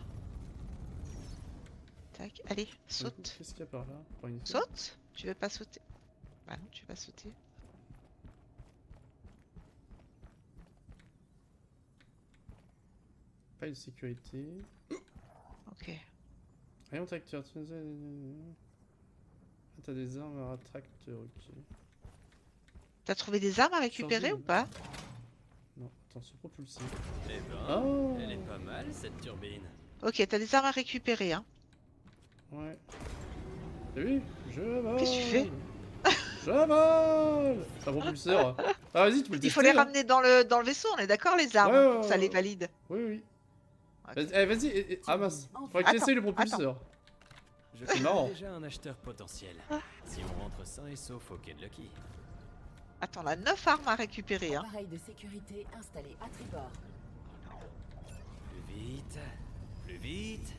[SPEAKER 2] Tac, allez, saute.
[SPEAKER 1] Qu'est-ce qu'il y a par là? Pour une fois.
[SPEAKER 2] Saute? Tu veux pas sauter? Bah non, tu veux pas sauter.
[SPEAKER 1] Pas de sécurité.
[SPEAKER 2] Ok.
[SPEAKER 1] Rayon tracteur. Ah, t'as des armes à tracteur, ok.
[SPEAKER 2] T'as trouvé des armes à récupérer ou
[SPEAKER 1] Turbine.
[SPEAKER 2] pas?
[SPEAKER 1] Non, attends, se propulser.
[SPEAKER 3] Eh ben,
[SPEAKER 1] Oh
[SPEAKER 3] elle est pas mal cette turbine.
[SPEAKER 2] Ok, t'as des armes à récupérer, hein.
[SPEAKER 1] Ouais. T'as vu? Je vole.
[SPEAKER 2] Qu'est-ce que tu fais?
[SPEAKER 1] Je vole. C'est un propulseur. Ah, vas-y, tu peux le
[SPEAKER 2] Il faut
[SPEAKER 1] tester,
[SPEAKER 2] les
[SPEAKER 1] là.
[SPEAKER 2] ramener dans le vaisseau, on est d'accord, les armes,
[SPEAKER 1] Ouais,
[SPEAKER 2] pour que ça
[SPEAKER 1] ouais,
[SPEAKER 2] les
[SPEAKER 1] ouais.
[SPEAKER 2] valide.
[SPEAKER 1] Oui, oui.
[SPEAKER 2] Ok.
[SPEAKER 1] Vas-y, vas-y. Ah mince. Faudrait que tu
[SPEAKER 2] Attends,
[SPEAKER 1] essayes le propulseur.
[SPEAKER 3] Je
[SPEAKER 1] C'est
[SPEAKER 3] suis
[SPEAKER 1] marrant.
[SPEAKER 3] déjà un acheteur potentiel. Si on rentre sain et sauf au quai de Lucky.
[SPEAKER 2] Attends, là, 9 armes à récupérer, hein.
[SPEAKER 4] Appareil de sécurité installé à tribord.
[SPEAKER 3] Plus vite, plus vite.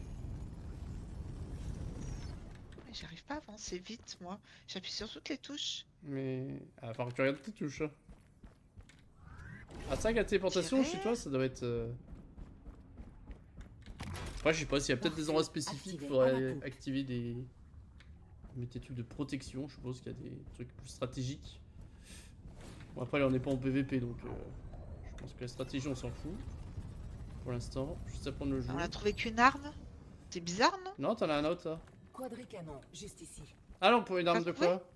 [SPEAKER 2] Mais j'arrive pas à avancer vite, moi. J'appuie sur toutes les touches.
[SPEAKER 1] Mais. Ah, faut que tu regardes tes touches. Hein. Ah, ça, la téléportation
[SPEAKER 2] Tirer.
[SPEAKER 1] chez toi, ça doit être. Après, je sais pas s'il y a peut-être des endroits spécifiques,
[SPEAKER 4] Activé
[SPEAKER 1] faudrait
[SPEAKER 4] à la coupe.
[SPEAKER 1] activer des. Mettre des trucs de protection, je suppose qu'il y a des trucs plus stratégiques. Bon, après, là, on n'est pas en PVP, donc je pense que la stratégie, on s'en fout. Pour l'instant, juste à prendre le jeu.
[SPEAKER 2] On a trouvé qu'une arme. C'est bizarre, non?
[SPEAKER 1] Non, t'en as un autre, là.
[SPEAKER 4] Quadricanon, juste ici.
[SPEAKER 1] Ah non, pour une arme
[SPEAKER 2] T'as
[SPEAKER 1] de
[SPEAKER 2] trouvé
[SPEAKER 1] quoi?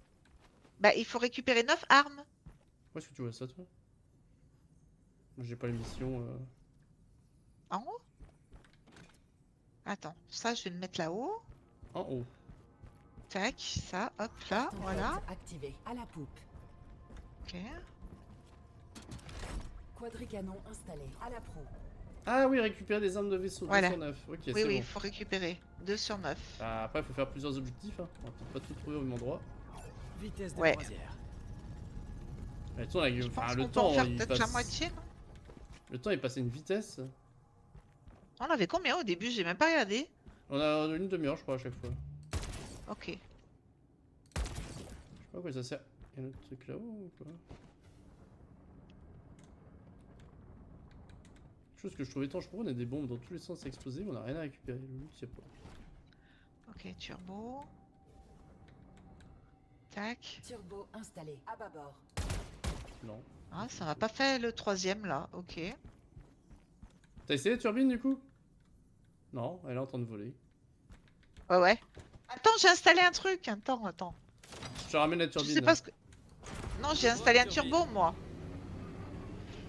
[SPEAKER 2] Bah, il faut récupérer 9 armes.
[SPEAKER 1] Où est-ce que tu vois ça, toi? Moi, j'ai pas les missions.
[SPEAKER 2] En haut? Attends, ça, je vais le mettre là-haut.
[SPEAKER 1] En haut.
[SPEAKER 2] Tac, ça, hop, là,
[SPEAKER 4] Tempête
[SPEAKER 2] voilà.
[SPEAKER 4] activé à la poupe.
[SPEAKER 2] Ok.
[SPEAKER 4] Quadricanon installé à la proue.
[SPEAKER 1] Ah oui, récupérer des armes de vaisseau.
[SPEAKER 2] Voilà.
[SPEAKER 1] 209. Ok,
[SPEAKER 2] Oui,
[SPEAKER 1] c'est
[SPEAKER 2] oui, il
[SPEAKER 1] bon.
[SPEAKER 2] faut récupérer. 2 sur 9.
[SPEAKER 1] Bah, après, il faut faire plusieurs objectifs. Hein. On va peut-être pas tout trouver au même endroit.
[SPEAKER 3] Vitesse de
[SPEAKER 2] Ouais.
[SPEAKER 3] croisière.
[SPEAKER 1] Mais attends,
[SPEAKER 2] Je
[SPEAKER 1] enfin,
[SPEAKER 2] pense
[SPEAKER 1] le
[SPEAKER 2] qu'on peut en
[SPEAKER 1] temps,
[SPEAKER 2] faire
[SPEAKER 1] il
[SPEAKER 2] peut-être
[SPEAKER 1] passe.
[SPEAKER 2] la moitié, non?
[SPEAKER 1] Le temps, il passait une vitesse.
[SPEAKER 2] On avait combien au début? J'ai même pas regardé.
[SPEAKER 1] On a une demi-heure, je crois, à chaque fois.
[SPEAKER 2] Ok.
[SPEAKER 1] Je sais pas à quoi ça sert. Il y a un autre truc là-haut ou quoi? Chose que je trouve étrange, pourquoi on a des bombes dans tous les sens explosées, mais on a rien à récupérer. Le loot, y a pas.
[SPEAKER 2] Ok, turbo. Tac.
[SPEAKER 4] Turbo installé à bâbord.
[SPEAKER 1] Non.
[SPEAKER 2] Ah, ça m'a pas fait le troisième là. Ok.
[SPEAKER 1] T'as essayé la turbine du coup? Non, elle est en train de voler.
[SPEAKER 2] Ouais, ouais. Attends, j'ai installé un truc. Attends.
[SPEAKER 1] Je te ramène la
[SPEAKER 2] Je
[SPEAKER 1] turbine.
[SPEAKER 2] sais pas ce que. Non, j'ai installé un
[SPEAKER 3] turbine.
[SPEAKER 2] turbo moi.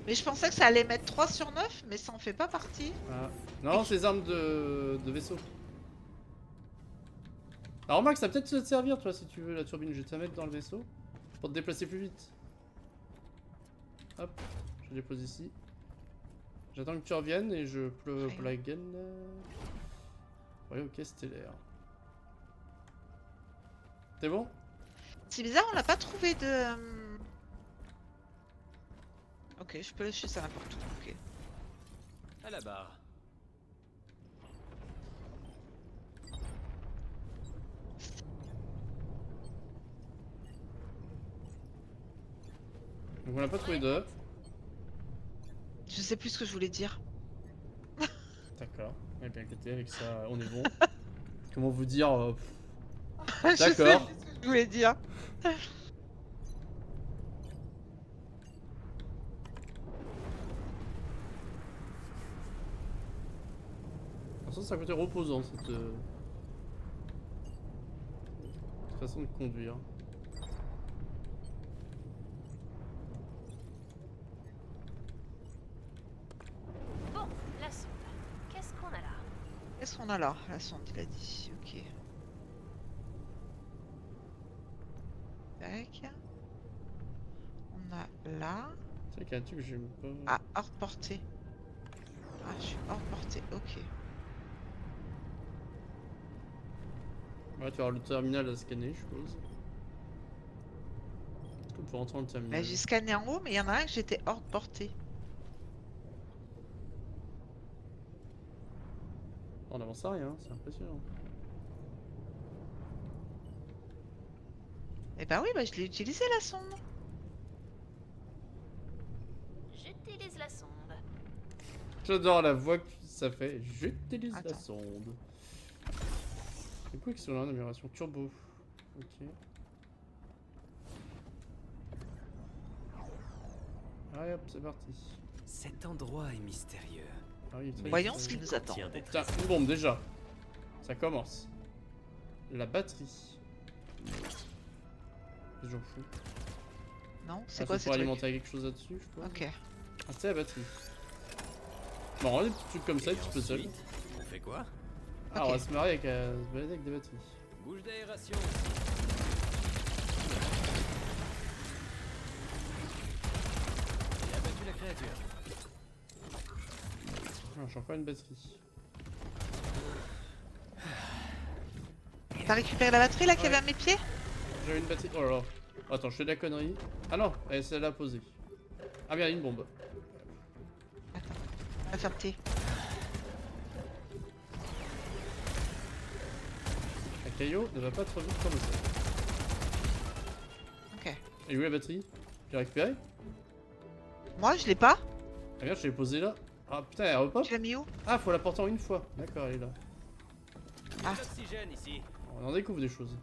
[SPEAKER 2] Mais je pensais que ça allait mettre 3 sur 9, mais ça en fait pas partie.
[SPEAKER 1] Ah. Non, c'est des armes de vaisseau. Alors remarque, ça va peut-être te servir toi si tu veux la turbine. Je vais te la mettre dans le vaisseau pour te déplacer plus vite. Hop, je la dépose ici. J'attends que tu reviennes et je plug in. Ouais, ok, stellaire. C'est bon?
[SPEAKER 2] C'est bizarre, on n'a pas trouvé de. Ok, je peux lâcher ça n'importe où. Ok.
[SPEAKER 3] À la barre.
[SPEAKER 1] Donc on n'a pas trouvé d'œuf.
[SPEAKER 2] Je sais plus ce que je voulais dire.
[SPEAKER 1] D'accord. Eh bien écoutez, avec ça, on est bon. Comment vous dire
[SPEAKER 2] Je sais
[SPEAKER 1] D'accord.
[SPEAKER 2] plus ce que je voulais dire.
[SPEAKER 1] De toute façon, ça a côté reposant cette façon de conduire.
[SPEAKER 5] Bon, la sonde. Qu'est-ce qu'on a là?
[SPEAKER 2] Qu'est-ce qu'on a là? La sonde, il a dit. Ok.
[SPEAKER 1] C'est qu'il y a un truc que j'aime pas.
[SPEAKER 2] Ah, hors de portée. Ah, je suis hors de portée, ok.
[SPEAKER 1] Ouais, tu vas avoir le terminal à scanner, je suppose. Est-ce qu'on peut rentrer dans le terminal?
[SPEAKER 2] Bah, j'ai scanné en haut, mais il y en a un que j'étais hors de portée.
[SPEAKER 1] On avance à rien, c'est impressionnant.
[SPEAKER 2] Eh bah oui, bah je l'ai utilisé la sonde.
[SPEAKER 5] J'utilise la sonde.
[SPEAKER 1] J'adore la voix que ça fait. J'utilise la
[SPEAKER 2] Attends.
[SPEAKER 1] sonde. C'est quoi qui sont là en amélioration? Turbo. Ok. Allez hop, c'est parti.
[SPEAKER 3] Cet endroit est mystérieux.
[SPEAKER 1] Ah oui,
[SPEAKER 3] Mais
[SPEAKER 2] Voyons
[SPEAKER 3] il
[SPEAKER 2] ce qui nous attend.
[SPEAKER 3] contient des
[SPEAKER 1] Tiens,
[SPEAKER 3] trésors.
[SPEAKER 1] une bombe déjà. Ça commence. La batterie. J'en fous.
[SPEAKER 2] Non, c'est
[SPEAKER 1] Ah,
[SPEAKER 2] quoi
[SPEAKER 1] pour
[SPEAKER 2] ces trucs?
[SPEAKER 1] alimenter quelque chose là-dessus, je pense.
[SPEAKER 2] Ok.
[SPEAKER 1] Ah, c'est la batterie. Bon, des petits trucs comme ça, un petit peu seul.
[SPEAKER 3] Ensuite, on fait quoi?
[SPEAKER 1] Ah,
[SPEAKER 2] Ok.
[SPEAKER 1] on va se marier avec, se balader avec des batteries.
[SPEAKER 3] Bouche d'aération. Il a battu la créature.
[SPEAKER 1] Ah, j'ai encore une batterie.
[SPEAKER 2] T'as récupéré la batterie là qu'il y avait
[SPEAKER 1] Ouais.
[SPEAKER 2] à mes pieds?
[SPEAKER 1] J'avais une batterie. Oh là là. Attends, je fais de la connerie. Ah non, elle est celle-là posée. Ah bien, une bombe.
[SPEAKER 2] La fermeté.
[SPEAKER 1] La Caillot ne va pas trop vite comme ça.
[SPEAKER 2] Ok.
[SPEAKER 1] Et où est la batterie? Tu l'as récupérée?
[SPEAKER 2] Moi, je l'ai pas.
[SPEAKER 1] Ah bien, je l'ai posée là. Ah putain, elle repop.
[SPEAKER 2] Tu l'as mis où?
[SPEAKER 1] Ah, faut la porter en une fois. D'accord, elle est là.
[SPEAKER 2] Ah.
[SPEAKER 3] L'oxygène ici.
[SPEAKER 1] On en découvre des choses.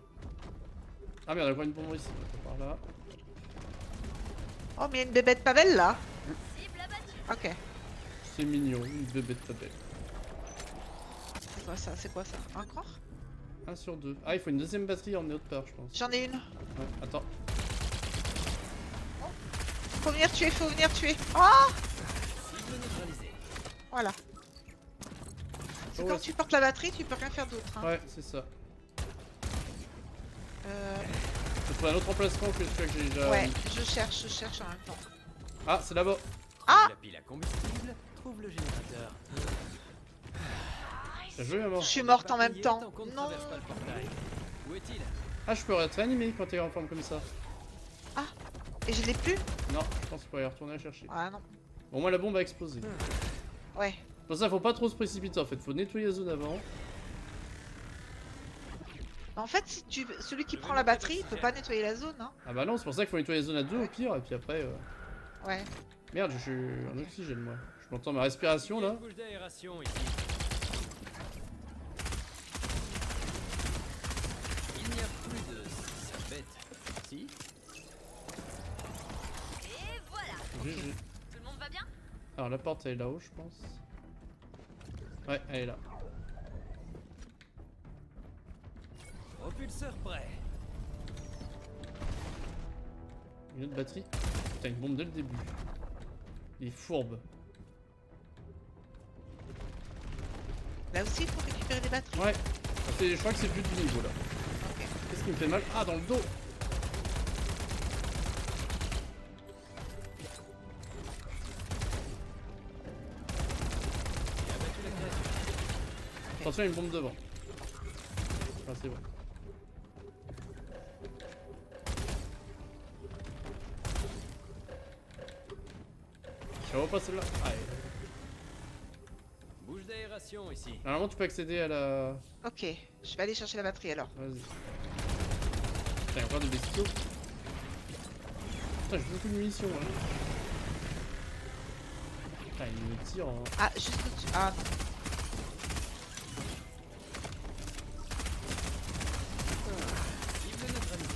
[SPEAKER 1] Ah merde, il y a encore une bombe ici. Par là.
[SPEAKER 2] Oh, mais il y a une bébête pas belle là.
[SPEAKER 5] Cible abattue.
[SPEAKER 2] Ok.
[SPEAKER 1] C'est mignon, une bébête pas belle.
[SPEAKER 2] C'est quoi ça? C'est quoi ça? Encore?
[SPEAKER 1] 1 sur 2. Ah, il faut une deuxième batterie en autre part, je pense.
[SPEAKER 2] J'en ai une.
[SPEAKER 1] Ouais, attends.
[SPEAKER 2] Faut venir tuer, faut venir tuer. Oh!
[SPEAKER 3] Cible neutralisée.
[SPEAKER 2] Voilà. C'est
[SPEAKER 1] Oh,
[SPEAKER 2] quand
[SPEAKER 1] ouais,
[SPEAKER 2] tu portes la batterie, tu peux rien faire d'autre. Hein.
[SPEAKER 1] Ouais, c'est ça.
[SPEAKER 2] Euh,
[SPEAKER 1] Faut trouver un autre emplacement que celui que j'ai déjà.
[SPEAKER 2] ouais, je cherche en même temps.
[SPEAKER 1] Ah, c'est là-bas.
[SPEAKER 2] Ah!
[SPEAKER 3] La pile à combustible. Trouve le générateur.
[SPEAKER 1] T'as joué à mort.
[SPEAKER 2] Je suis morte en même
[SPEAKER 3] Épargné
[SPEAKER 2] temps.
[SPEAKER 3] tant qu'on ne
[SPEAKER 2] Non.
[SPEAKER 3] traverse pas le portail. Où est-il?
[SPEAKER 1] Ah, je peux être réanimé quand t'es en forme comme ça.
[SPEAKER 2] Et je l'ai plus?
[SPEAKER 1] Non, je pense qu'il faut y retourner la chercher.
[SPEAKER 2] Ah non.
[SPEAKER 1] Bon, moi la bombe a explosé.
[SPEAKER 2] Ouais.
[SPEAKER 1] Pour ça, faut pas trop se précipiter en fait. Faut nettoyer la zone avant.
[SPEAKER 2] En fait, si tu... celui qui prend la batterie, il peut pas nettoyer la zone. Hein.
[SPEAKER 1] Ah bah non, c'est pour ça qu'il faut nettoyer la zone à deux au pire. Et puis après.
[SPEAKER 2] Ouais.
[SPEAKER 1] Merde, je suis en oxygène moi. Je m'entends ma respiration là.
[SPEAKER 3] Une bouche d'aération ici. Il n'y a plus de sa bête. Si.
[SPEAKER 5] Et voilà.
[SPEAKER 1] GG.
[SPEAKER 5] Tout le monde va bien?
[SPEAKER 1] Alors la porte elle est là-haut, je pense. Ouais, elle est là.
[SPEAKER 3] Propulseur prêt.
[SPEAKER 1] Une autre batterie. Putain, une bombe dès le début. Il est fourbe.
[SPEAKER 2] Là aussi, il faut récupérer des batteries.
[SPEAKER 1] Ouais. Je crois que c'est plus du niveau là.
[SPEAKER 2] Ok.
[SPEAKER 1] Qu'est-ce qui me fait mal? Ah, dans le dos.
[SPEAKER 3] Il a battu la créature.
[SPEAKER 1] Attention, il y a une bombe devant. Ah, c'est bon. Je vois pas celle-là. Ah,
[SPEAKER 3] Bouche d'aération ici.
[SPEAKER 1] normalement, tu peux accéder à la.
[SPEAKER 2] Ok. Je vais aller chercher la batterie alors.
[SPEAKER 1] Vas-y. Putain, il y a encore des bestiaux. Putain, j'ai beaucoup de munitions. Hein. Putain, il me tire en.
[SPEAKER 2] Ah, juste au-dessus. Ah non.
[SPEAKER 3] Cible neutralisée.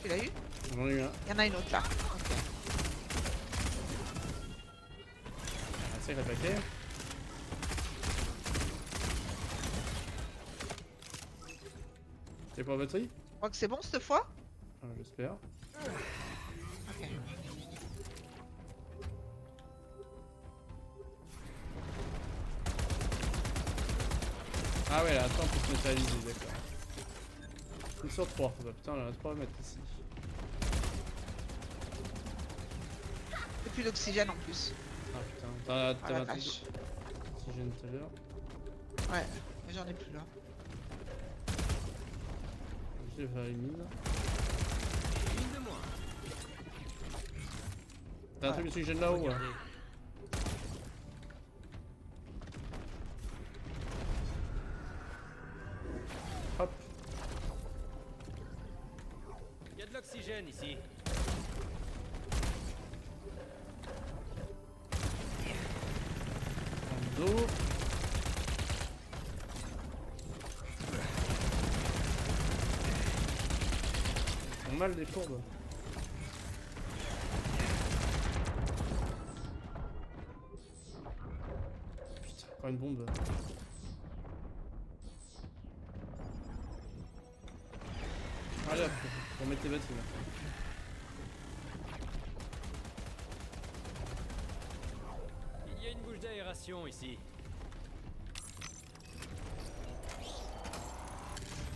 [SPEAKER 2] Tu l'as eu?
[SPEAKER 1] J'en ai eu un.
[SPEAKER 2] Il y en a une autre là. Ok.
[SPEAKER 1] Un sacré paquet. C'est pour la batterie?
[SPEAKER 2] Je crois que c'est bon cette fois?
[SPEAKER 1] Ah, j'espère.
[SPEAKER 2] Ok.
[SPEAKER 1] Ah ouais, là, attends pour se matérialiser, d'accord. Une sur 3. Bah putain, on en a 3 à mettre ici.
[SPEAKER 2] Et plus d'oxygène en plus.
[SPEAKER 1] Ah putain,
[SPEAKER 2] Ah
[SPEAKER 1] t'avais
[SPEAKER 2] la
[SPEAKER 1] un truc
[SPEAKER 2] vache.
[SPEAKER 1] d'oxygène tout à l'heure.
[SPEAKER 2] Ouais, mais j'en ai plus là.
[SPEAKER 1] Je vais faire une mine.
[SPEAKER 3] Une de moins.
[SPEAKER 1] T'as un truc d'oxygène là-haut, ouais.
[SPEAKER 3] Regardez.
[SPEAKER 1] Hop.
[SPEAKER 3] Il y a de l'oxygène ici.
[SPEAKER 1] Un dos. Ils ont mal des courbes. Putain, encore une bombe. Allez hop, pour mettre les batteries là.
[SPEAKER 3] Il y a une bouche d'aération ici.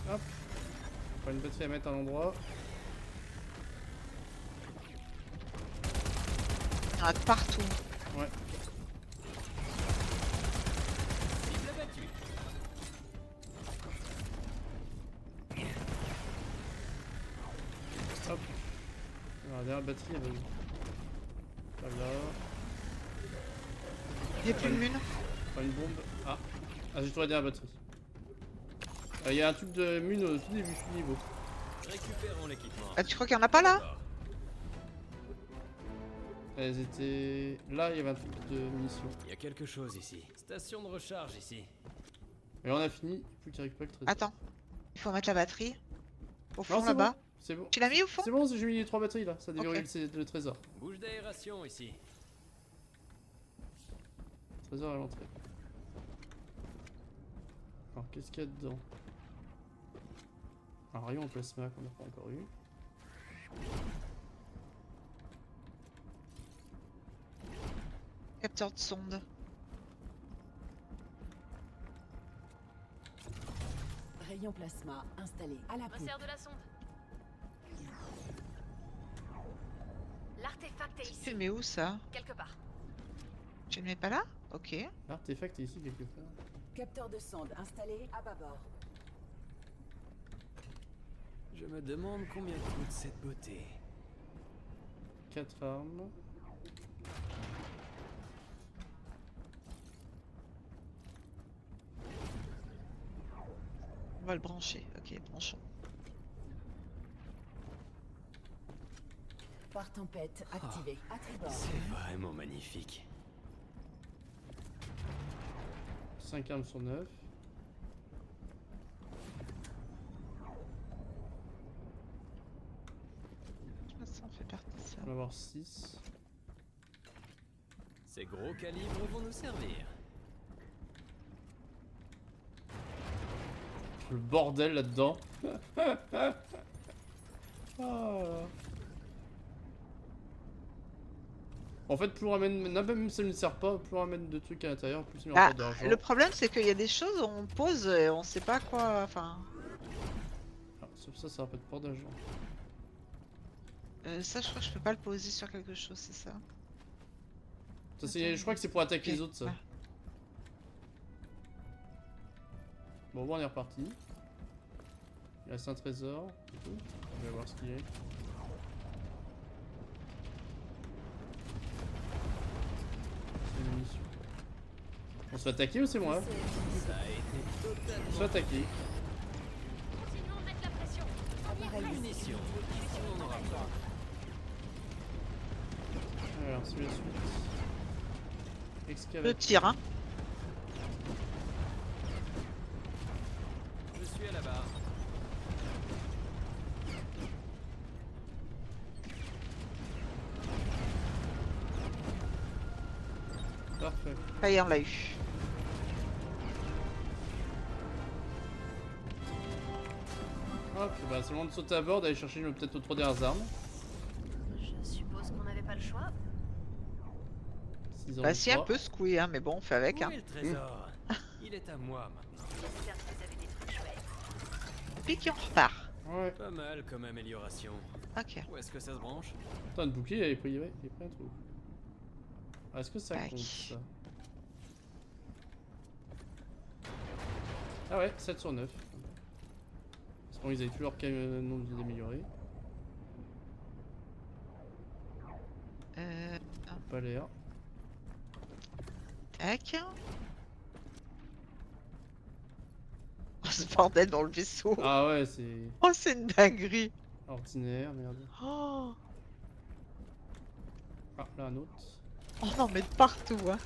[SPEAKER 1] Hop. Encore une batterie à mettre à l'endroit.
[SPEAKER 2] Il y en a de partout.
[SPEAKER 1] Ouais.
[SPEAKER 3] Cible abattue.
[SPEAKER 1] Hop. Alors, la dernière batterie, elle va où? Pas là.
[SPEAKER 2] Il n'y a plus de mune.
[SPEAKER 1] Pas une bombe. Ah. Ah, j'ai trouvé la dernière batterie. Il y a un truc de mune au tout début du niveau.
[SPEAKER 3] Récupérons l'équipement.
[SPEAKER 2] Ah, tu crois qu'il n'y en a pas là?
[SPEAKER 3] D'accord.
[SPEAKER 1] Elles étaient... Là, il y avait un truc de munitions.
[SPEAKER 3] Il y a quelque chose ici. Station de recharge ici.
[SPEAKER 1] Et on a fini. Plus qu'il récupère le trésor.
[SPEAKER 2] Attends. Il faut mettre la batterie. Au
[SPEAKER 1] Non,
[SPEAKER 2] fond
[SPEAKER 1] c'est
[SPEAKER 2] là-bas.
[SPEAKER 1] bon. C'est bon.
[SPEAKER 2] Tu l'as mis au fond?
[SPEAKER 1] C'est bon, j'ai mis les 3 batteries là. Ça déverrouille
[SPEAKER 2] Ok.
[SPEAKER 1] le trésor.
[SPEAKER 3] Bouche d'aération ici.
[SPEAKER 1] Trésor à l'entrée. Alors, qu'est-ce qu'il y a dedans? Un rayon en plasma qu'on n'a pas encore eu.
[SPEAKER 2] Capteur de sonde.
[SPEAKER 4] Rayon plasma installé à la poupe.
[SPEAKER 5] Resserre de la sonde. L'artefact est
[SPEAKER 2] Tu
[SPEAKER 5] ici,
[SPEAKER 2] le mets où ça?
[SPEAKER 5] quelque part.
[SPEAKER 2] Tu le mets pas là? Ok.
[SPEAKER 1] L'artefact est ici quelque part.
[SPEAKER 4] Capteur de sonde installé à bâbord.
[SPEAKER 3] Je me demande combien coûte cette beauté.
[SPEAKER 1] 4 armes.
[SPEAKER 2] On va le brancher. Ok, branchons.
[SPEAKER 4] Par tempête activé à tribord.
[SPEAKER 3] C'est vraiment magnifique.
[SPEAKER 1] 5 armes sur 9.
[SPEAKER 2] Ça en fait partie ça.
[SPEAKER 1] On va avoir 6.
[SPEAKER 3] Ces gros calibres vont nous servir.
[SPEAKER 1] Le bordel là-dedans. Ah. En fait, plus on ramène, même si ça ne sert pas, plus on ramène de trucs à l'intérieur, plus il y aura
[SPEAKER 2] Ah,
[SPEAKER 1] pas d'argent.
[SPEAKER 2] le problème c'est qu'il y a des choses où on pose et on sait pas quoi. Enfin,
[SPEAKER 1] Ah, sauf ça, ça va pas de port d'argent.
[SPEAKER 2] ça je crois que je peux pas le poser sur quelque chose, c'est ça.
[SPEAKER 1] Ça, je crois que c'est pour attaquer
[SPEAKER 2] Ok.
[SPEAKER 1] les autres, ça.
[SPEAKER 2] Ah.
[SPEAKER 1] Bon, on est reparti. Il reste un trésor. c'est tout. On va voir ce qu'il est. C'est une munition. On se fait attaquer ou c'est moi?
[SPEAKER 3] Ça a été
[SPEAKER 1] On se
[SPEAKER 3] totalement
[SPEAKER 1] fait attaquer.
[SPEAKER 5] Continuons de mettre la pression.
[SPEAKER 4] Appareil
[SPEAKER 3] munitions. Ici, on n'aura pas.
[SPEAKER 1] Alors, c'est la suite.
[SPEAKER 2] Le
[SPEAKER 1] Excavateur.
[SPEAKER 2] tir, hein.
[SPEAKER 3] Je suis à la barre.
[SPEAKER 1] Parfait.
[SPEAKER 2] Ça y est, on l'a eu.
[SPEAKER 1] Hop, bah c'est le moment de sauter à bord, d'aller chercher peut-être aux 3 dernières armes.
[SPEAKER 5] Je suppose qu'on n'avait pas le choix.
[SPEAKER 1] S'ils en
[SPEAKER 2] Bah
[SPEAKER 1] ont
[SPEAKER 2] si, un
[SPEAKER 1] trois.
[SPEAKER 2] peu secoué, hein, mais bon, on fait avec.
[SPEAKER 3] Où
[SPEAKER 2] Hein.
[SPEAKER 3] est le trésor? Il est à moi maintenant.
[SPEAKER 5] J'espère que
[SPEAKER 2] pique et on repart.
[SPEAKER 1] Ouais.
[SPEAKER 3] Pas mal comme amélioration.
[SPEAKER 2] Ok.
[SPEAKER 3] Où est-ce que ça se branche?
[SPEAKER 1] Putain, le bouclier, il est pris un trou. Ah, est-ce que ça
[SPEAKER 2] Tac.
[SPEAKER 1] compte ça? Ah ouais, 7 sur 9. Parce qu'ils avaient tout leur canon d'améliorer. Pas l'air.
[SPEAKER 2] Tac. Oh, ce bordel dans le vaisseau.
[SPEAKER 1] Ah ouais, c'est
[SPEAKER 2] Oh, c'est une dinguerie.
[SPEAKER 1] ordinaire, merde.
[SPEAKER 2] Oh,
[SPEAKER 1] Ah, là un autre.
[SPEAKER 2] on en met de partout. Hein.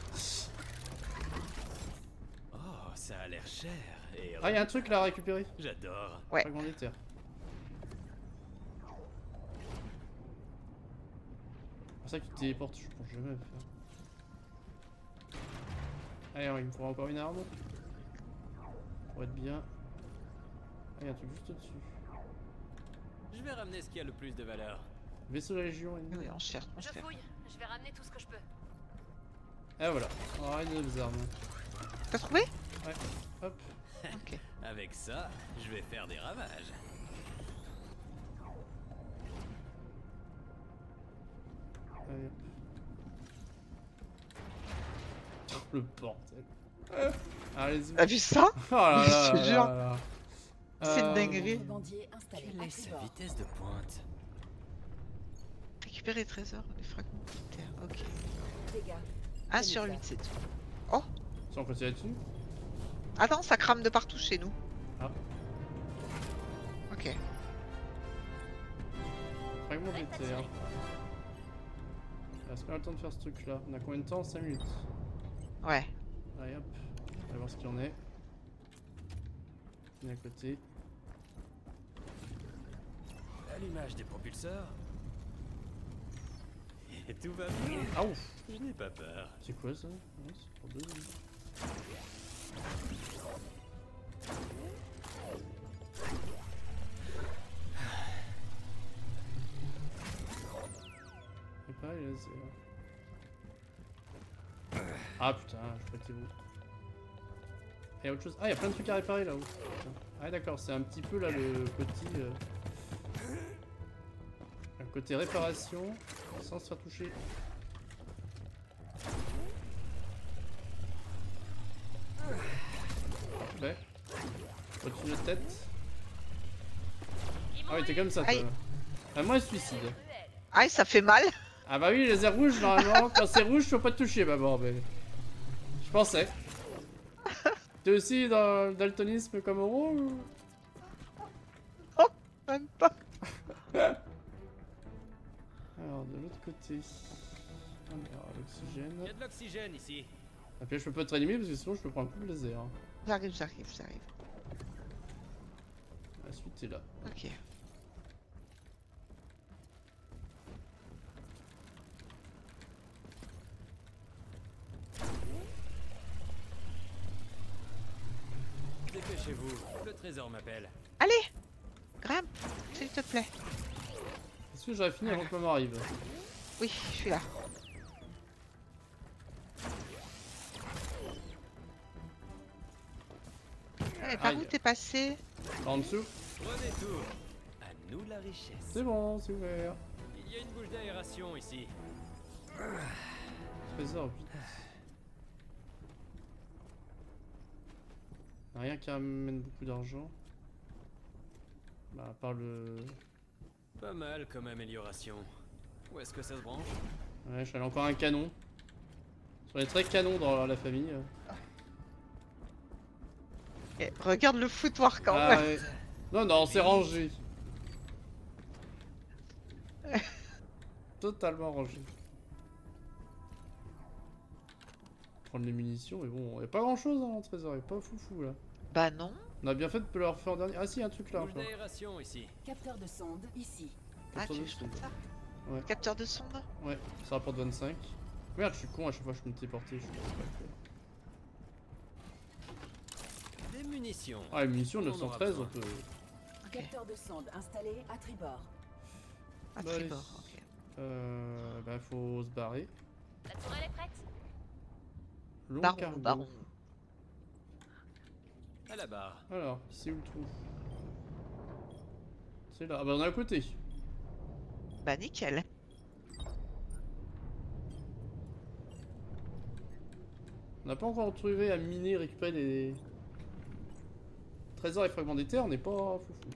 [SPEAKER 3] Oh, ça a l'air cher. Et
[SPEAKER 1] Ah, il y a un truc là à récupérer.
[SPEAKER 3] j'adore.
[SPEAKER 2] Ouais.
[SPEAKER 1] Fragment d'éther. C'est pour ça que tu te téléportes, je pense jamais à le faire. Allez, alors, il me faudra encore une arme. Pour être bien. Ah, il y a un truc juste au-dessus.
[SPEAKER 3] Je vais ramener ce qui a le plus de valeur.
[SPEAKER 1] Vaisseau de la Légion ennemi.
[SPEAKER 2] Oui, on cherche, on
[SPEAKER 5] Je
[SPEAKER 2] cherche.
[SPEAKER 5] fouille. Je vais ramener tout ce que je peux.
[SPEAKER 1] Ah voilà, on aura une nouvelle arme.
[SPEAKER 2] T'as trouvé?
[SPEAKER 1] Hop.
[SPEAKER 2] Ok.
[SPEAKER 3] Avec ça, je vais faire des ravages.
[SPEAKER 1] Allez, hop. Le bordel. Allez-y.
[SPEAKER 2] T'as vu ça?
[SPEAKER 1] Oh là là
[SPEAKER 2] Je te
[SPEAKER 1] là
[SPEAKER 2] jure.
[SPEAKER 1] là là.
[SPEAKER 2] C'est une dinguerie.
[SPEAKER 4] Contrebandier installé à
[SPEAKER 3] Quelle est sa
[SPEAKER 4] tribord.
[SPEAKER 3] vitesse de pointe?
[SPEAKER 2] Récupérer trésors, des fragments de terre. Ok.
[SPEAKER 4] Dégâts.
[SPEAKER 2] 1 sur 8, c'est tout.
[SPEAKER 1] Si on continue là-dessus.
[SPEAKER 2] Attends, ça crame de partout chez nous.
[SPEAKER 1] Ah.
[SPEAKER 2] Ok.
[SPEAKER 1] Fragment
[SPEAKER 5] Prête à
[SPEAKER 1] d'éther.
[SPEAKER 5] tirer.
[SPEAKER 1] Est-ce qu'on a le temps de faire ce truc là? On a combien de temps? 5 minutes.
[SPEAKER 2] Ouais.
[SPEAKER 1] Allez hop. On va voir ce qu'il y en est. On est à côté.
[SPEAKER 3] Allumage des propulseurs. Et tout va bien.
[SPEAKER 1] Ah ouf.
[SPEAKER 3] Je n'ai pas peur.
[SPEAKER 1] C'est quoi ça? Ouais, c'est pour 2 minutes. C'est pas les lasers. Ah putain, je crois que c'est bon. Il y a autre chose. Ah, il y a plein de trucs à réparer là-haut. Putain. Ah d'accord, c'est un petit peu là le côté... le côté réparation, sans se faire toucher. Ouais. Au-dessus de la tête.
[SPEAKER 5] Ils m'ont
[SPEAKER 1] Ah oui, t'es
[SPEAKER 5] eu.
[SPEAKER 1] comme ça toi.
[SPEAKER 2] Aïe.
[SPEAKER 1] Ah, moi, suicide.
[SPEAKER 5] Cruel.
[SPEAKER 2] Aïe, ça fait mal.
[SPEAKER 1] Ah bah oui, les lasers rouges, normalement, quand c'est rouge, je peux pas te toucher, bah bon, mais... Je pensais. T'es aussi dans le daltonisme comme Oro ou...
[SPEAKER 2] Même pas.
[SPEAKER 1] Alors, de l'autre côté... Alors,
[SPEAKER 3] Il y
[SPEAKER 1] l'oxygène...
[SPEAKER 3] a de l'oxygène ici.
[SPEAKER 1] Ah puis là, je peux pas te réanimer parce que sinon je peux prendre un coup de laser. Hein.
[SPEAKER 2] J'arrive.
[SPEAKER 1] La suite est là.
[SPEAKER 2] Ok.
[SPEAKER 3] Dépêchez-vous, le trésor m'appelle.
[SPEAKER 2] Allez, grimpe, s'il te plaît.
[SPEAKER 1] Est-ce que j'aurais fini avant que maman arrive?
[SPEAKER 2] Oui, je suis là. Eh, par
[SPEAKER 1] Aïe.
[SPEAKER 2] où t'es passé?
[SPEAKER 1] Par en dessous?
[SPEAKER 3] Prenez tout. À nous la richesse.
[SPEAKER 1] C'est bon, c'est ouvert.
[SPEAKER 3] Il y a une bouche d'aération ici.
[SPEAKER 1] Trésor, vite. Rien qui amène beaucoup d'argent. Bah, à part le...
[SPEAKER 3] Pas mal comme amélioration. Où est-ce que ça se branche?
[SPEAKER 1] Ouais, je suis allé encore un canon. Sur les très canons dans la famille.
[SPEAKER 2] Eh, regarde le foutoir quand
[SPEAKER 1] Ah
[SPEAKER 2] même.
[SPEAKER 1] ouais. Non, non, c'est rangé. Totalement rangé. Prendre les munitions, mais bon, y a pas grand chose dans le trésor, y a pas foufou là.
[SPEAKER 2] Bah non.
[SPEAKER 1] On a bien fait de leur faire en dernier. Ah si, y a un truc là
[SPEAKER 3] Bouche
[SPEAKER 1] encore.
[SPEAKER 3] d'aération ici.
[SPEAKER 4] Capteur de sonde ici.
[SPEAKER 2] Ah,
[SPEAKER 1] Capteur
[SPEAKER 2] tu
[SPEAKER 1] de
[SPEAKER 2] veux que je
[SPEAKER 1] sonde.
[SPEAKER 2] fasse ça?
[SPEAKER 1] Ouais.
[SPEAKER 2] Capteur de sonde?
[SPEAKER 1] Ouais, ça rapporte 25. Merde, je suis con, à chaque fois que je peux me téléporter, je suis pas le faire.
[SPEAKER 3] Des munitions.
[SPEAKER 1] Ah, les munitions
[SPEAKER 3] On en aura
[SPEAKER 1] 913, on
[SPEAKER 3] besoin.
[SPEAKER 1] peut...
[SPEAKER 2] Ok.
[SPEAKER 4] Capteur de sonde installé à tribord.
[SPEAKER 2] À
[SPEAKER 1] Bah,
[SPEAKER 2] tribord,
[SPEAKER 1] allez.
[SPEAKER 2] ok.
[SPEAKER 1] Bah, faut se barrer.
[SPEAKER 5] La tourelle est prête.
[SPEAKER 1] Long
[SPEAKER 2] Baron,
[SPEAKER 1] cargo.
[SPEAKER 2] baron.
[SPEAKER 3] À la barre.
[SPEAKER 1] Alors, c'est où le trou? C'est là. Ah bah on est à côté.
[SPEAKER 2] Bah nickel.
[SPEAKER 1] On n'a pas encore trouvé à miner, récupérer des trésors et fragments des terres, on n'est pas foufou.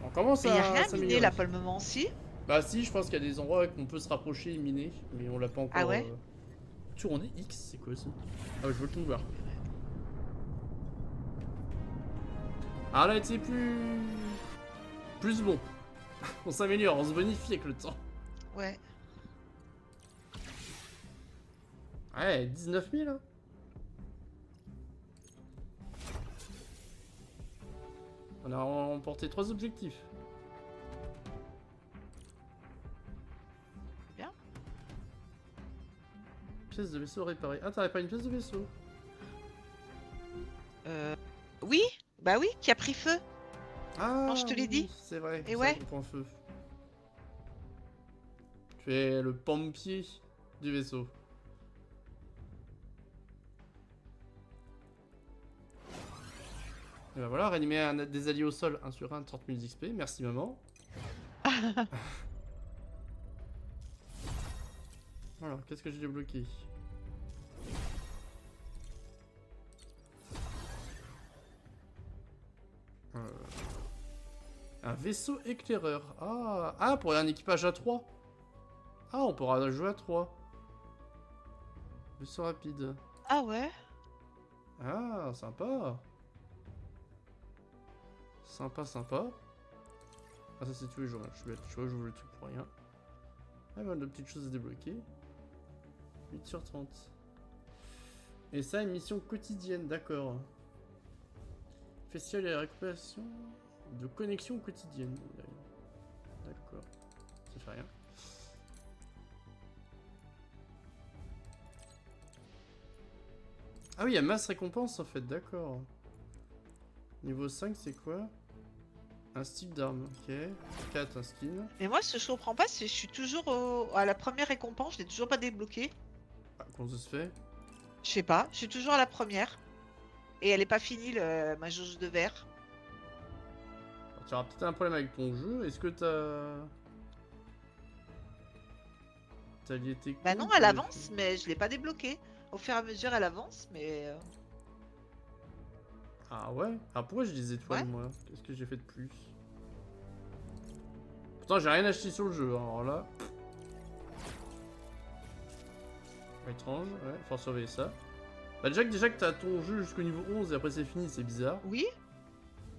[SPEAKER 1] On commence
[SPEAKER 2] Mais y a
[SPEAKER 1] à
[SPEAKER 2] rien à miner
[SPEAKER 1] s'améliorer.
[SPEAKER 2] là pour le moment, si.
[SPEAKER 1] Bah si, je pense qu'il y a des endroits qu'on peut se rapprocher et miner, mais on l'a pas encore...
[SPEAKER 2] Ah ouais
[SPEAKER 1] Tourner X, c'est quoi ça? Ah ouais, je veux tout voir. Ah là, c'est plus bon. On s'améliore, on se bonifie avec le temps.
[SPEAKER 2] Ouais.
[SPEAKER 1] Ouais, 19 000 hein. On a remporté 3 objectifs.
[SPEAKER 2] Bien.
[SPEAKER 1] Pièce de vaisseau réparée. Ah, t'as réparé une pièce de vaisseau?
[SPEAKER 2] Oui, bah oui, qui a pris feu.
[SPEAKER 1] Ah,
[SPEAKER 2] je te l'ai dit.
[SPEAKER 1] C'est vrai.
[SPEAKER 2] Et ouais.
[SPEAKER 1] Ça prend feu. Tu es le pompier du vaisseau. Et bah voilà, réanimer des alliés au sol, 1 sur 1, 30 000 XP. Merci maman. Alors, qu'est-ce que j'ai débloqué? Un vaisseau éclaireur. Ah, pour un équipage à 3. Ah, on pourra jouer à 3. Vaisseau rapide.
[SPEAKER 2] Ah ouais.
[SPEAKER 1] Ah, sympa. Sympa, sympa. Ah, ça c'est tous les jours. Je suis bête, tu vois, j'ouvre le truc pour rien. Ah, mal de petites choses à débloquer. 8 sur 30. Et ça, une mission quotidienne, d'accord. Festival et la récupération de connexion quotidienne. D'accord. Ça fait rien. Ah oui, il y a masse récompense en fait, d'accord. Niveau 5, c'est quoi? Un style d'arme, ok. 4, un skin.
[SPEAKER 2] Mais moi, ce que je comprends pas, c'est que je suis toujours à la première récompense, je l'ai toujours pas débloqué.
[SPEAKER 1] Ah, comment ça se fait?
[SPEAKER 2] Je sais pas, je suis toujours à la première. Et elle est pas finie, ma jauge de verre.
[SPEAKER 1] Alors, tu auras peut-être un problème avec ton jeu. Est-ce que t'as lié tes
[SPEAKER 2] Bah
[SPEAKER 1] comptes
[SPEAKER 2] non,
[SPEAKER 1] ou
[SPEAKER 2] elle
[SPEAKER 1] pas
[SPEAKER 2] avance, mais je l'ai pas débloqué. Au fur et à mesure, elle avance, mais...
[SPEAKER 1] Ah ouais? Ah pourquoi j'ai des étoiles
[SPEAKER 2] Ouais.
[SPEAKER 1] moi? Qu'est-ce que j'ai fait de plus? Pourtant j'ai rien acheté sur le jeu, hein, alors là... Étrange, ouais, faut surveiller ça. Bah déjà que t'as ton jeu jusqu'au niveau 11 et après c'est fini, c'est bizarre.
[SPEAKER 2] Oui.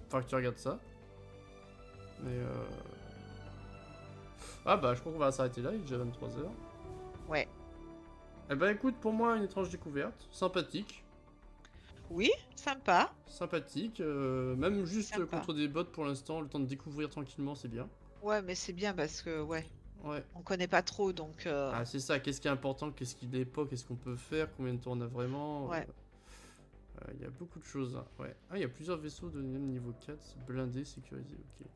[SPEAKER 1] Enfin que tu regardes ça. Mais Ah bah je crois qu'on va s'arrêter là, il est déjà 23h.
[SPEAKER 2] Ouais.
[SPEAKER 1] Eh bah écoute, pour moi une étrange découverte, sympathique.
[SPEAKER 2] Oui, sympa.
[SPEAKER 1] Sympathique, même juste
[SPEAKER 2] Sympa.
[SPEAKER 1] contre des bots pour l'instant, le temps de découvrir tranquillement, c'est bien.
[SPEAKER 2] Ouais, mais c'est bien parce que, ouais,
[SPEAKER 1] Ouais.
[SPEAKER 2] on connaît pas trop, donc...
[SPEAKER 1] Ah c'est ça, qu'est-ce qui est important, qu'est-ce qui l'est pas, qu'est-ce qu'on peut faire, combien de temps on a vraiment.
[SPEAKER 2] Ouais.
[SPEAKER 1] Il y a beaucoup de choses, hein, ouais. Ah, il y a plusieurs vaisseaux de même niveau 4, blindés, sécurisés, ok.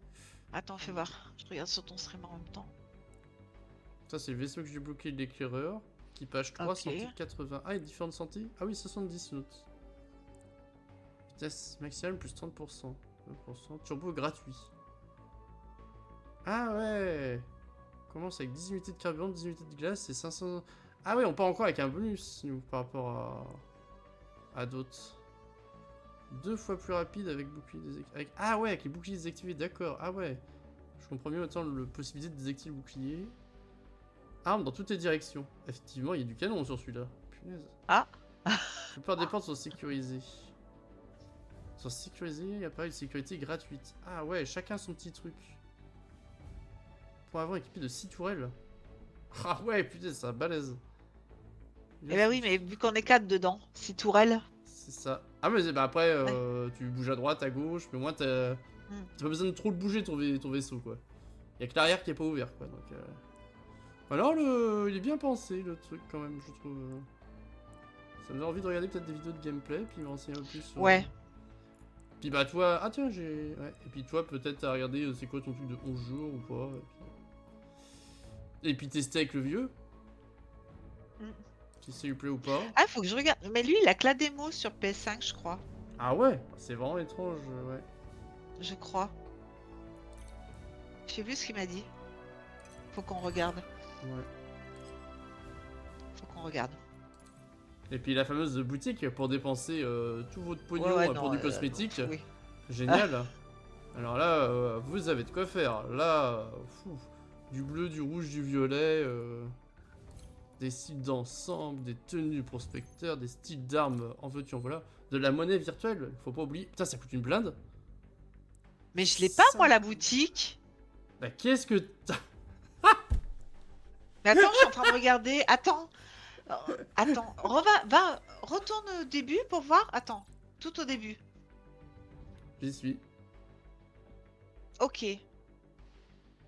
[SPEAKER 2] Attends, fais voir. Je regarde sur ton stream en même temps.
[SPEAKER 1] Ça c'est le vaisseau que j'ai bloqué, l'éclaireur. Équipage 3,
[SPEAKER 2] Ok.
[SPEAKER 1] santé 80. Ah, il y a différentes santé. Ah oui, 70 notes. Vitesse maximale plus 30%. 20%. Turbo gratuit. Ah ouais. On commence avec 10 unités de carburant, 10 unités de glace et 500... Ah ouais, on part encore avec un bonus, nous, par rapport à d'autres. 2 fois plus rapide avec bouclier désactivé. Ah ouais, avec les boucliers désactivés, d'accord. Ah ouais. Je comprends mieux maintenant la possibilité de désactiver le bouclier. Arme dans toutes les directions. Effectivement, il y a du canon sur celui-là. Punaise.
[SPEAKER 2] Ah.
[SPEAKER 1] La plupart des portes sont sécurisées. Sont sécurisées, il n'y a pas eu de sécurité gratuite. Ah ouais, chacun son petit truc. Pour avoir équipé de 6 tourelles. Ah ouais, putain, c'est un balèze.
[SPEAKER 2] Eh ben oui, mais vu qu'on est 4 dedans, 6 tourelles.
[SPEAKER 1] C'est ça. Ah mais bah après, tu bouges à droite, à gauche, mais moi t'as pas besoin de trop le bouger ton vaisseau quoi. Il y a que l'arrière qui est pas ouvert quoi, donc... Alors il est bien pensé le truc quand même, je trouve. Ça me donne envie de regarder peut-être des vidéos de gameplay, puis me renseigner un peu plus sur...
[SPEAKER 2] Ouais.
[SPEAKER 1] Puis bah toi, ah tiens j'ai... Ouais. Et puis toi peut-être à regarder c'est quoi ton truc de 11 jours ou pas. Et puis tester avec le vieux. Si ça lui plaît ou pas.
[SPEAKER 2] Ah, faut que je regarde. Mais lui, il a que la démo sur PS5, je crois.
[SPEAKER 1] Ah ouais, c'est vraiment étrange, ouais.
[SPEAKER 2] Je crois. J'ai vu ce qu'il m'a dit. Faut qu'on regarde.
[SPEAKER 1] Ouais.
[SPEAKER 2] Faut qu'on regarde.
[SPEAKER 1] Et puis la fameuse boutique pour dépenser tout votre pognon
[SPEAKER 2] Ouais,
[SPEAKER 1] pour
[SPEAKER 2] non,
[SPEAKER 1] du cosmétique.
[SPEAKER 2] oui.
[SPEAKER 1] Génial. Alors là, vous avez de quoi faire. Là, du bleu, du rouge, du violet, des styles d'ensemble, des tenues de prospecteurs, des styles d'armes, en veux-tu, en voilà. De la monnaie virtuelle, faut pas oublier. Putain, ça coûte une blinde.
[SPEAKER 2] Mais je l'ai pas, moi, la boutique.
[SPEAKER 1] Bah, qu'est-ce que t'as?
[SPEAKER 2] Mais attends, je suis en train de regarder. Attends. Attends. Retourne au début pour voir. Attends. Tout au début.
[SPEAKER 1] J'y suis.
[SPEAKER 2] Ok.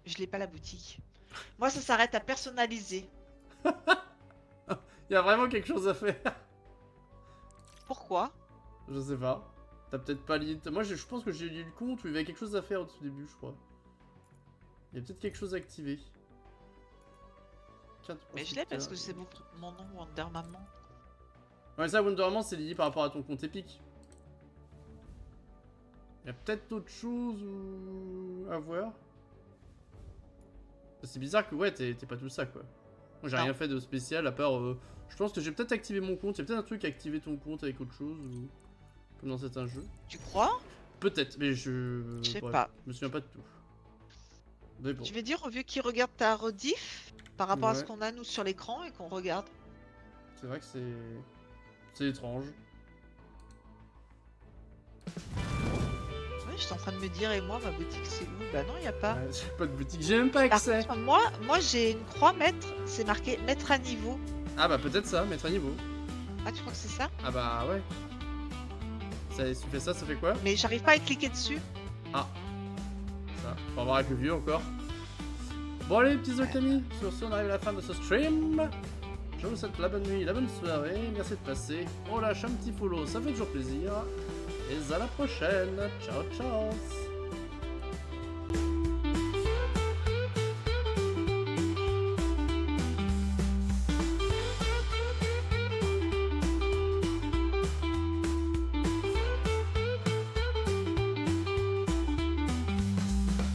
[SPEAKER 2] Je l'ai pas, la boutique. Moi, ça s'arrête à personnaliser.
[SPEAKER 1] Il y a vraiment quelque chose à faire.
[SPEAKER 2] Pourquoi?
[SPEAKER 1] Je sais pas. T'as peut-être pas lié. Moi, je pense que j'ai lu le compte où il y avait quelque chose à faire au tout début, je crois. Il y a peut-être quelque chose à activer.
[SPEAKER 2] Mais je l'ai parce que c'est mon nom Wonder Maman.
[SPEAKER 1] Ouais, ça, Wonder Woman, c'est lié par rapport à ton compte épique. Il y a peut-être autre chose à voir. C'est bizarre que, ouais, t'es pas tout ça, quoi. Moi, j'ai
[SPEAKER 2] Non.
[SPEAKER 1] rien fait de spécial à part. Je pense que j'ai peut-être activé mon compte. Il y a peut-être un truc à activer ton compte avec autre chose. Ou... Comme dans certains jeux.
[SPEAKER 2] Tu crois?
[SPEAKER 1] Peut-être, mais je.
[SPEAKER 2] Je sais
[SPEAKER 1] bref,
[SPEAKER 2] pas.
[SPEAKER 1] Je me souviens pas de tout. Mais bon.
[SPEAKER 2] Tu veux dire au vu qu'il regarde ta rediff par rapport à ce
[SPEAKER 1] Ouais.
[SPEAKER 2] qu'on a nous sur l'écran et qu'on regarde?
[SPEAKER 1] C'est vrai que c'est. C'est étrange.
[SPEAKER 2] Oui, j'étais en train de me dire, et moi, ma boutique, c'est où? Bah non, il n'y a pas.
[SPEAKER 1] Ouais, j'ai pas de boutique, j'ai même pas
[SPEAKER 2] Par
[SPEAKER 1] accès.
[SPEAKER 2] contre, moi j'ai une croix maître, c'est marqué mettre à niveau.
[SPEAKER 1] Ah bah peut-être ça, mettre à niveau.
[SPEAKER 2] Ah, tu crois que c'est ça?
[SPEAKER 1] Ah bah ouais. Ça, si tu fais ça, ça fait quoi?
[SPEAKER 2] Mais j'arrive pas à cliquer dessus.
[SPEAKER 1] Ah. Ça, faut voir avec le vieux encore. Bon allez, petits amis, sur ce on arrive à la fin de ce stream. Je vous souhaite la bonne nuit, la bonne soirée, merci de passer. On lâche un petit follow, ça fait toujours plaisir. Et à la prochaine, ciao ciao.